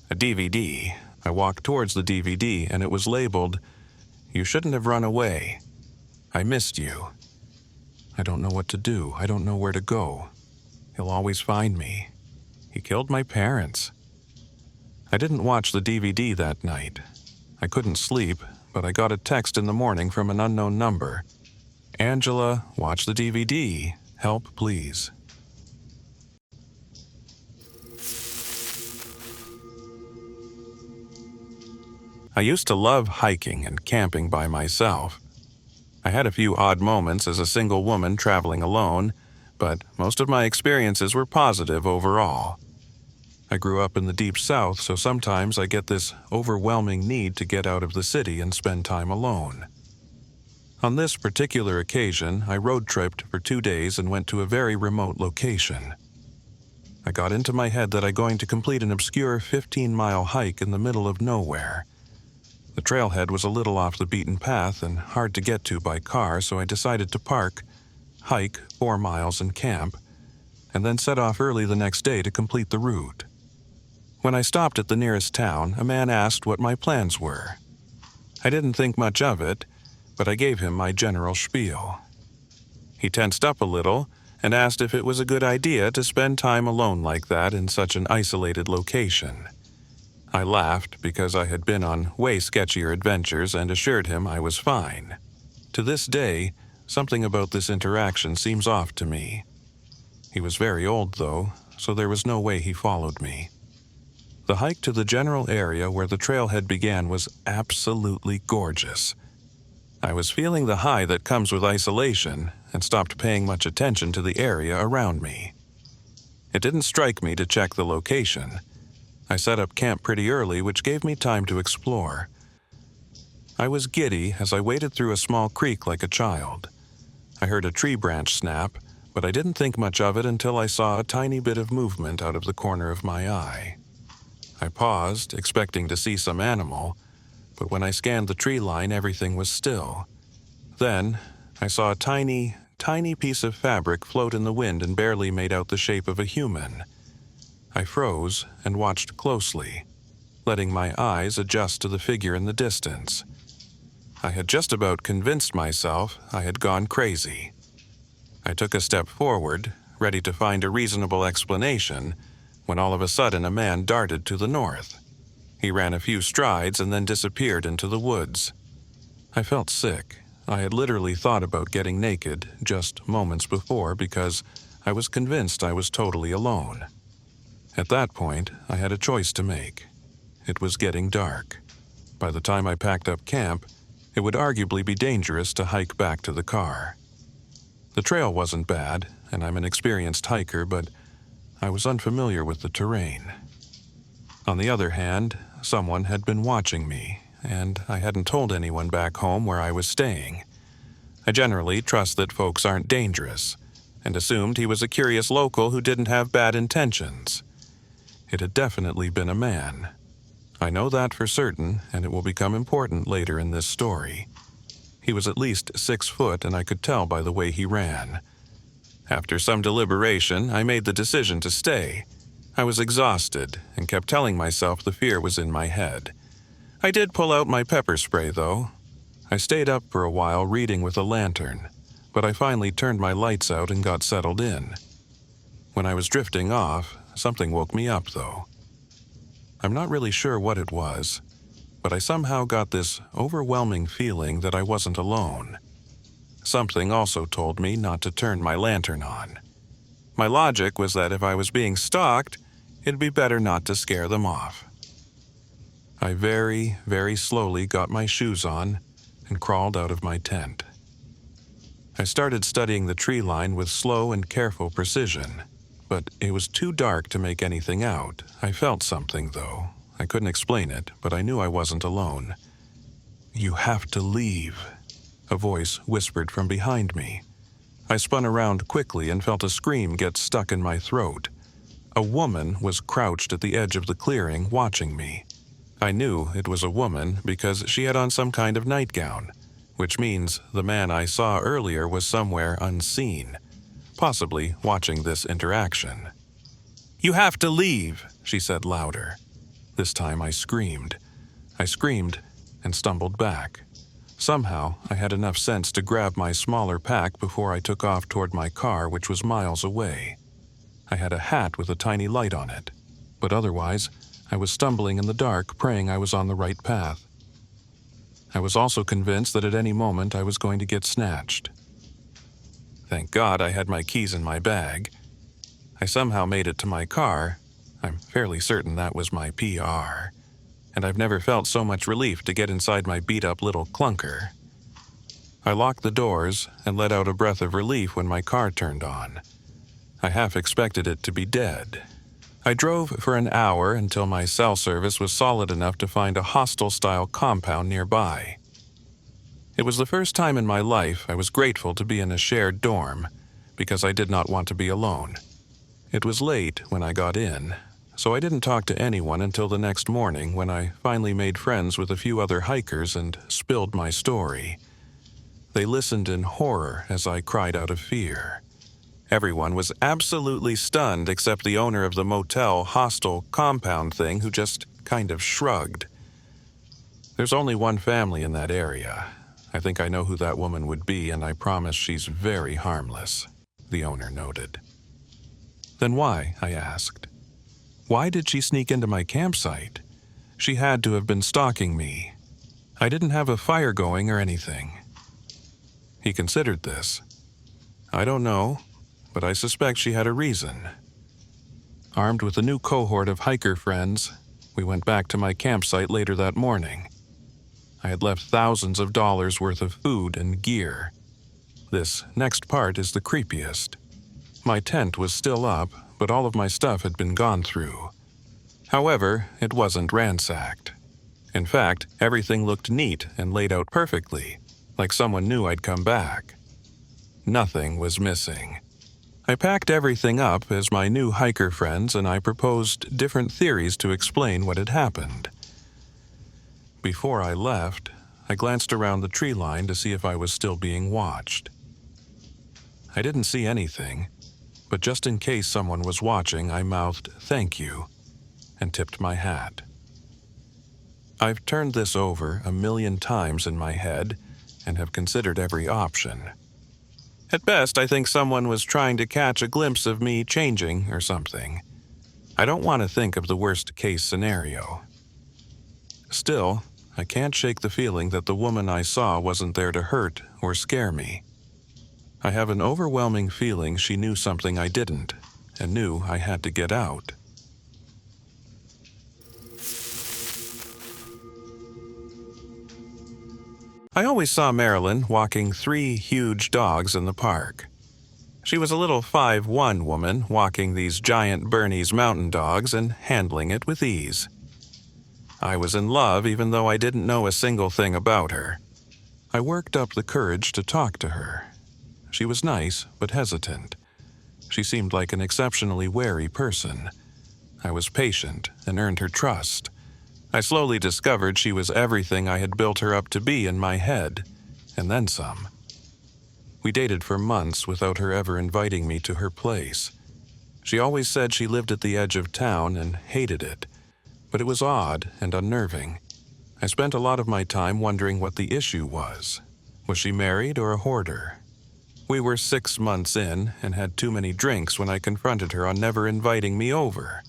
A DVD. I walked towards the DVD and it was labeled, "You shouldn't have run away. I missed you. I don't know what to do. I don't know where to go. He'll always find me. He killed my parents." I didn't watch the DVD that night. I couldn't sleep, but I got a text in the morning from an unknown number. "Angela, watch the DVD. Help, please." I used to love hiking and camping by myself. I had a few odd moments as a single woman traveling alone, but most of my experiences were positive overall. I grew up in the deep south, so sometimes I get this overwhelming need to get out of the city and spend time alone. On this particular occasion, I road tripped for 2 days and went to a very remote location. I got into my head that I'm going to complete an obscure 15-mile hike in the middle of nowhere. The trailhead was a little off the beaten path and hard to get to by car, so I decided to park, hike 4 miles and camp, and then set off early the next day to complete the route. When I stopped at the nearest town, a man asked what my plans were. I didn't think much of it, but I gave him my general spiel. He tensed up a little and asked if it was a good idea to spend time alone like that in such an isolated location. I laughed because I had been on way sketchier adventures and assured him I was fine. To this day, something about this interaction seems off to me. He was very old, though, so there was no way he followed me. The hike to the general area where the trailhead began was absolutely gorgeous. I was feeling the high that comes with isolation and stopped paying much attention to the area around me. It didn't strike me to check the location. I set up camp pretty early, which gave me time to explore. I was giddy as I waded through a small creek like a child. I heard a tree branch snap, but I didn't think much of it until I saw a tiny bit of movement out of the corner of my eye. I paused, expecting to see some animal, but when I scanned the tree line, everything was still. Then, I saw a tiny piece of fabric float in the wind and barely made out the shape of a human. I froze and watched closely, letting my eyes adjust to the figure in the distance. I had just about convinced myself I had gone crazy. I took a step forward, ready to find a reasonable explanation, when all of a sudden a man darted to the north. He ran a few strides and then disappeared into the woods. I felt sick. I had literally thought about getting naked just moments before because I was convinced I was totally alone. At that point, I had a choice to make. It was getting dark. By the time I packed up camp, it would arguably be dangerous to hike back to the car. The trail wasn't bad, and I'm an experienced hiker, but I was unfamiliar with the terrain. On the other hand, someone had been watching me, and I hadn't told anyone back home where I was staying. I generally trust that folks aren't dangerous, and assumed he was a curious local who didn't have bad intentions. It had definitely been a man. I know that for certain, and it will become important later in this story. He was at least 6 foot, and I could tell by the way he ran. After some deliberation, I made the decision to stay. I was exhausted and kept telling myself the fear was in my head. I did pull out my pepper spray, though. I stayed up for a while reading with a lantern, but I finally turned my lights out and got settled in. When I was drifting off, something woke me up, though. I'm not really sure what it was, but I somehow got this overwhelming feeling that I wasn't alone. Something also told me not to turn my lantern on. My logic was that if I was being stalked, it'd be better not to scare them off. I very, very slowly got my shoes on and crawled out of my tent. I started studying the tree line with slow and careful precision, but it was too dark to make anything out. I felt something, though. I couldn't explain it, but I knew I wasn't alone. "You have to leave," a voice whispered from behind me. I spun around quickly and felt a scream get stuck in my throat. A woman was crouched at the edge of the clearing, watching me. I knew it was a woman because she had on some kind of nightgown, which means the man I saw earlier was somewhere unseen, possibly watching this interaction. "You have to leave," she said louder. This time I screamed. I screamed and stumbled back. Somehow, I had enough sense to grab my smaller pack before I took off toward my car, which was miles away. I had a hat with a tiny light on it, but otherwise, I was stumbling in the dark, praying I was on the right path. I was also convinced that at any moment I was going to get snatched. Thank God I had my keys in my bag. I somehow made it to my car. I'm fairly certain that was my PR. And I've never felt so much relief to get inside my beat-up little clunker. I locked the doors and let out a breath of relief when my car turned on. I half expected it to be dead. I drove for an hour until my cell service was solid enough to find a hostel-style compound nearby. It was the first time in my life I was grateful to be in a shared dorm, because I did not want to be alone. It was late when I got in, so I didn't talk to anyone until the next morning when I finally made friends with a few other hikers and spilled my story. They listened in horror as I cried out of fear. Everyone was absolutely stunned except the owner of the motel hostel compound thing, who just kind of shrugged. There's only one family in that area. I think I know who that woman would be, and I promise she's very harmless, the owner noted. Then why? I asked. Why did she sneak into my campsite? She had to have been stalking me. I didn't have a fire going or anything. He considered this. I don't know, but I suspect she had a reason. Armed with a new cohort of hiker friends, we went back to my campsite later that morning. I had left thousands of dollars worth of food and gear. This next part is the creepiest. My tent was still up, but all of my stuff had been gone through. However, it wasn't ransacked. In fact, everything looked neat and laid out perfectly, like someone knew I'd come back. Nothing was missing. I packed everything up as my new hiker friends and I proposed different theories to explain what had happened. Before I left, I glanced around the tree line to see if I was still being watched. I didn't see anything, but just in case someone was watching, I mouthed "thank you" and tipped my hat. I've turned this over 1,000,000 times in my head and have considered every option. At best, I think someone was trying to catch a glimpse of me changing or something. I don't want to think of the worst-case scenario. Still, I can't shake the feeling that the woman I saw wasn't there to hurt or scare me. I have an overwhelming feeling she knew something I didn't, and knew I had to get out. I always saw Marilyn walking 3 huge dogs in the park. She was a little 5'1" woman walking these giant Bernese mountain dogs and handling it with ease. I was in love even though I didn't know a single thing about her. I worked up the courage to talk to her. She was nice, but hesitant. She seemed like an exceptionally wary person. I was patient and earned her trust. I slowly discovered she was everything I had built her up to be in my head, and then some. We dated for months without her ever inviting me to her place. She always said she lived at the edge of town and hated it, but it was odd and unnerving. I spent a lot of my time wondering what the issue was. Was she married or a hoarder? We were 6 months in and had too many drinks when I confronted her on never inviting me over.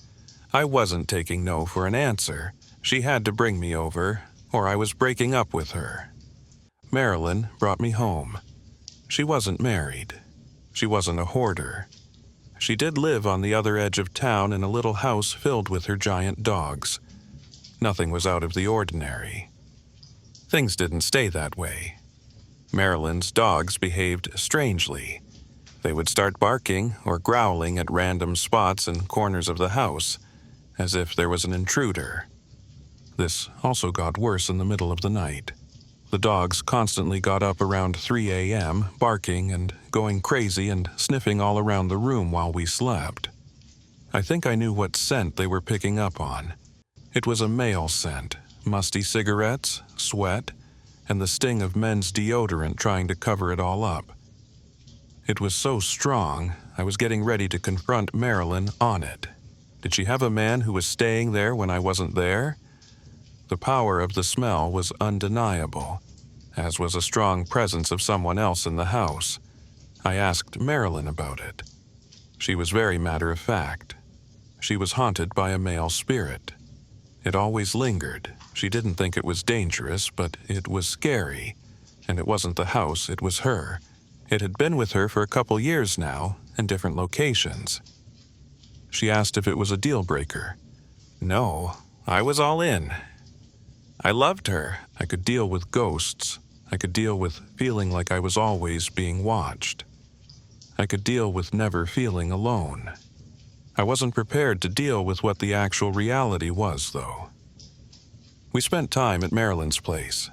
I wasn't taking no for an answer. She had to bring me over, or I was breaking up with her. Marilyn brought me home. She wasn't married. She wasn't a hoarder. She did live on the other edge of town in a little house filled with her giant dogs. Nothing was out of the ordinary. Things didn't stay that way. Marilyn's dogs behaved strangely. They would start barking or growling at random spots and corners of the house, as if there was an intruder. This also got worse in the middle of the night. The dogs constantly got up around 3 a.m., barking and going crazy and sniffing all around the room while we slept. I think I knew what scent they were picking up on. It was a male scent, musty cigarettes, sweat, and the sting of men's deodorant trying to cover it all up. It was so strong, I was getting ready to confront Marilyn on it, Did she have a man who was staying there when I wasn't there? The power of the smell was undeniable, as was a strong presence of someone else in the house. I asked Marilyn about it. She was very matter-of-fact. She was haunted by a male spirit. It always lingered. She didn't think it was dangerous, but it was scary. And it wasn't the house, it was her. It had been with her for a couple years now, in different locations. She asked if it was a deal-breaker. No, I was all in. I loved her. I could deal with ghosts. I could deal with feeling like I was always being watched. I could deal with never feeling alone. I wasn't prepared to deal with what the actual reality was, though. We spent time at Marilyn's place.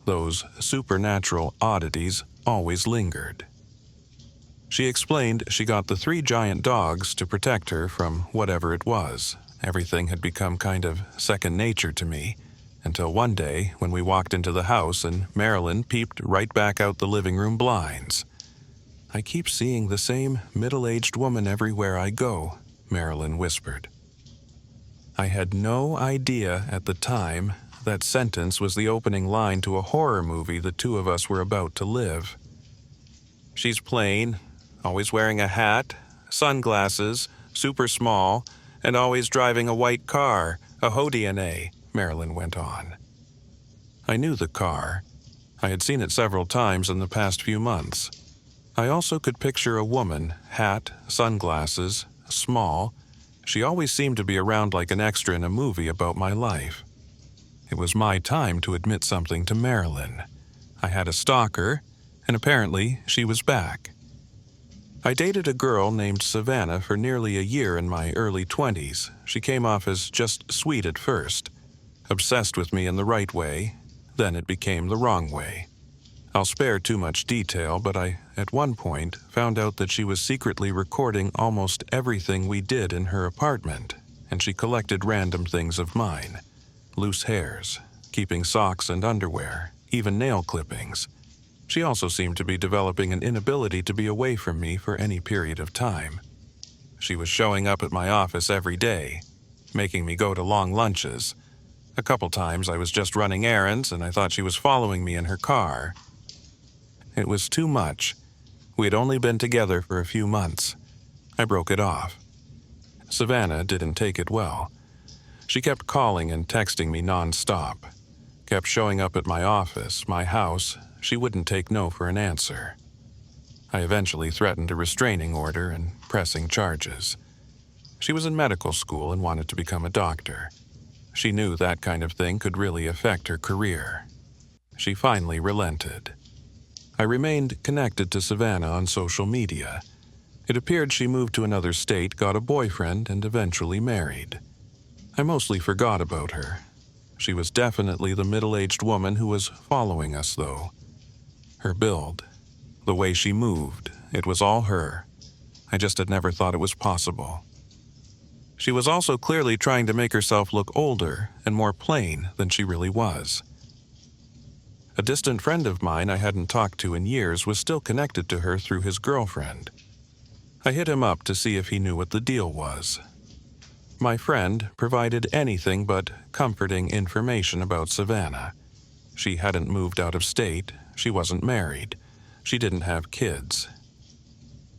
Those supernatural oddities always lingered. She explained she got the 3 giant dogs to protect her from whatever it was. Everything had become kind of second nature to me, until one day when we walked into the house and Marilyn peeped right back out the living room blinds. "I keep seeing the same middle-aged woman everywhere I go," Marilyn whispered. I had no idea at the time that sentence was the opening line to a horror movie the two of us were about to live. "She's plain, always wearing a hat, sunglasses, super small, and always driving a white car, a Hodiane," Marilyn went on. I knew the car. I had seen it several times in the past few months. I also could picture a woman, hat, sunglasses, small. She always seemed to be around like an extra in a movie about my life. It was my time to admit something to Marilyn. I had a stalker, and apparently she was back. I dated a girl named Savannah for nearly a year in my early 20s. She came off as just sweet at first, obsessed with me in the right way, then it became the wrong way. I'll spare too much detail, but I, at one point, found out that she was secretly recording almost everything we did in her apartment, and she collected random things of mine. Loose hairs, keeping socks and underwear, even nail clippings. She also seemed to be developing an inability to be away from me for any period of time. She was showing up at my office every day, making me go to long lunches. A couple times I was just running errands and I thought she was following me in her car. It was too much. We had only been together for a few months. I broke it off. Savannah didn't take it well. She kept calling and texting me nonstop. Kept showing up at my office, my house. She wouldn't take no for an answer. I eventually threatened a restraining order and pressing charges. She was in medical school and wanted to become a doctor. She knew that kind of thing could really affect her career. She finally relented. I remained connected to Savannah on social media. It appeared she moved to another state, got a boyfriend, and eventually married. I mostly forgot about her. She was definitely the middle-aged woman who was following us, though. Her build, the way she moved, it was all her. I just had never thought it was possible. She was also clearly trying to make herself look older and more plain than she really was. A distant friend of mine I hadn't talked to in years was still connected to her through his girlfriend. I hit him up to see if he knew what the deal was. My friend provided anything but comforting information about Savannah. She hadn't moved out of state, she wasn't married, she didn't have kids.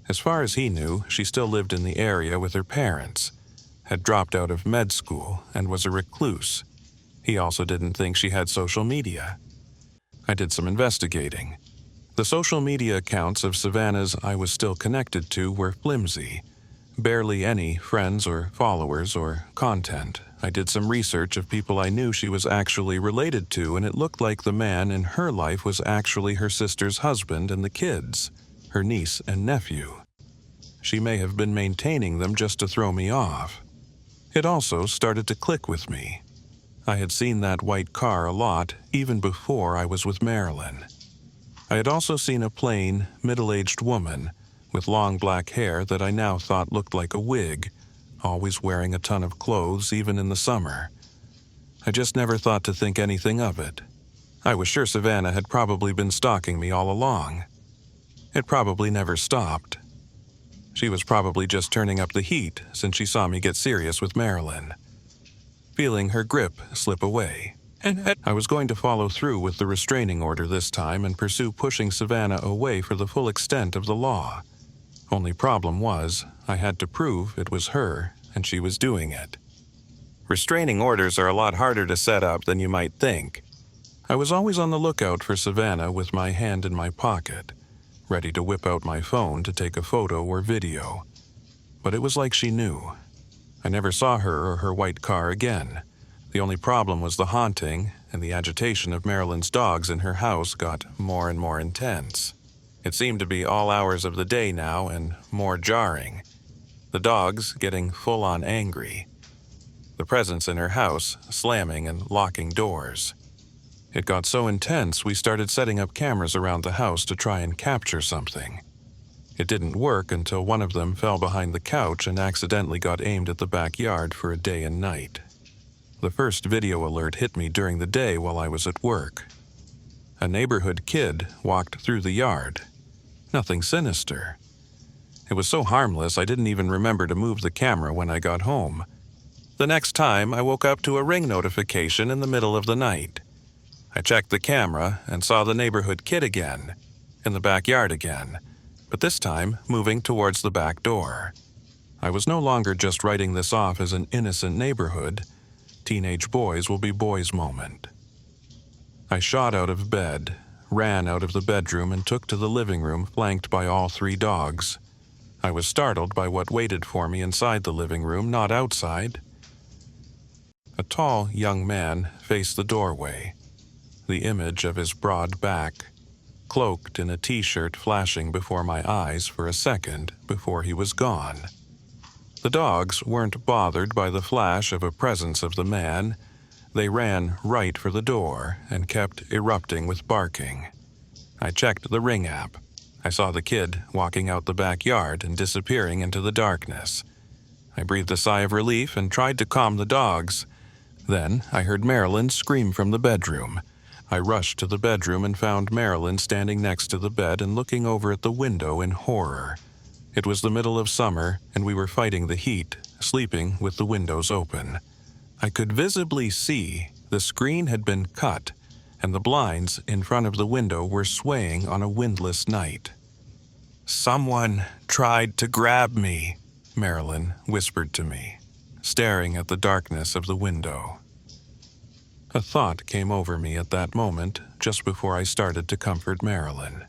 As far as he knew, she still lived in the area with her parents, had dropped out of med school, and was a recluse. He also didn't think she had social media. I did some investigating. The social media accounts of Savannah's I was still connected to were flimsy. Barely any friends or followers or content. I did some research of people I knew she was actually related to, and it looked like the man in her life was actually her sister's husband and the kids, her niece and nephew. She may have been maintaining them just to throw me off. It also started to click with me. I had seen that white car a lot, even before I was with Marilyn. I had also seen a plain, middle-aged woman with long black hair that I now thought looked like a wig, always wearing a ton of clothes even in the summer. I just never thought to think anything of it. I was sure Savannah had probably been stalking me all along. It probably never stopped. She was probably just turning up the heat since she saw me get serious with Marilyn. Feeling her grip slip away, I was going to follow through with the restraining order this time and pursue pushing Savannah away for the full extent of the law. Only problem was, I had to prove it was her and she was doing it. Restraining orders are a lot harder to set up than you might think. I was always on the lookout for Savannah with my hand in my pocket, ready to whip out my phone to take a photo or video. But it was like she knew. I never saw her or her white car again. The only problem was the haunting, and the agitation of Marilyn's dogs in her house got more and more intense. It seemed to be all hours of the day now and more jarring. The dogs getting full-on angry. The presence in her house slamming and locking doors. It got so intense we started setting up cameras around the house to try and capture something. It didn't work until one of them fell behind the couch and accidentally got aimed at the backyard for a day and night. The first video alert hit me during the day while I was at work. A neighborhood kid walked through the yard. Nothing sinister. It was so harmless I didn't even remember to move the camera when I got home. The next time I woke up to a ring notification in the middle of the night. I checked the camera and saw the neighborhood kid again, in the backyard again, but this time moving towards the back door. I was no longer just writing this off as an innocent neighborhood. Teenage boys will be boys moment. I shot out of bed, ran out of the bedroom and took to the living room flanked by all 3 dogs. I was startled by what waited for me inside the living room, not outside. A tall young man faced the doorway, the image of his broad back, cloaked in a t-shirt flashing before my eyes for a second before he was gone. The dogs weren't bothered by the flash of a presence of the man. They ran right for the door and kept erupting with barking. I checked the Ring app. I saw the kid walking out the backyard and disappearing into the darkness. I breathed a sigh of relief and tried to calm the dogs. Then I heard Marilyn scream from the bedroom. I rushed to the bedroom and found Marilyn standing next to the bed and looking over at the window in horror. It was the middle of summer, and we were fighting the heat, sleeping with the windows open. I could visibly see the screen had been cut, and the blinds in front of the window were swaying on a windless night. "Someone tried to grab me," Marilyn whispered to me, staring at the darkness of the window. A thought came over me at that moment, just before I started to comfort Marilyn.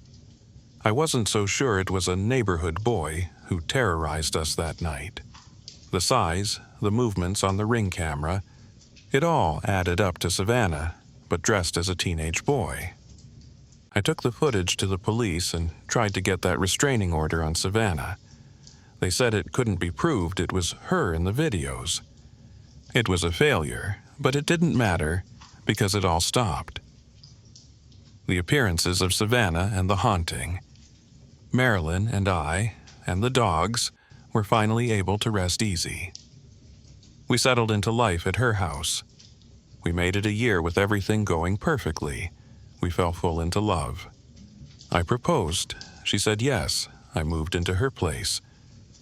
I wasn't so sure it was a neighborhood boy who terrorized us that night. The size, the movements on the Ring camera, it all added up to Savannah, but dressed as a teenage boy. I took the footage to the police and tried to get that restraining order on Savannah. They said it couldn't be proved it was her in the videos. It was a failure, but it didn't matter because it all stopped. The appearances of Savannah and the haunting. Marilyn and I, and the dogs, were finally able to rest easy. We settled into life at her house. We made it a year with everything going perfectly. We fell full into love. I proposed. She said yes. I moved into her place.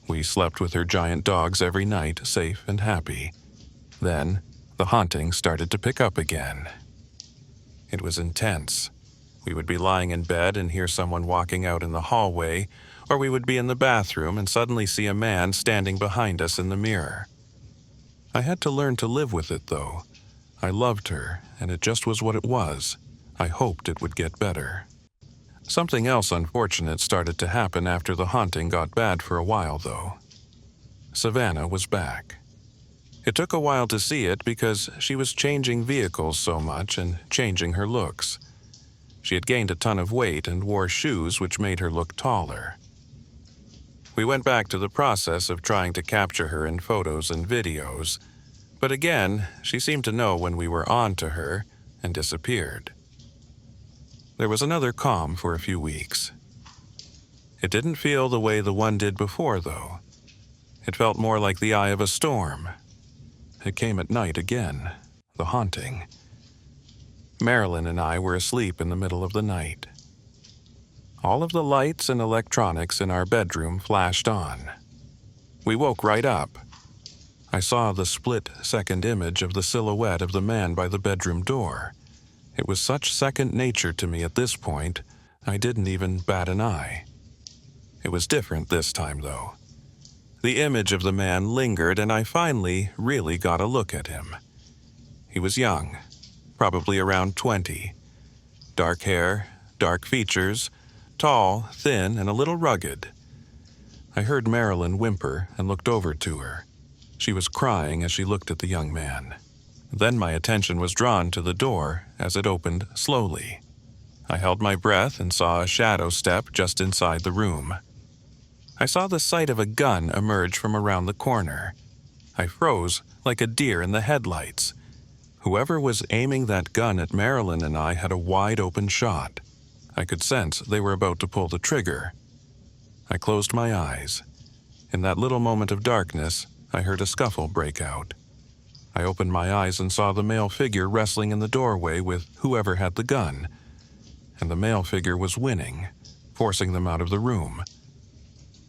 We slept with her giant dogs every night, safe and happy. Then, the haunting started to pick up again. It was intense. We would be lying in bed and hear someone walking out in the hallway, or we would be in the bathroom and suddenly see a man standing behind us in the mirror. I had to learn to live with it, though. I loved her, and it just was what it was. I hoped it would get better. Something else unfortunate started to happen after the haunting got bad for a while, though. Savannah was back. It took a while to see it because she was changing vehicles so much and changing her looks. She had gained a ton of weight and wore shoes which made her look taller. We went back to the process of trying to capture her in photos and videos, but again, she seemed to know when we were on to her and disappeared. There was another calm for a few weeks. It didn't feel the way the one did before, though. It felt more like the eye of a storm. It came at night again, the haunting. Marilyn and I were asleep in the middle of the night. all of the lights and electronics in our bedroom flashed on. We woke right up. I saw the split-second image of the silhouette of the man by the bedroom door. It was such second nature to me at this point, I didn't even bat an eye. It was different this time, though. The image of the man lingered, and I finally really got a look at him. He was young, probably around 20. Dark hair, dark features, tall, thin, and a little rugged. I heard Marilyn whimper and looked over to her. She was crying as she looked at the young man. Then my attention was drawn to the door as it opened slowly. I held my breath and saw a shadow step just inside the room. I saw the sight of a gun emerge from around the corner. I froze like a deer in the headlights. Whoever was aiming that gun at Marilyn and I had a wide-open shot. I could sense they were about to pull the trigger. I closed my eyes. In that little moment of darkness, I heard a scuffle break out. I opened my eyes and saw the male figure wrestling in the doorway with whoever had the gun. And the male figure was winning, forcing them out of the room.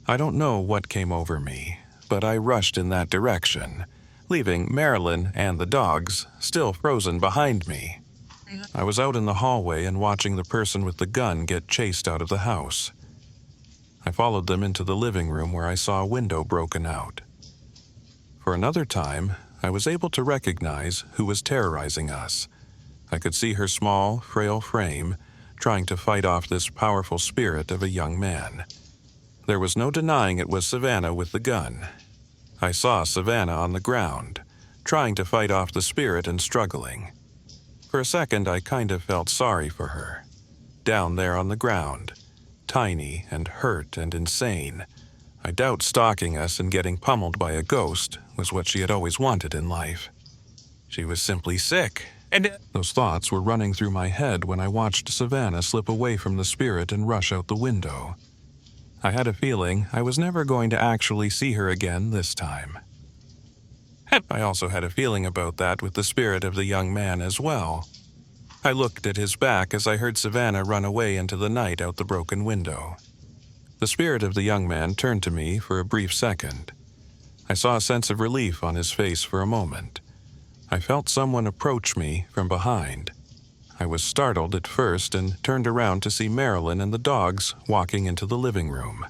I don't know what came over me, but I rushed in that direction, leaving Marilyn and the dogs still frozen behind me. I was out in the hallway and watching the person with the gun get chased out of the house. I followed them into the living room where I saw a window broken out. For another time, I was able to recognize who was terrorizing us. I could see her small, frail frame, trying to fight off this powerful spirit of a young man. There was no denying it was Savannah with the gun. I saw Savannah on the ground, trying to fight off the spirit and struggling. For a second, I kind of felt sorry for her. Down there on the ground, tiny and hurt and insane. I doubt stalking us and getting pummeled by a ghost was what she had always wanted in life. She was simply sick. And those thoughts were running through my head when I watched Savannah slip away from the spirit and rush out the window. I had a feeling I was never going to actually see her again this time. I also had a feeling about that with the spirit of the young man as well. I looked at his back as I heard Savannah run away into the night out the broken window. The spirit of the young man turned to me for a brief second. I saw a sense of relief on his face for a moment. I felt someone approach me from behind. I was startled at first and turned around to see Marilyn and the dogs walking into the living room.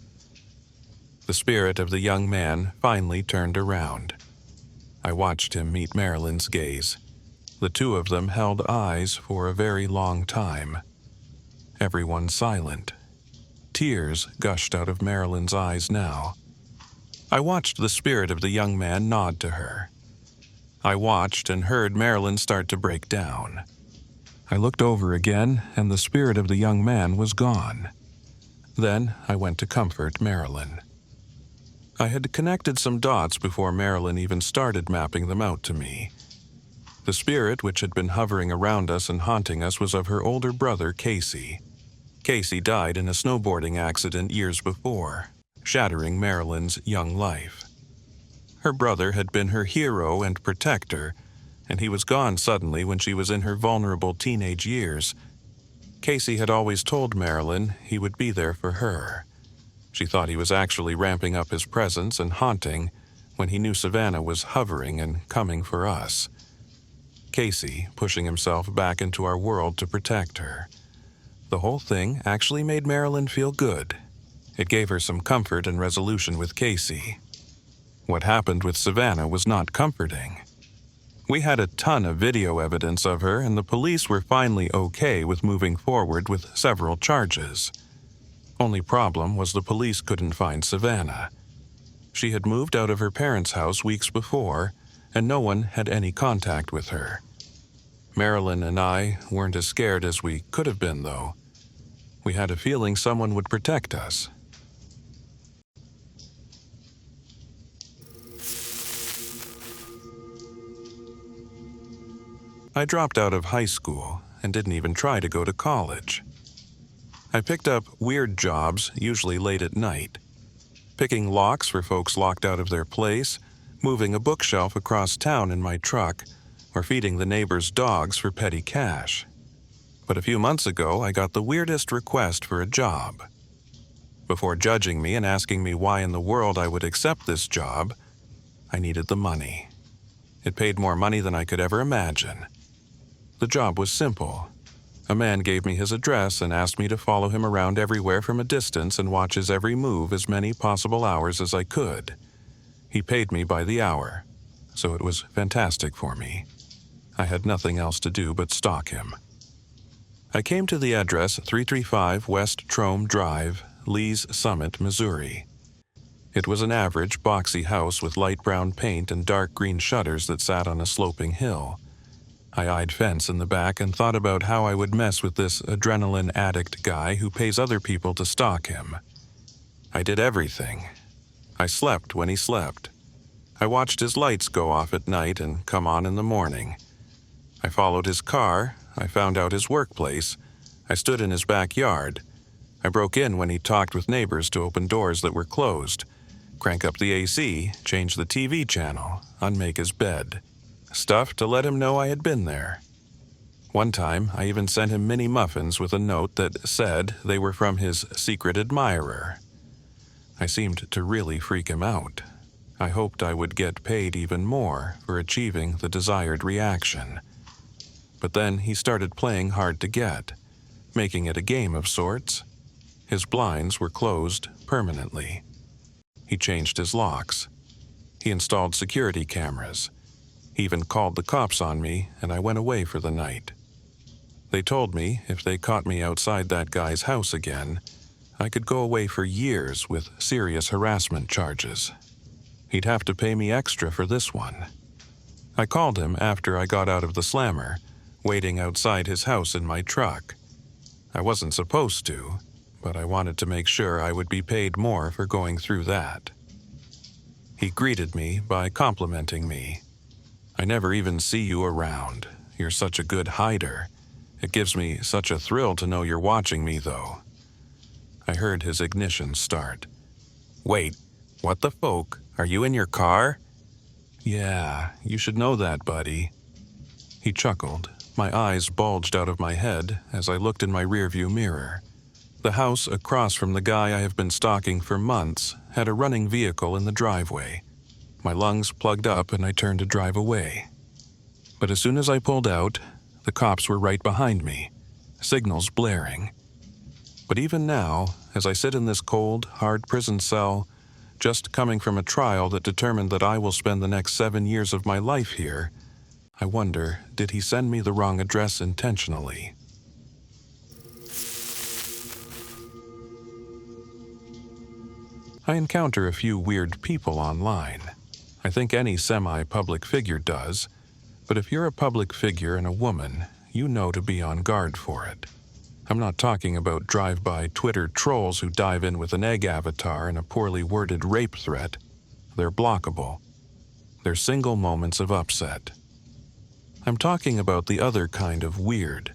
The spirit of the young man finally turned around. I watched him meet Marilyn's gaze. The two of them held eyes for a very long time. Everyone silent. Tears gushed out of Marilyn's eyes now. I watched the spirit of the young man nod to her. I watched and heard Marilyn start to break down. I looked over again, and the spirit of the young man was gone. Then I went to comfort Marilyn. I had connected some dots before Marilyn even started mapping them out to me. The spirit which had been hovering around us and haunting us was of her older brother, Casey. Casey died in a snowboarding accident years before, shattering Marilyn's young life. Her brother had been her hero and protector, and he was gone suddenly when she was in her vulnerable teenage years. Casey had always told Marilyn he would be there for her. She thought he was actually ramping up his presence and haunting when he knew Savannah was hovering and coming for us. Casey pushing himself back into our world to protect her. The whole thing actually made Marilyn feel good. It gave her some comfort and resolution with Casey. What happened with Savannah was not comforting. We had a ton of video evidence of her, and the police were finally okay with moving forward with several charges. Only problem was the police couldn't find Savannah. She had moved out of her parents' house weeks before, and no one had any contact with her. Marilyn and I weren't as scared as we could have been, though. We had a feeling someone would protect us. I dropped out of high school and didn't even try to go to college. I picked up weird jobs, usually late at night. Picking locks for folks locked out of their place, moving a bookshelf across town in my truck, or feeding the neighbors' dogs for petty cash. But a few months ago, I got the weirdest request for a job. Before judging me and asking me why in the world I would accept this job, I needed the money. It paid more money than I could ever imagine. The job was simple. A man gave me his address and asked me to follow him around everywhere from a distance and watch his every move as many possible hours as I could. He paid me by the hour, so it was fantastic for me. I had nothing else to do but stalk him. I came to the address 335 West Trome Drive, Lee's Summit, Missouri. It was an average, boxy house with light brown paint and dark green shutters that sat on a sloping hill. I eyed fence in the back and thought about how I would mess with this adrenaline addict guy who pays other people to stalk him. I did everything. I slept when he slept. I watched his lights go off at night and come on in the morning. I followed his car. I found out his workplace. I stood in his backyard. I broke in when he talked with neighbors to open doors that were closed, crank up the AC, change the TV channel, unmake his bed. Stuff to let him know I had been there. One time, I even sent him mini muffins with a note that said they were from his secret admirer. I seemed to really freak him out. I hoped I would get paid even more for achieving the desired reaction. But then he started playing hard to get, making it a game of sorts. His blinds were closed permanently. He changed his locks. He installed security cameras. He even called the cops on me, and I went away for the night. They told me if they caught me outside that guy's house again, I could go away for years with serious harassment charges. He'd have to pay me extra for this one. I called him after I got out of the slammer, waiting outside his house in my truck. I wasn't supposed to, but I wanted to make sure I would be paid more for going through that. He greeted me by complimenting me. "I never even see you around. You're such a good hider. It gives me such a thrill to know you're watching me, though." I heard his ignition start. "Wait, what the folk? Are you in your car?" "Yeah, you should know that, buddy." He chuckled. My eyes bulged out of my head as I looked in my rearview mirror. The house across from the guy I have been stalking for months had a running vehicle in the driveway. My lungs plugged up and I turned to drive away. But as soon as I pulled out, the cops were right behind me, signals blaring. But even now, as I sit in this cold, hard prison cell, just coming from a trial that determined that I will spend the next 7 years of my life here, I wonder, did he send me the wrong address intentionally? I encounter a few weird people online. I think any semi-public figure does, but if you're a public figure and a woman, you know to be on guard for it. I'm not talking about drive-by Twitter trolls who dive in with an egg avatar and a poorly worded rape threat. They're blockable. They're single moments of upset. I'm talking about the other kind of weird.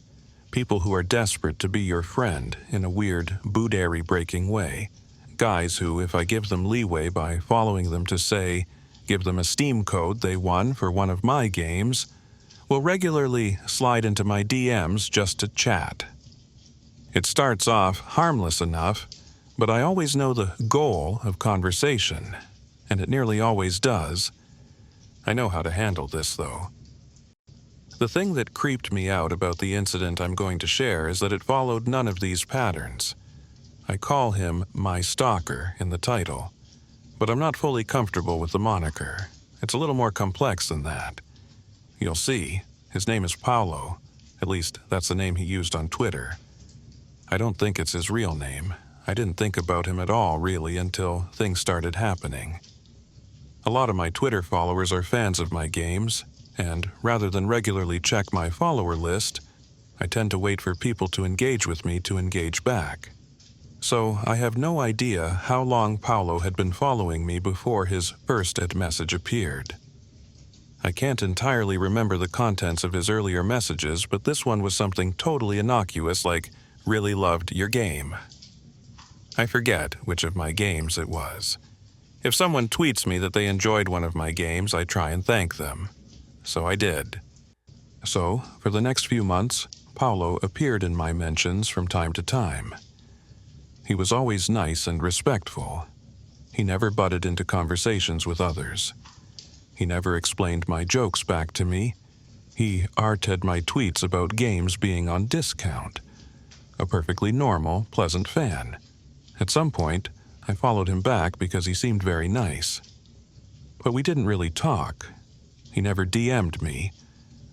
People who are desperate to be your friend in a weird, boundary-breaking way. Guys who, if I give them leeway by following them to say, give them a Steam code they won for one of my games, will regularly slide into my DMs just to chat. It starts off harmless enough, but I always know the goal of conversation, and it nearly always does. I know how to handle this, though. The thing that creeped me out about the incident I'm going to share is that it followed none of these patterns. I call him my stalker in the title, but I'm not fully comfortable with the moniker. It's a little more complex than that. You'll see, his name is Paulo. At least, that's the name he used on Twitter. I don't think it's his real name. I didn't think about him at all, really, until things started happening. A lot of my Twitter followers are fans of my games, and rather than regularly check my follower list, I tend to wait for people to engage with me to engage back. So I have no idea how long Paulo had been following me before his first message appeared. I can't entirely remember the contents of his earlier messages, but this one was something totally innocuous like, "Really loved your game." I forget which of my games it was. If someone tweets me that they enjoyed one of my games, I try and thank them. So I did. So, for the next few months, Paulo appeared in my mentions from time to time. He was always nice and respectful. He never butted into conversations with others. He never explained my jokes back to me. He arted my tweets about games being on discount. A perfectly normal, pleasant fan. At some point, I followed him back because he seemed very nice. But we didn't really talk. He never DM'd me.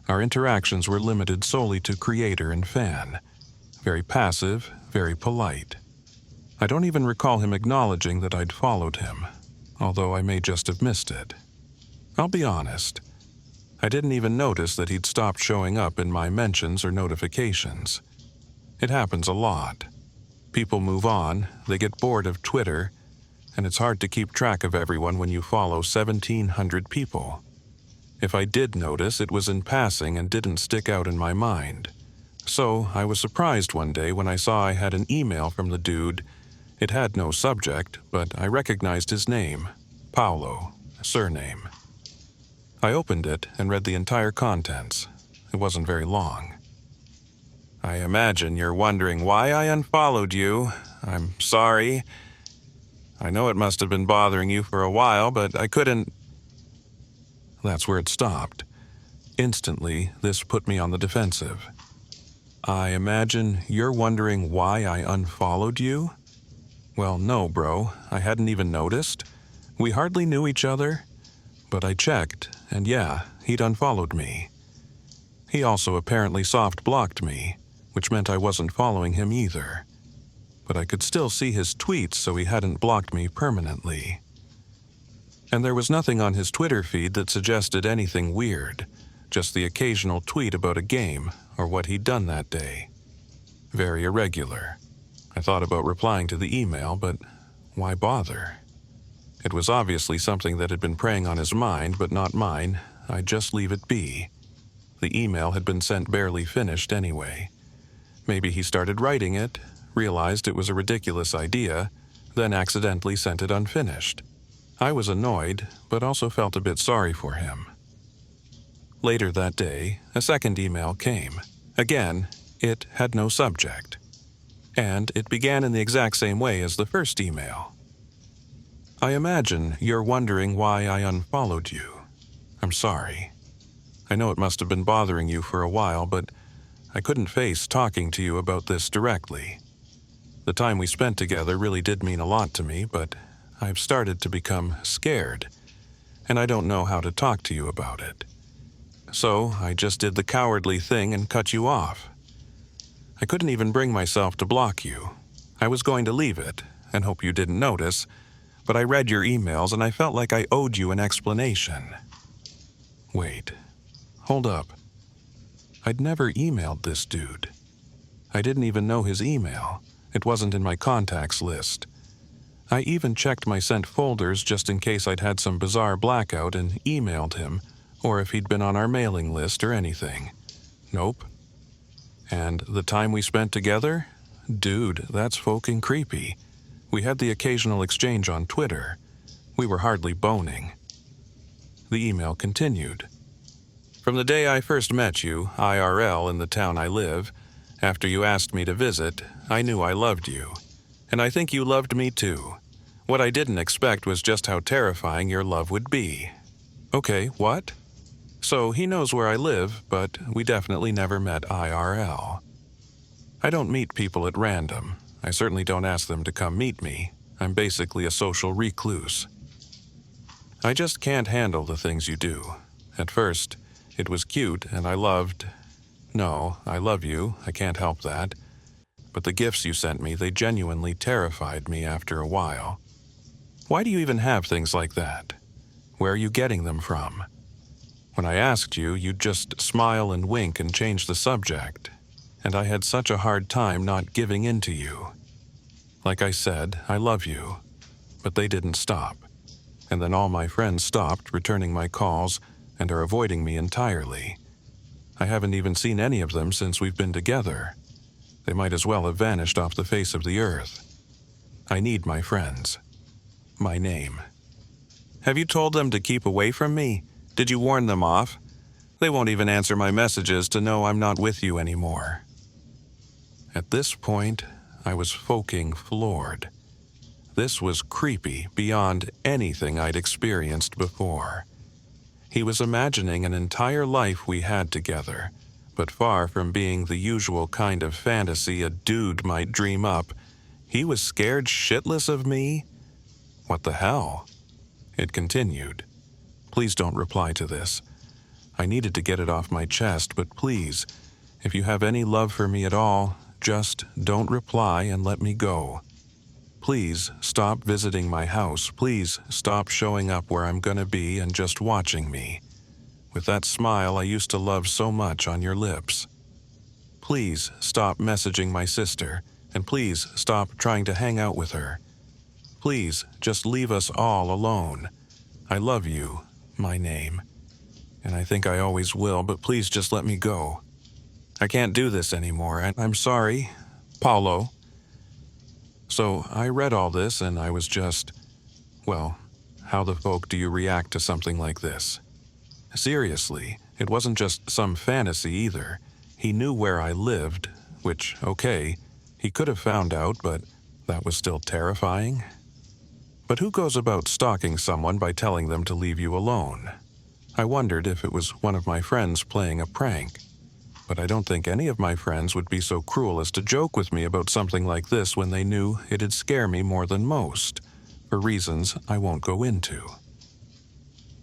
Our interactions were limited solely to creator and fan. Very passive, very polite. I don't even recall him acknowledging that I'd followed him, although I may just have missed it. I'll be honest. I didn't even notice that he'd stopped showing up in my mentions or notifications. It happens a lot. People move on, they get bored of Twitter, and it's hard to keep track of everyone when you follow 1,700 people. If I did notice, it was in passing and didn't stick out in my mind. So I was surprised one day when I saw I had an email from the dude. It had no subject, but I recognized his name, Paolo, surname. I opened it and read the entire contents. It wasn't very long. I imagine you're wondering why I unfollowed you. I'm sorry. I know it must have been bothering you for a while, but I couldn't... That's where it stopped. Instantly, this put me on the defensive. I imagine you're wondering why I unfollowed you? Well, no, bro. I hadn't even noticed. We hardly knew each other. But I checked, and yeah, he'd unfollowed me. He also apparently soft-blocked me, which meant I wasn't following him either. But I could still see his tweets, so he hadn't blocked me permanently. And there was nothing on his Twitter feed that suggested anything weird, just the occasional tweet about a game or what he'd done that day. Very irregular. I thought about replying to the email, but why bother? It was obviously something that had been preying on his mind, but not mine. I'd just leave it be. The email had been sent barely finished anyway. Maybe he started writing it, realized it was a ridiculous idea, then accidentally sent it unfinished. I was annoyed, but also felt a bit sorry for him. Later that day, a second email came. Again, it had no subject. And it began in the exact same way as the first email. I imagine you're wondering why I unfollowed you. I'm sorry. I know it must have been bothering you for a while, but I couldn't face talking to you about this directly. The time we spent together really did mean a lot to me, but I've started to become scared, and I don't know how to talk to you about it. So I just did the cowardly thing and cut you off. I couldn't even bring myself to block you. I was going to leave it, and hope you didn't notice, but I read your emails and I felt like I owed you an explanation. Wait. Hold up. I'd never emailed this dude. I didn't even know his email. It wasn't in my contacts list. I even checked my sent folders just in case I'd had some bizarre blackout and emailed him, or if he'd been on our mailing list or anything. Nope. And the time we spent together? Dude, that's fucking creepy. We had the occasional exchange on Twitter. We were hardly boning. The email continued. From the day I first met you, IRL, in the town I live, after you asked me to visit, I knew I loved you. And I think you loved me too. What I didn't expect was just how terrifying your love would be. Okay, what? So he knows where I live, but we definitely never met IRL. I don't meet people at random. I certainly don't ask them to come meet me. I'm basically a social recluse. I just can't handle the things you do. At first, it was cute and I loved... No, I love you, I can't help that. But the gifts you sent me, they genuinely terrified me after a while. Why do you even have things like that? Where are you getting them from? When I asked you, you'd just smile and wink and change the subject. And I had such a hard time not giving in to you. Like I said, I love you. But they didn't stop. And then all my friends stopped returning my calls and are avoiding me entirely. I haven't even seen any of them since we've been together. They might as well have vanished off the face of the earth. I need my friends. My name. Have you told them to keep away from me? Did you warn them off? They won't even answer my messages to know I'm not with you anymore. At this point, I was fucking floored. This was creepy beyond anything I'd experienced before. He was imagining an entire life we had together, but far from being the usual kind of fantasy a dude might dream up, he was scared shitless of me? What the hell? It continued. Please don't reply to this. I needed to get it off my chest, but please, if you have any love for me at all, just don't reply and let me go. Please stop visiting my house. Please stop showing up where I'm gonna be and just watching me, with that smile I used to love so much on your lips. Please stop messaging my sister, and please stop trying to hang out with her. Please just leave us all alone. I love you, my name. And I think I always will, but please just let me go. I can't do this anymore, and I'm sorry, Paulo. So I read all this and I was just, well, how the fuck do you react to something like this? Seriously, it wasn't just some fantasy either. He knew where I lived, which, okay, he could have found out, but that was still terrifying. But who goes about stalking someone by telling them to leave you alone? I wondered if it was one of my friends playing a prank. But I don't think any of my friends would be so cruel as to joke with me about something like this when they knew it'd scare me more than most, for reasons I won't go into.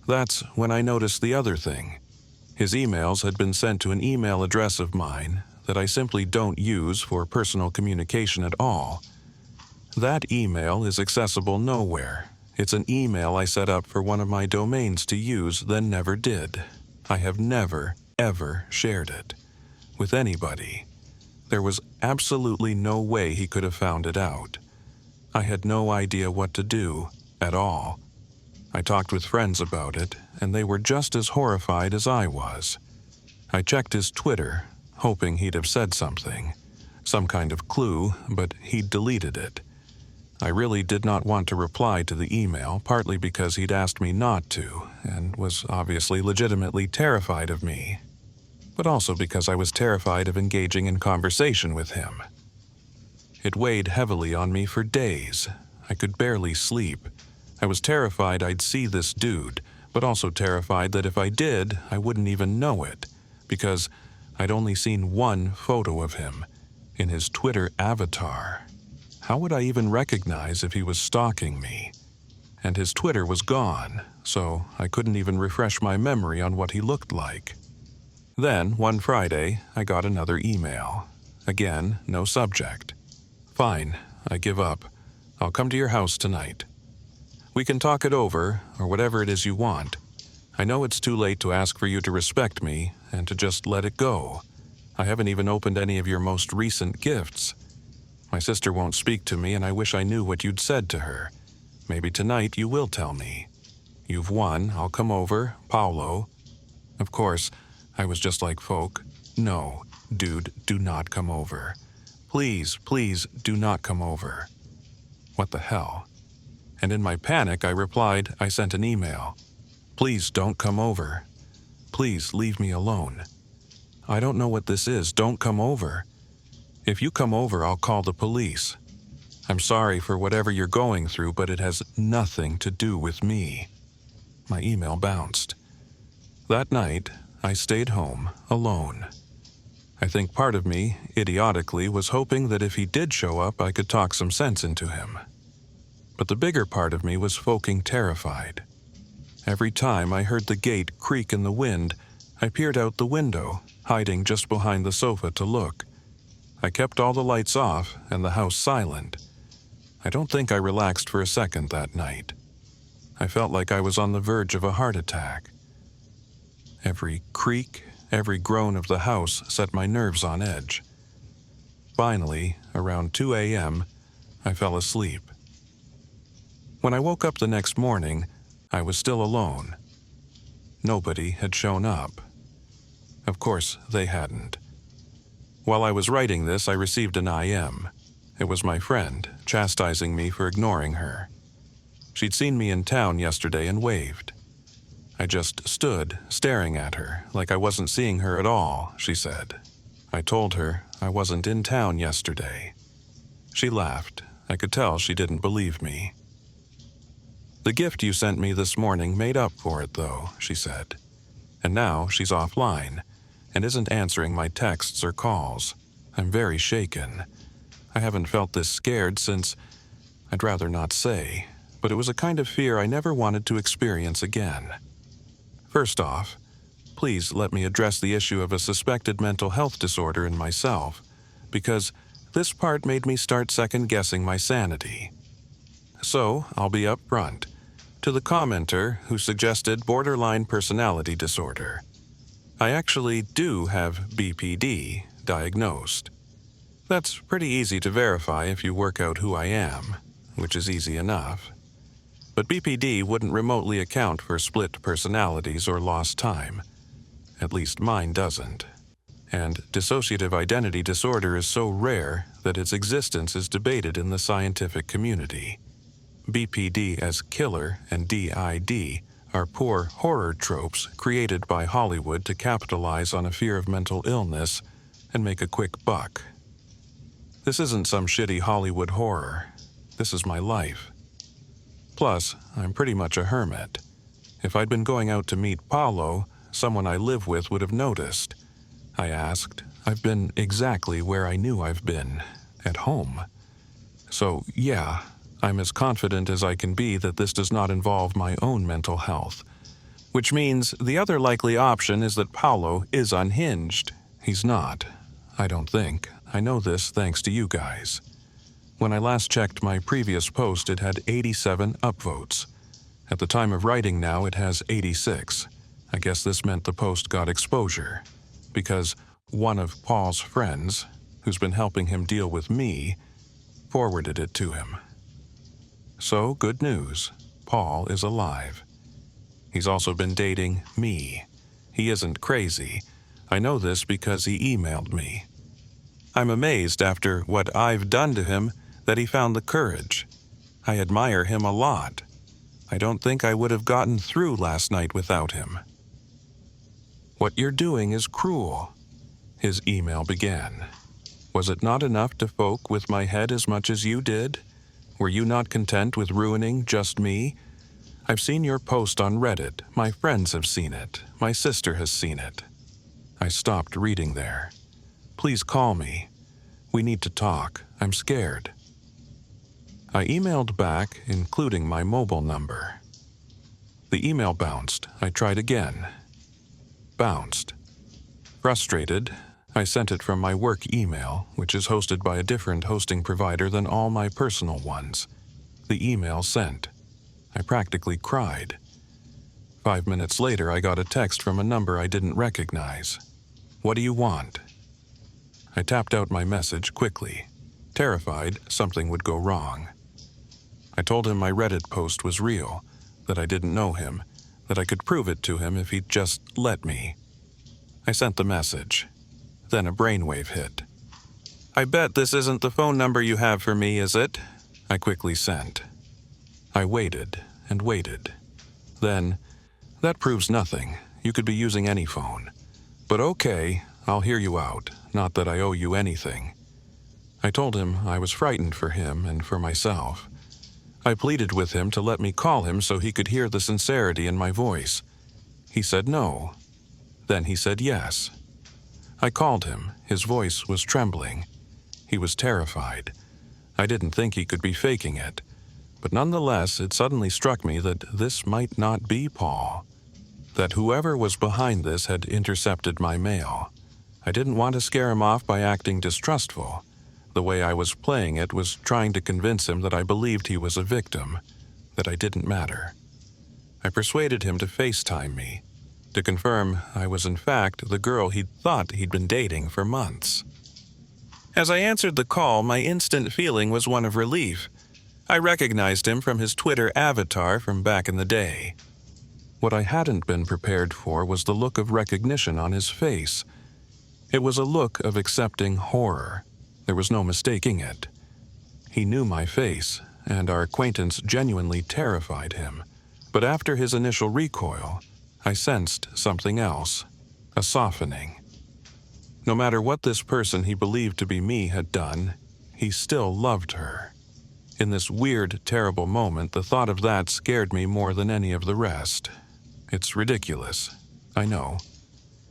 That's when I noticed the other thing. His emails had been sent to an email address of mine that I simply don't use for personal communication at all. That email is accessible nowhere. It's an email I set up for one of my domains to use, then never did. I have never, ever shared it with anybody. There was absolutely no way he could have found it out. I had no idea what to do at all. I talked with friends about it, and they were just as horrified as I was. I checked his Twitter, hoping he'd have said something, some kind of clue, but he'd deleted it. I really did not want to reply to the email, partly because he'd asked me not to, and was obviously legitimately terrified of me, but also because I was terrified of engaging in conversation with him. It weighed heavily on me for days. I could barely sleep. I was terrified I'd see this dude, but also terrified that if I did, I wouldn't even know it, because I'd only seen one photo of him, in his Twitter avatar. How would I even recognize if he was stalking me? And his Twitter was gone, so I couldn't even refresh my memory on what he looked like. Then, one Friday, I got another email. Again, no subject. Fine, I give up. I'll come to your house tonight. We can talk it over, or whatever it is you want. I know it's too late to ask for you to respect me and to just let it go. I haven't even opened any of your most recent gifts. My sister won't speak to me, and I wish I knew what you'd said to her. Maybe tonight you will tell me. You've won. I'll come over, Paulo. Of course, I was just like folk. No, dude, do not come over. Please, please, do not come over. What the hell? And in my panic, I replied, I sent an email. Please don't come over. Please leave me alone. I don't know what this is. Don't come over. If you come over, I'll call the police. I'm sorry for whatever you're going through, but it has nothing to do with me. My email bounced. That night, I stayed home, alone. I think part of me, idiotically, was hoping that if he did show up, I could talk some sense into him. But the bigger part of me was fucking terrified. Every time I heard the gate creak in the wind, I peered out the window, hiding just behind the sofa to look. I kept all the lights off and the house silent. I don't think I relaxed for a second that night. I felt like I was on the verge of a heart attack. Every creak, every groan of the house set my nerves on edge. Finally, around 2 a.m., I fell asleep. When I woke up the next morning, I was still alone. Nobody had shown up. Of course, they hadn't. While I was writing this, I received an IM. It was my friend, chastising me for ignoring her. She'd seen me in town yesterday and waved. I just stood, staring at her, like I wasn't seeing her at all, she said. I told her I wasn't in town yesterday. She laughed. I could tell she didn't believe me. "The gift you sent me this morning made up for it, though," she said. "And now she's offline and isn't answering my texts or calls. I'm very shaken. I haven't felt this scared since, I'd rather not say, but it was a kind of fear I never wanted to experience again. First off, please let me address the issue of a suspected mental health disorder in myself, because this part made me start second-guessing my sanity. So, I'll be upfront. To the commenter who suggested borderline personality disorder, I actually do have BPD diagnosed. That's pretty easy to verify if you work out who I am, which is easy enough. But BPD wouldn't remotely account for split personalities or lost time. At least mine doesn't. And dissociative identity disorder is so rare that its existence is debated in the scientific community. BPD as killer and DID are poor horror tropes created by Hollywood to capitalize on a fear of mental illness and make a quick buck. This isn't some shitty Hollywood horror. This is my life. Plus, I'm pretty much a hermit. If I'd been going out to meet Paulo, someone I live with would have noticed. I asked. I've been exactly where I knew I've been, at home. So, yeah, I'm as confident as I can be that this does not involve my own mental health. Which means the other likely option is that Paulo is unhinged. He's not. I don't think. I know this thanks to you guys. When I last checked my previous post, it had 87 upvotes. At the time of writing now, it has 86. I guess this meant the post got exposure, because one of Paul's friends, who's been helping him deal with me, forwarded it to him. So, good news. Paul is alive. He's also been dating me. He isn't crazy. I know this because he emailed me. I'm amazed after what I've done to him that he found the courage. I admire him a lot. I don't think I would have gotten through last night without him. What you're doing is cruel, his email began. Was it not enough to folk with my head as much as you did? Were you not content with ruining just me? I've seen your post on Reddit. My friends have seen it. My sister has seen it. I stopped reading there. Please call me. We need to talk. I'm scared. I emailed back, including my mobile number. The email bounced. I tried again. Bounced. Frustrated, I sent it from my work email, which is hosted by a different hosting provider than all my personal ones. The email sent. I practically cried. 5 minutes later, I got a text from a number I didn't recognize. What do you want? I tapped out my message quickly, terrified something would go wrong. I told him my Reddit post was real, that I didn't know him, that I could prove it to him if he'd just let me. I sent the message. Then a brainwave hit. I bet this isn't the phone number you have for me, is it? I quickly sent. I waited and waited. Then, that proves nothing. You could be using any phone. But okay, I'll hear you out, not that I owe you anything. I told him I was frightened for him and for myself. I pleaded with him to let me call him so he could hear the sincerity in my voice. He said no. Then he said yes. I called him. His voice was trembling. He was terrified. I didn't think he could be faking it. But nonetheless, it suddenly struck me that this might not be Paul. That whoever was behind this had intercepted my mail. I didn't want to scare him off by acting distrustful. The way I was playing it was trying to convince him that I believed he was a victim, that I didn't matter. I persuaded him to FaceTime me, to confirm I was in fact the girl he'd thought he'd been dating for months. As I answered the call, my instant feeling was one of relief. I recognized him from his Twitter avatar from back in the day. What I hadn't been prepared for was the look of recognition on his face. It was a look of accepting horror. There was no mistaking it. He knew my face, and our acquaintance genuinely terrified him. But after his initial recoil, I sensed something else, a softening. No matter what this person he believed to be me had done, he still loved her. In this weird, terrible moment, the thought of that scared me more than any of the rest. It's ridiculous, I know.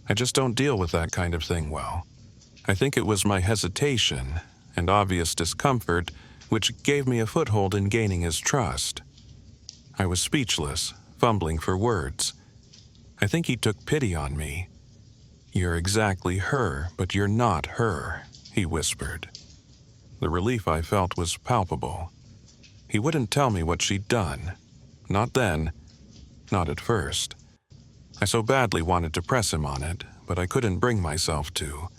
I just don't deal with that kind of thing well. I think it was my hesitation and obvious discomfort which gave me a foothold in gaining his trust. I was speechless, fumbling for words. I think he took pity on me. "You're exactly her, but you're not her," he whispered. The relief I felt was palpable. He wouldn't tell me what she'd done. Not then. Not at first. I so badly wanted to press him on it, but I couldn't bring myself to.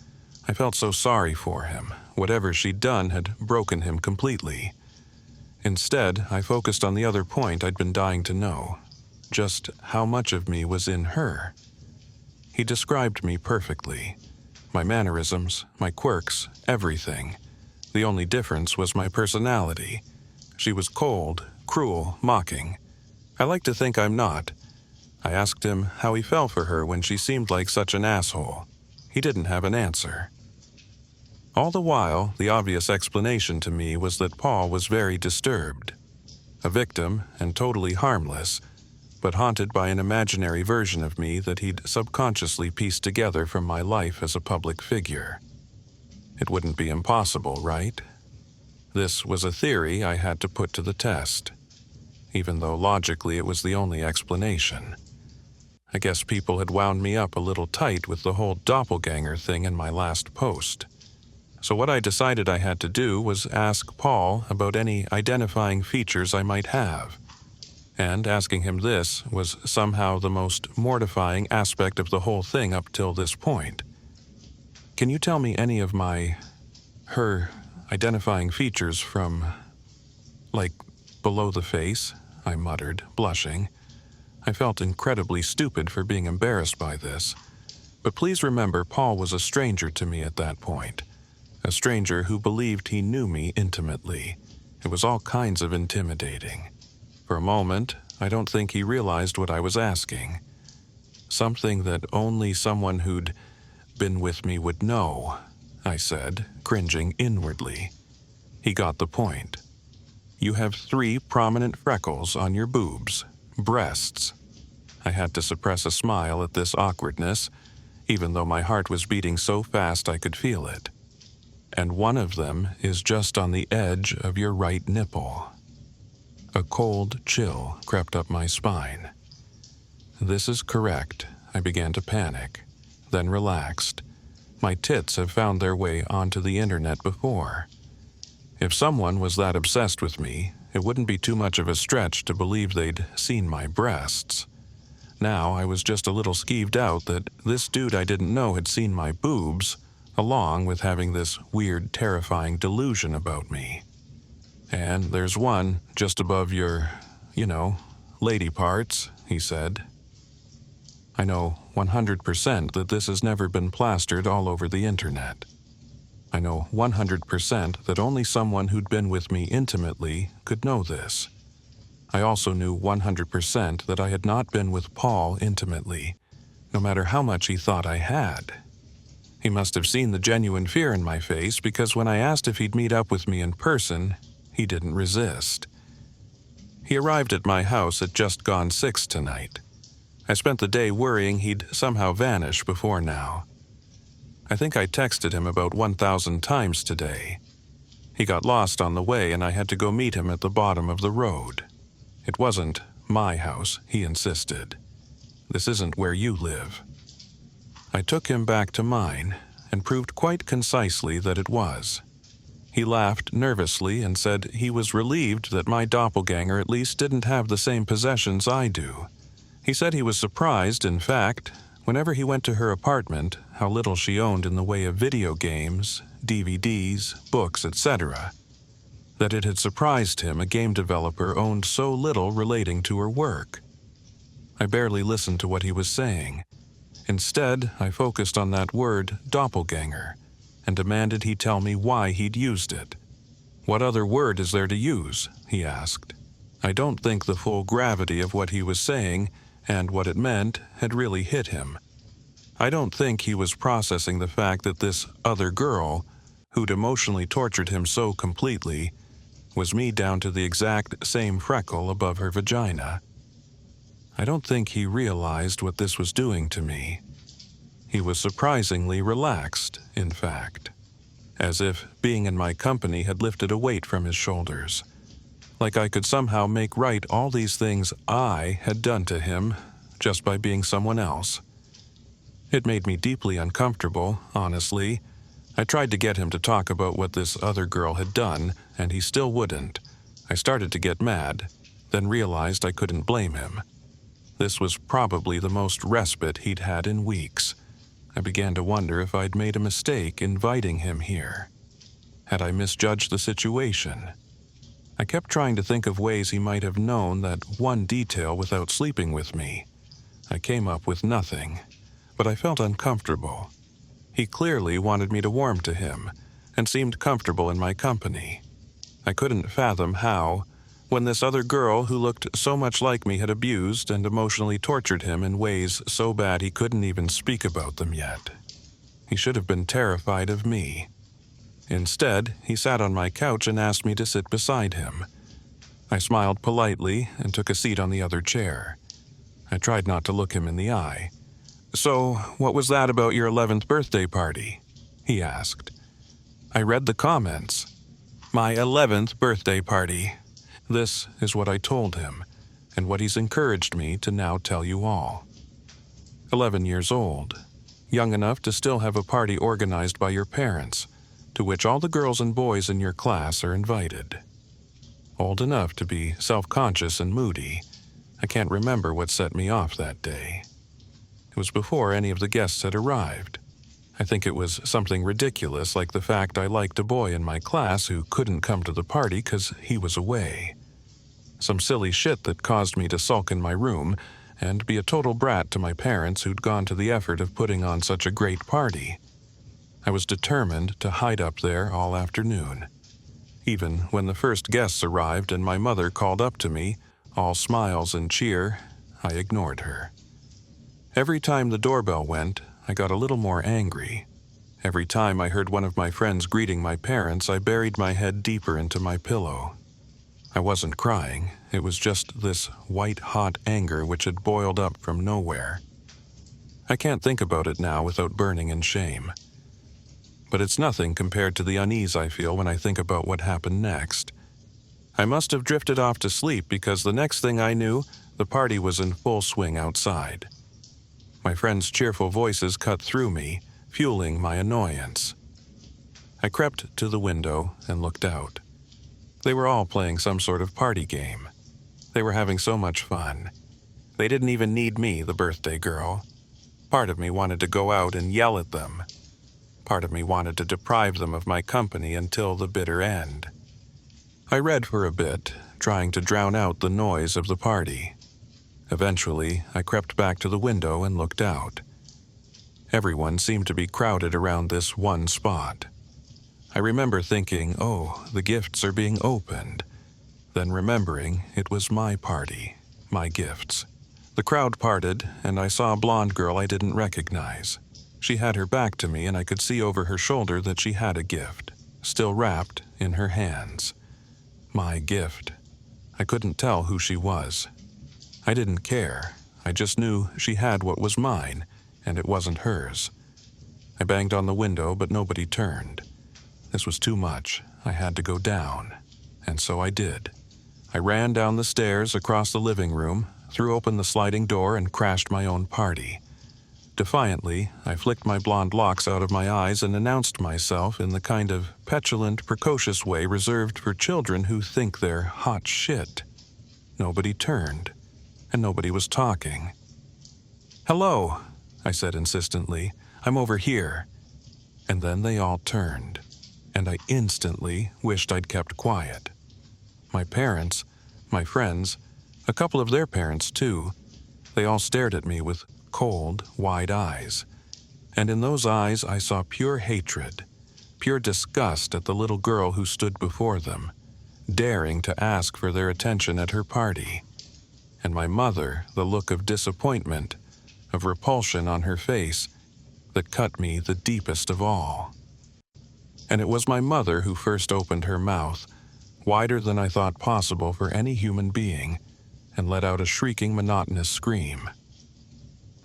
I felt so sorry for him. Whatever she'd done had broken him completely. Instead, I focused on the other point I'd been dying to know. Just how much of me was in her. He described me perfectly. My mannerisms, my quirks, everything. The only difference was my personality. She was cold, cruel, mocking. I like to think I'm not. I asked him how he fell for her when she seemed like such an asshole. He didn't have an answer. All the while, the obvious explanation to me was that Paul was very disturbed. A victim and totally harmless, but haunted by an imaginary version of me that he'd subconsciously pieced together from my life as a public figure. It wouldn't be impossible, right? This was a theory I had to put to the test, even though logically it was the only explanation. I guess people had wound me up a little tight with the whole doppelganger thing in my last post. So what I decided I had to do was ask Paul about any identifying features I might have. And asking him this was somehow the most mortifying aspect of the whole thing up till this point. "Can you tell me any of her identifying features from, like, below the face?" I muttered, blushing. I felt incredibly stupid for being embarrassed by this. But please remember, Paul was a stranger to me at that point. A stranger who believed he knew me intimately. It was all kinds of intimidating. For a moment, I don't think he realized what I was asking. Something that only someone who'd been with me would know, I said, cringing inwardly. He got the point. "You have 3 prominent freckles on your boobs, breasts." I had to suppress a smile at this awkwardness, even though my heart was beating so fast I could feel it. "And one of them is just on the edge of your right nipple." A cold chill crept up my spine. This is correct. I began to panic, then relaxed. My tits have found their way onto the internet before. If someone was that obsessed with me, it wouldn't be too much of a stretch to believe they'd seen my breasts. Now I was just a little skeeved out that this dude I didn't know had seen my boobs, along with having this weird, terrifying delusion about me. "And there's one just above your, lady parts," he said. I know 100% that this has never been plastered all over the internet. I know 100% that only someone who'd been with me intimately could know this. I also knew 100% that I had not been with Paul intimately, no matter how much he thought I had. He must have seen the genuine fear in my face, because when I asked if he'd meet up with me in person, he didn't resist. He arrived at my house at just gone 6 tonight. I spent the day worrying he'd somehow vanish before now. I think I texted him about 1,000 times today. He got lost on the way and I had to go meet him at the bottom of the road. It wasn't my house, he insisted. "This isn't where you live." I took him back to mine and proved quite concisely that it was. He laughed nervously and said he was relieved that my doppelganger at least didn't have the same possessions I do. He said he was surprised, in fact, whenever he went to her apartment, how little she owned in the way of video games, DVDs, books, etc. That it had surprised him a game developer owned so little relating to her work. I barely listened to what he was saying. Instead, I focused on that word, doppelganger, and demanded he tell me why he'd used it. "What other word is there to use?" he asked. I don't think the full gravity of what he was saying and what it meant had really hit him. I don't think he was processing the fact that this other girl, who'd emotionally tortured him so completely, was me down to the exact same freckle above her vagina. I don't think he realized what this was doing to me. He was surprisingly relaxed, in fact, as if being in my company had lifted a weight from his shoulders, like I could somehow make right all these things I had done to him just by being someone else. It made me deeply uncomfortable, honestly. I tried to get him to talk about what this other girl had done, and he still wouldn't. I started to get mad, then realized I couldn't blame him. This was probably the most respite he'd had in weeks. I began to wonder if I'd made a mistake inviting him here. Had I misjudged the situation? I kept trying to think of ways he might have known that one detail without sleeping with me. I came up with nothing, but I felt uncomfortable. He clearly wanted me to warm to him, and seemed comfortable in my company. I couldn't fathom how, when this other girl who looked so much like me had abused and emotionally tortured him in ways so bad he couldn't even speak about them yet. He should have been terrified of me. Instead, he sat on my couch and asked me to sit beside him. I smiled politely and took a seat on the other chair. I tried not to look him in the eye. "So, what was that about your 11th birthday party?" he asked. I read the comments. My 11th birthday party. This is what I told him, and what he's encouraged me to now tell you all. 11 years old, young enough to still have a party organized by your parents, to which all the girls and boys in your class are invited. Old enough to be self-conscious and moody. I can't remember what set me off that day. It was before any of the guests had arrived. I think it was something ridiculous like the fact I liked a boy in my class who couldn't come to the party because he was away. Some silly shit that caused me to sulk in my room and be a total brat to my parents who'd gone to the effort of putting on such a great party. I was determined to hide up there all afternoon. Even when the first guests arrived and my mother called up to me, all smiles and cheer, I ignored her. Every time the doorbell went, I got a little more angry. Every time I heard one of my friends greeting my parents, I buried my head deeper into my pillow. I wasn't crying, it was just this white-hot anger which had boiled up from nowhere. I can't think about it now without burning in shame. But it's nothing compared to the unease I feel when I think about what happened next. I must have drifted off to sleep because the next thing I knew, the party was in full swing outside. My friends' cheerful voices cut through me, fueling my annoyance. I crept to the window and looked out. They were all playing some sort of party game. They were having so much fun. They didn't even need me, the birthday girl. Part of me wanted to go out and yell at them. Part of me wanted to deprive them of my company until the bitter end. I read for a bit, trying to drown out the noise of the party. Eventually, I crept back to the window and looked out. Everyone seemed to be crowded around this one spot. I remember thinking, oh, the gifts are being opened. Then remembering it was my party, my gifts. The crowd parted, and I saw a blonde girl I didn't recognize. She had her back to me, and I could see over her shoulder that she had a gift, still wrapped in her hands. My gift. I couldn't tell who she was. I didn't care. I just knew she had what was mine, and it wasn't hers. I banged on the window, but nobody turned. This was too much. I had to go down. And so I did. I ran down the stairs across the living room, threw open the sliding door, and crashed my own party. Defiantly, I flicked my blonde locks out of my eyes and announced myself in the kind of petulant, precocious way reserved for children who think they're hot shit. Nobody turned, and nobody was talking. "Hello," I said insistently. "I'm over here." And then they all turned, and I instantly wished I'd kept quiet. My parents, my friends, a couple of their parents too, they all stared at me with cold, wide eyes. And in those eyes I saw pure hatred, pure disgust at the little girl who stood before them, daring to ask for their attention at her party. And my mother, the look of disappointment, of repulsion on her face, that cut me the deepest of all. And it was my mother who first opened her mouth, wider than I thought possible for any human being, and let out a shrieking, monotonous scream.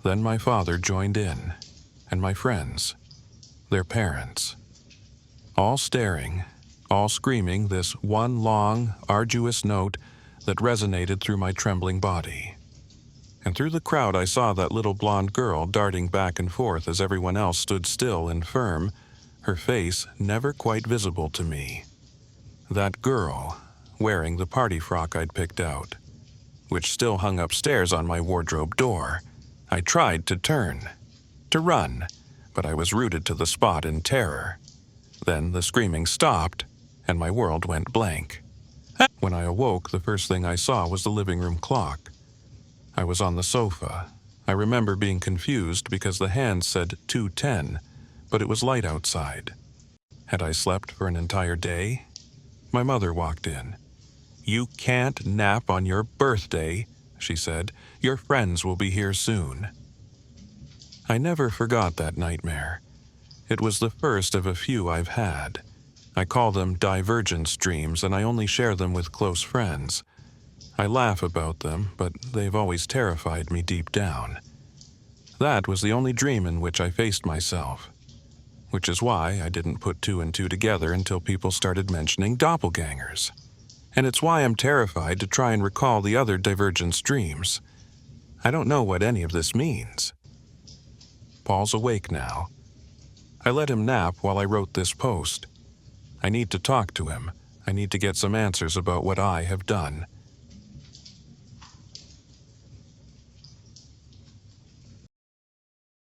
Then my father joined in, and my friends, their parents, all staring, all screaming this one long, arduous note that resonated through my trembling body. And through the crowd I saw that little blonde girl darting back and forth as everyone else stood still and firm, her face never quite visible to me. That girl, wearing the party frock I'd picked out, which still hung upstairs on my wardrobe door. I tried to turn, to run, but I was rooted to the spot in terror. Then the screaming stopped, and my world went blank. When I awoke, the first thing I saw was the living room clock. I was on the sofa. I remember being confused because the hands said 2:10, but it was light outside. Had I slept for an entire day? My mother walked in. "You can't nap on your birthday," she said. "Your friends will be here soon." I never forgot that nightmare. It was the first of a few I've had. I call them divergence dreams, and I only share them with close friends. I laugh about them, but they've always terrified me deep down. That was the only dream in which I faced myself, which is why I didn't put two and two together until people started mentioning doppelgangers. And it's why I'm terrified to try and recall the other divergence dreams. I don't know what any of this means. Paul's awake now. I let him nap while I wrote this post. I need to talk to him. I need to get some answers about what I have done.